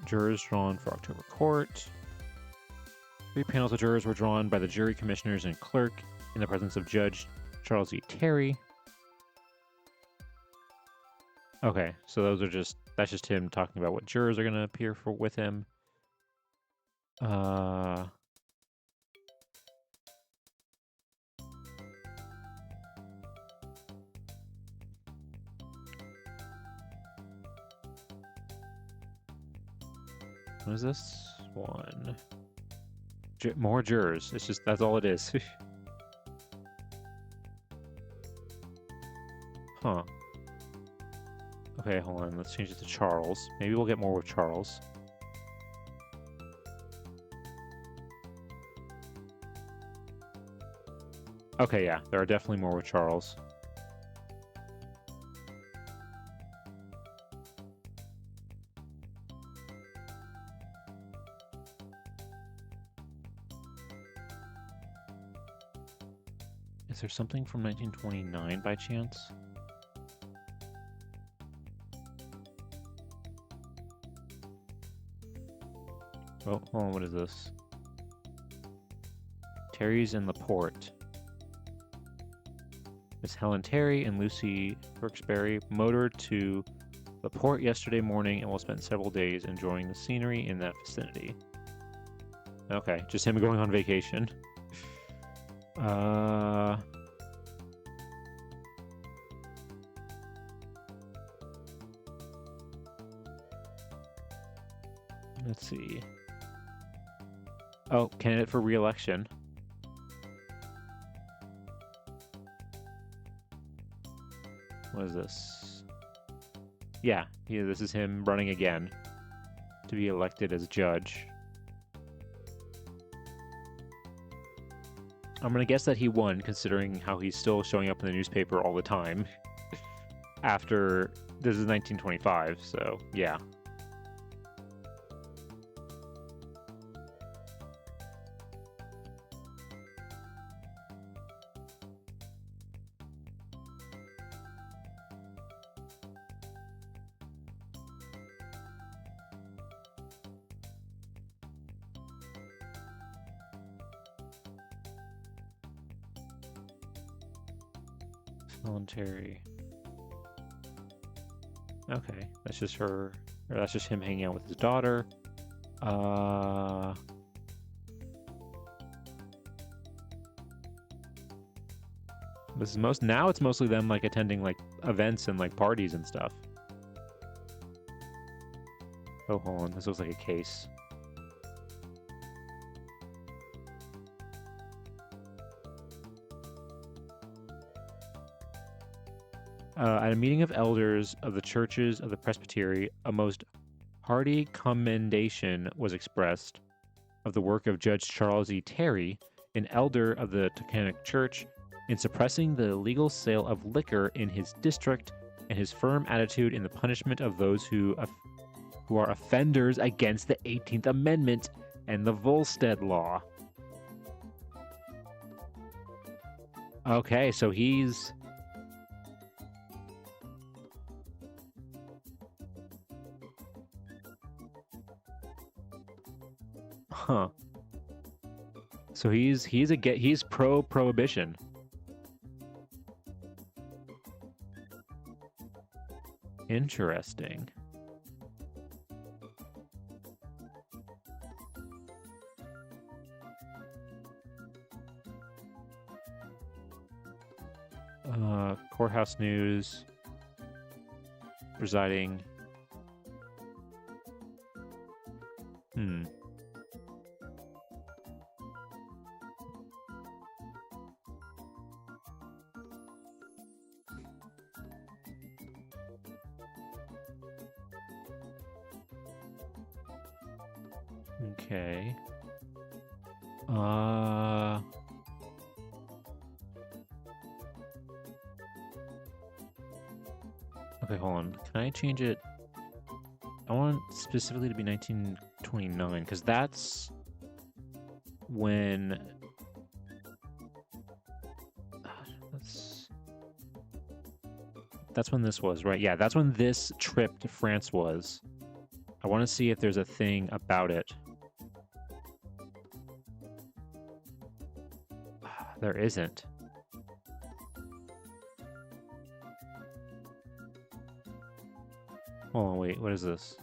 Jurors drawn for October court. 3 panels of jurors were drawn by the jury commissioners and clerk in the presence of Judge Charles E. Terry. Okay, so that's just him talking about what jurors are going to appear with him. What is this one? More jurors. It's just, that's all it is. Huh. Okay, hold on. Let's change it to Charles. Maybe we'll get more with Charles. Okay, yeah. There are definitely more with Charles. Is there something from 1929 by chance? Oh, hold on, what is this? Terry's in Laporte. Miss Helen Terry and Lucy Berksbury motored to Laporte yesterday morning and will spend several days enjoying the scenery in that vicinity. Okay, just him going on vacation. Let's see. Oh, candidate for re-election. What is this? Yeah, this is him running again to be elected as judge. I'm gonna guess that he won, considering how he's still showing up in the newspaper all the time. After this is 1925, so yeah. Voluntary. Okay, that's just her, or that's just him hanging out with his daughter. This is now it's mostly them like attending like events and like parties and stuff. Oh, hold on, this looks like a case. At a meeting of elders of the churches of the Presbytery, a most hearty commendation was expressed of the work of Judge Charles E. Terry, an elder of the Taconic Church, in suppressing the illegal sale of liquor in his district, and his firm attitude in the punishment of those who are offenders against the 18th Amendment and the Volstead Law. Okay, so he's... Huh. So he's pro-prohibition. Interesting. Courthouse news. Presiding. Okay. Okay, hold on. Can I change it? I want it specifically to be 1929, because that's when... That's when this was, right? Yeah, that's when this trip to France was. I want to see if there's a thing about it. There isn't. Hold on, wait, what is this?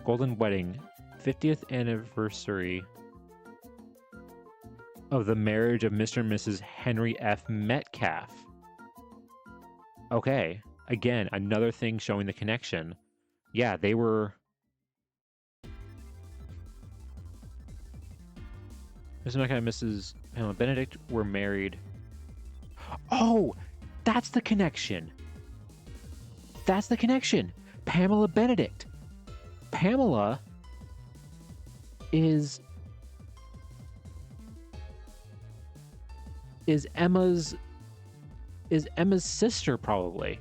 Golden Wedding, 50th anniversary of the marriage of Mr. and Mrs. Henry F. Metcalf. Okay, again, another thing showing the connection. Yeah, they were... Mrs. Mecca and Mrs. Pamela Benedict were married. Oh, that's the connection. That's the connection. Pamela Benedict. Pamela is Emma's sister, probably.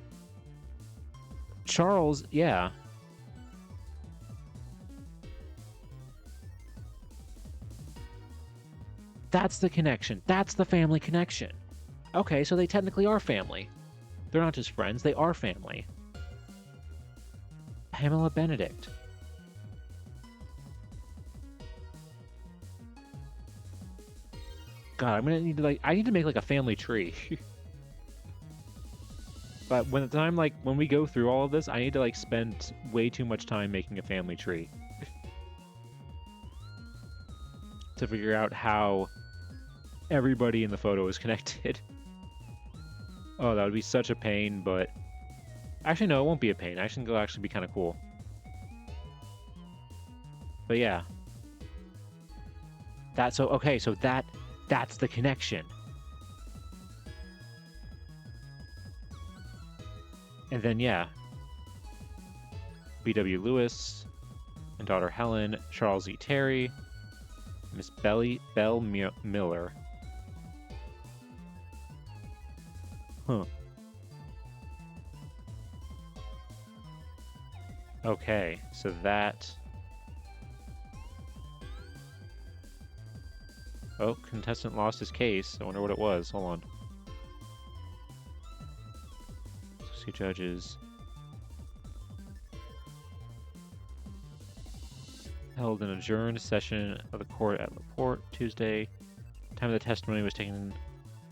Charles, yeah. That's the connection. That's the family connection. Okay, so they technically are family. They're not just friends, they are family. Pamela Benedict. God, I'm gonna need to I need to make like a family tree. But when we go through all of this, I need to spend way too much time making a family tree to figure out how everybody in the photo is connected. Oh, that would be such a pain, but actually no, it won't be a pain. I think it'll actually be kind of cool. But yeah. That's the connection. And then, yeah, B.W. Lewis and daughter Helen, Charles E. Terry, Miss Belle Miller. Huh. Okay, so that... Oh, contestant lost his case. I wonder what it was. Hold on. See judges. Held an adjourned session of the court at LaPorte Tuesday. Time of the testimony was taken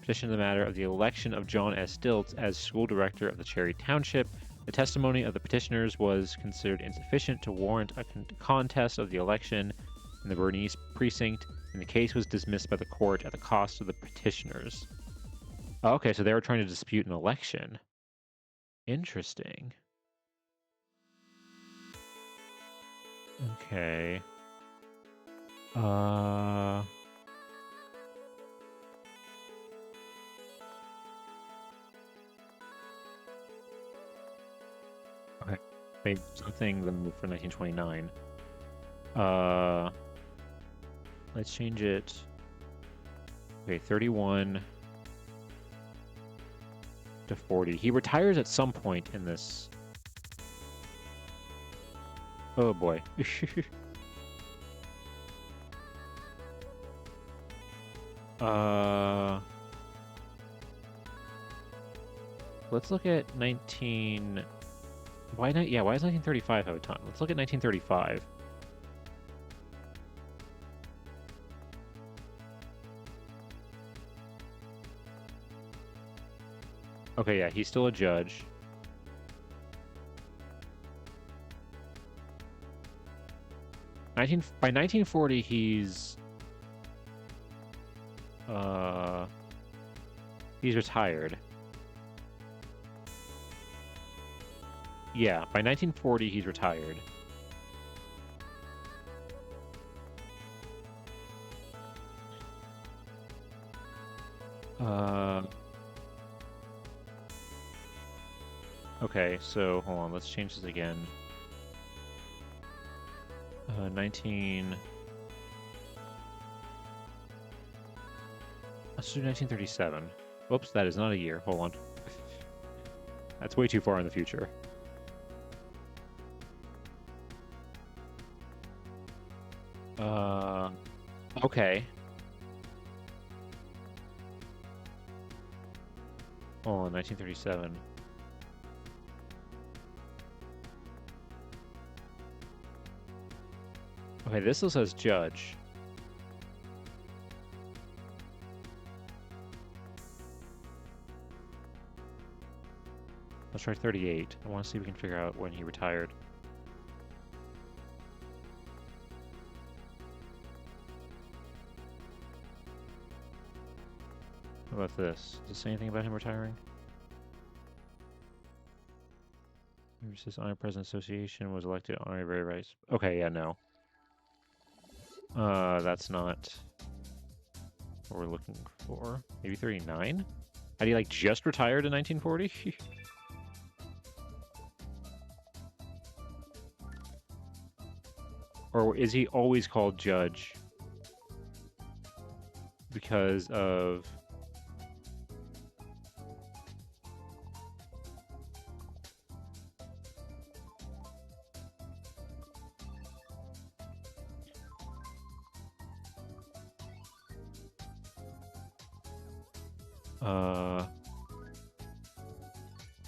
position in the matter of the election of John S. Stilts as school director of the Cherry Township. The testimony of the petitioners was considered insufficient to warrant a contest of the election in the Bernice precinct, and the case was dismissed by the court at the cost of the petitioners. Oh, okay, so they were trying to dispute an election. Interesting. Okay. Okay. Maybe something the move for 1929. Let's change it. Okay, 31 to 40. He retires at some point in this. Oh boy. Let's look at 19. Why not? Yeah, why does 1935 have a ton? Let's look at 1935. Okay, yeah, he's still a judge. By 1940, he's retired. Yeah, by 1940, he's retired. Okay, so hold on, let's change this again. 19... Let's do 1937. Whoops, that is not a year. Hold on. That's way too far in the future. Okay. Oh, 1937. Okay, this still says judge. Let's try 38. I want to see if we can figure out when he retired. What about this? Does it say anything about him retiring? This Honor President Association was elected honorary rights. Okay, yeah, no. That's not... what we're looking for. Maybe 39? Had he, like, just retired in 1940? Or is he always called Judge? Because of...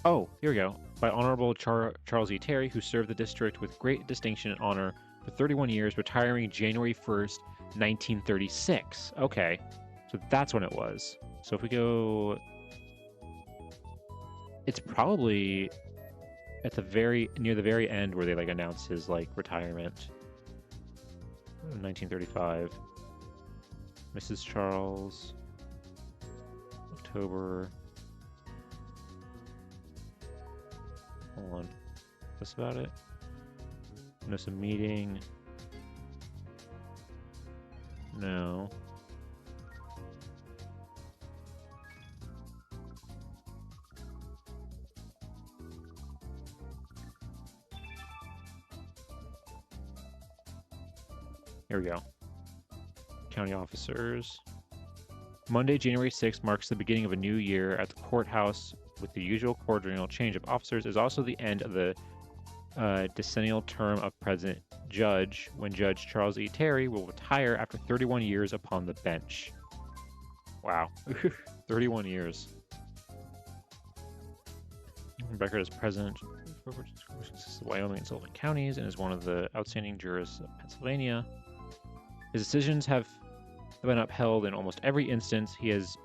Oh, here we go. By Honorable Charles E. Terry, who served the district with great distinction and honor for 31 years, retiring January 1st, 1936. Okay, so that's when it was. So if we go... It's probably at the near the very end where they, like, announce his, like, retirement. 1935. Mrs. Charles. October... Hold on. That's about it. Notice a meeting. No. Here we go. County officers. Monday, January 6th marks the beginning of a new year at the courthouse with the usual cordial change of officers. Is also the end of the decennial term of President Judge, when Judge Charles E. Terry will retire after 31 years upon the bench. Wow. 31 years. Record as president of Wyoming and Sullivan counties and is one of the outstanding jurists of Pennsylvania. His decisions have been upheld in almost every instance. He has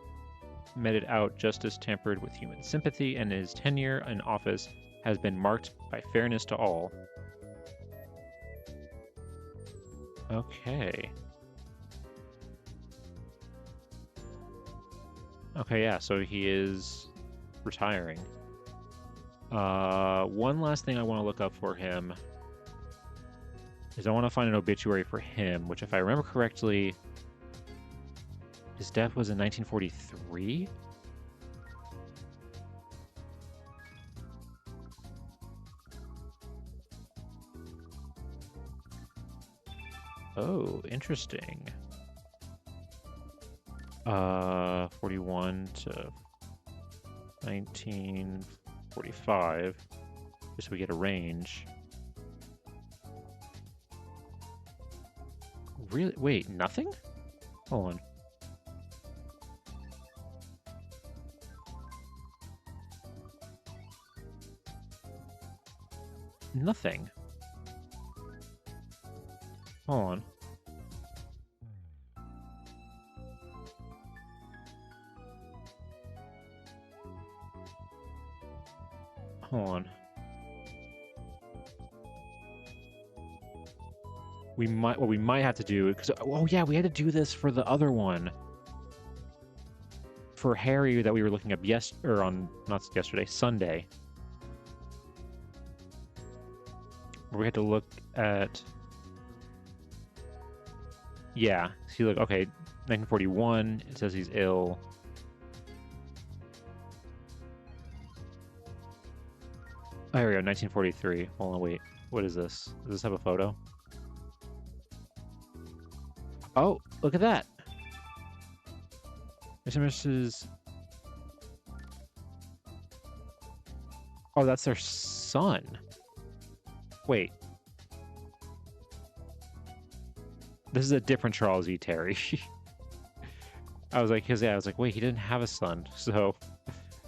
meted out justice tempered with human sympathy, and his tenure in office has been marked by fairness to all. Okay. Okay, yeah, so he is retiring. One last thing I want to look up for him is I want to find an obituary for him, which, if I remember correctly, his death was in 1943? Oh, interesting. 41 to 1945, just so we get a range. Really? Wait, nothing? Hold on. Nothing. Hold on. Hold on. What we might have to do, because, oh yeah, we had to do this for the other one. For Harry that we were looking up not yesterday, Sunday. Where we had to look at... Yeah, see, look, okay, 1941, it says he's ill. Oh, here we go, 1943. Hold on, wait. What is this? Does this have a photo? Oh, look at that. Mr. and Mrs. Oh, that's their son. Wait. This is a different Charles E. Terry. I was like, wait, he didn't have a son, so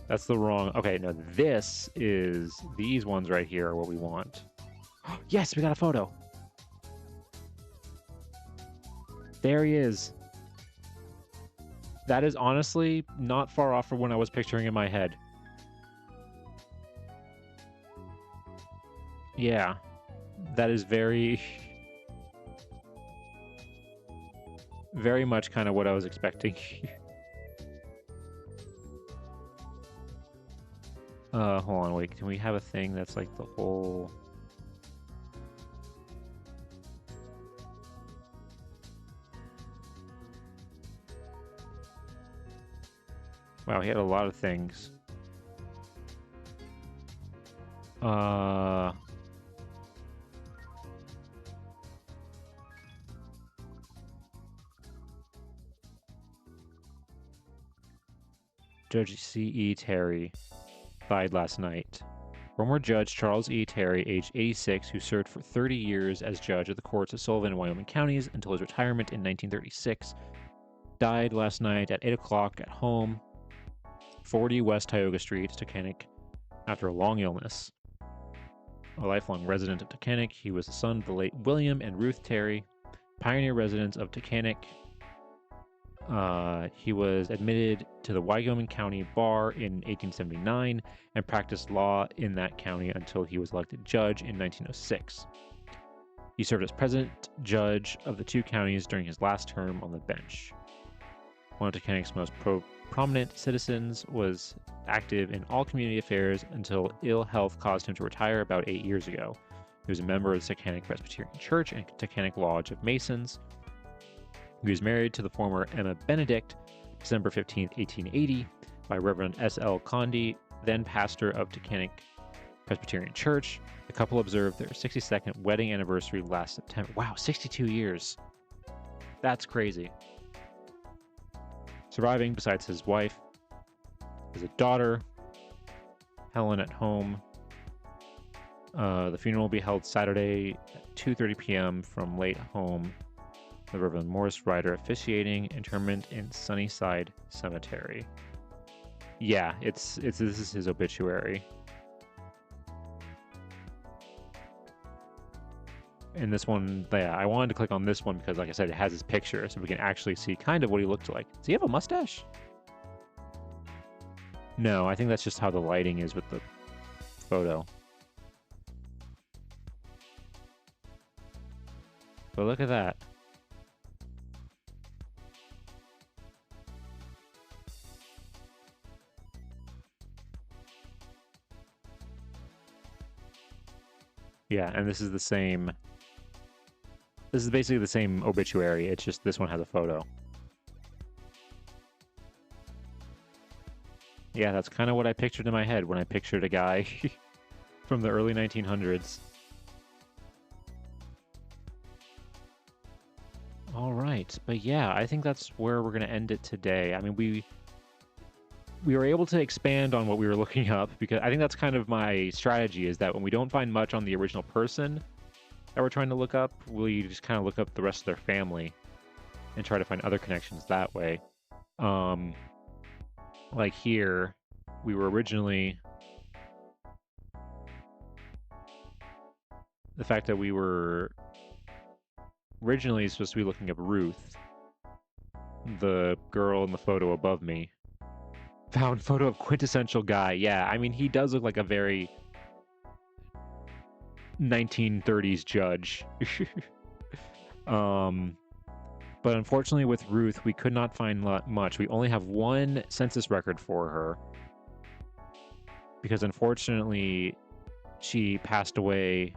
that's the wrong. Okay, no, these ones right here are what we want. Yes, we got a photo. There he is. That is honestly not far off from what I was picturing in my head. Yeah, that is very much kind of what I was expecting. Hold on, wait, can we have a thing that's like the whole... Wow, he had a lot of things. Judge C.E. Terry died last night. Former Judge Charles E. Terry, aged 86, who served for 30 years as judge of the courts of Sullivan and Wyoming counties until his retirement in 1936, died last night at 8 o'clock at home, 40 West Tioga Street, Taconic, after a long illness. A lifelong resident of Taconic, he was the son of the late William and Ruth Terry, pioneer residents of Taconic. He was admitted to the Wyoming County Bar in 1879 and practiced law in that county until he was elected judge in 1906. He served as president judge of the two counties during his last term on the bench. One of Taconic's most prominent citizens, was active in all community affairs until ill health caused him to retire about 8 years ago. He was a member of the Taconic Presbyterian Church and Taconic Lodge of Masons. He was married to the former Emma Benedict, December 15, 1880, by Reverend S.L. Condy, then pastor of Taconic Presbyterian Church. The couple observed their 62nd wedding anniversary last September. Wow, 62 years. That's crazy. Surviving, besides his wife, is a daughter, Helen, at home. The funeral will be held Saturday at 2:30 p.m. from late home. The Reverend Morris Ryder officiating, interment in Sunnyside Cemetery. Yeah, this is his obituary. And this one, yeah, I wanted to click on this one because, like I said, it has his picture, so we can actually see kind of what he looked like. Does he have a mustache? No, I think that's just how the lighting is with the photo. But look at that. Yeah, and this is the same. This is basically the same obituary. It's just this one has a photo. Yeah, that's kind of what I pictured in my head when I pictured a guy from the early 1900s. All right, but yeah, I think that's where we're going to end it today. I mean, we were able to expand on what we were looking up, because I think that's kind of my strategy, is that when we don't find much on the original person that we're trying to look up, we just kind of look up the rest of their family and try to find other connections that way. Like here, we were originally... The fact that we were originally supposed to be looking up Ruth, the girl in the photo above me. Found photo of quintessential guy. Yeah, I mean, he does look like a very 1930s judge. But unfortunately with Ruth, we could not find much. We only have one census record for her, because unfortunately she passed away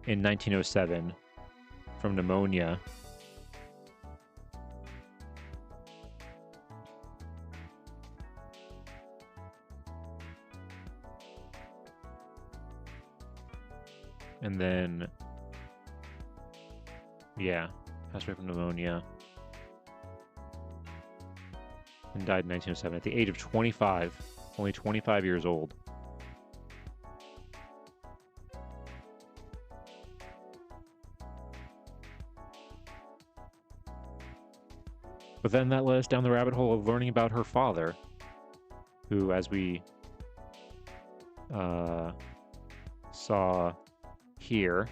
in 1907 from pneumonia. And then, yeah, passed away from pneumonia and died in 1907 at the age of 25, only 25 years old. But then that led us down the rabbit hole of learning about her father, who, as we saw here,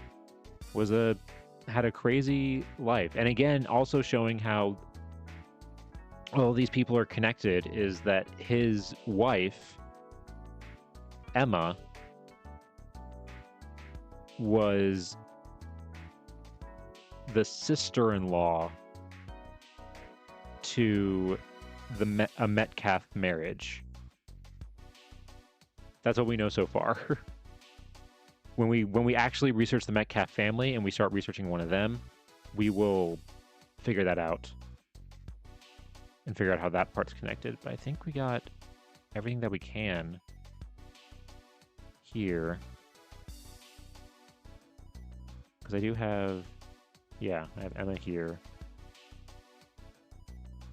had a crazy life. And again, also showing how all these people are connected, is that his wife, Emma, was the sister-in-law to a Metcalf marriage. That's what we know so far. When we actually research the Metcalf family and we start researching one of them, we will figure that out. and figure out how that part's connected. But I think we got everything that we can here. Because I do have, yeah, I have Emma here.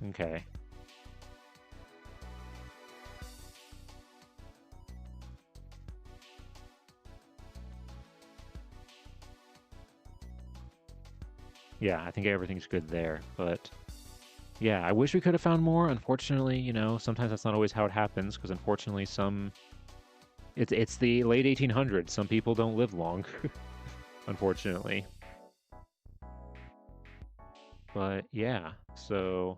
Okay. Yeah, I think everything's good there, but yeah, I wish we could have found more. Unfortunately, you know, sometimes that's not always how it happens, because unfortunately it's the late 1800s. Some people don't live long, unfortunately. But yeah, so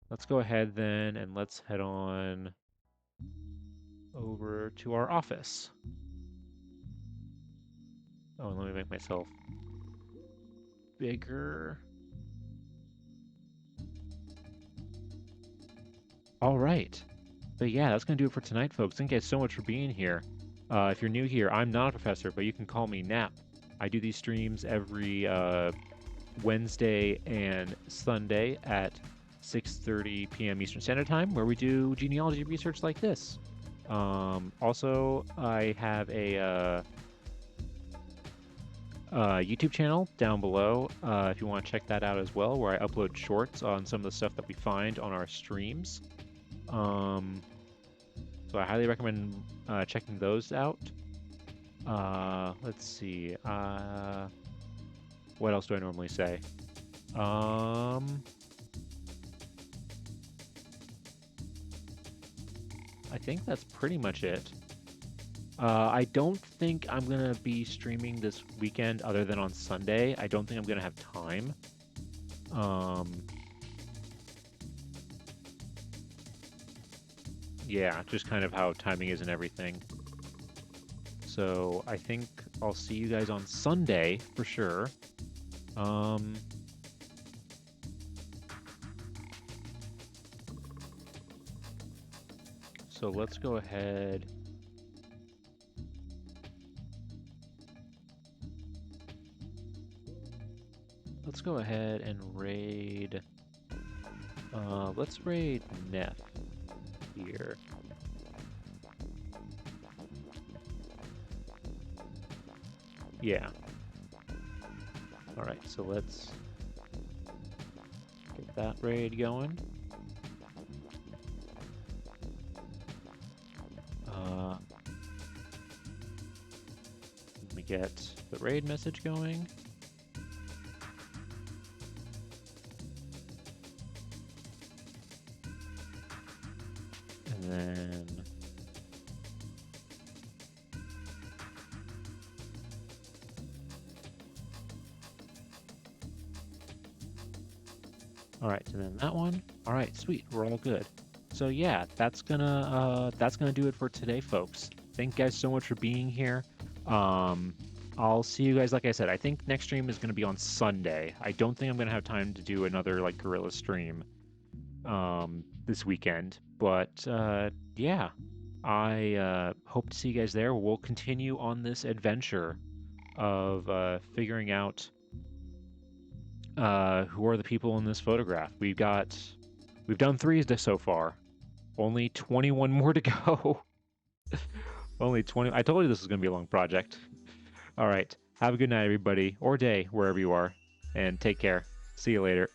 let's go ahead then and let's head on over to our office. Oh, and let me make myself bigger. All right. But yeah, that's going to do it for tonight, folks. Thank you guys so much for being here. If you're new here, I'm not a professor, but you can call me Nap. I do these streams every Wednesday and Sunday at 6:30 p.m. Eastern Standard Time, where we do genealogy research like this. Also, I have a YouTube channel down below if you want to check that out as well, where I upload shorts on some of the stuff that we find on our streams. So I highly recommend checking those out. Let's see. What else do I normally say? I think that's pretty much it. I don't think I'm gonna be streaming this weekend other than on Sunday. I don't think I'm gonna have time. Yeah, just kind of how timing is and everything. So I think I'll see you guys on Sunday for sure. So let's go ahead. Let's go ahead and raid. Let's raid Neff here. Yeah. All right, so let's get that raid going. Let me get the raid message going. And then all right, and then that one. All right, sweet, we're all good. So yeah, that's gonna do it for today, folks. Thank you guys so much for being here. I'll see you guys. Like I said, I think next stream is gonna be on Sunday. I don't think I'm gonna have time to do another like gorilla stream this weekend, but yeah, I hope to see you guys there. We'll continue on this adventure of figuring out who are the people in this photograph. We've done 3 so far. Only 21 more to go. Only 20. I told you this was going to be a long project. All right. Have a good night, everybody, or day, wherever you are, and take care. See you later.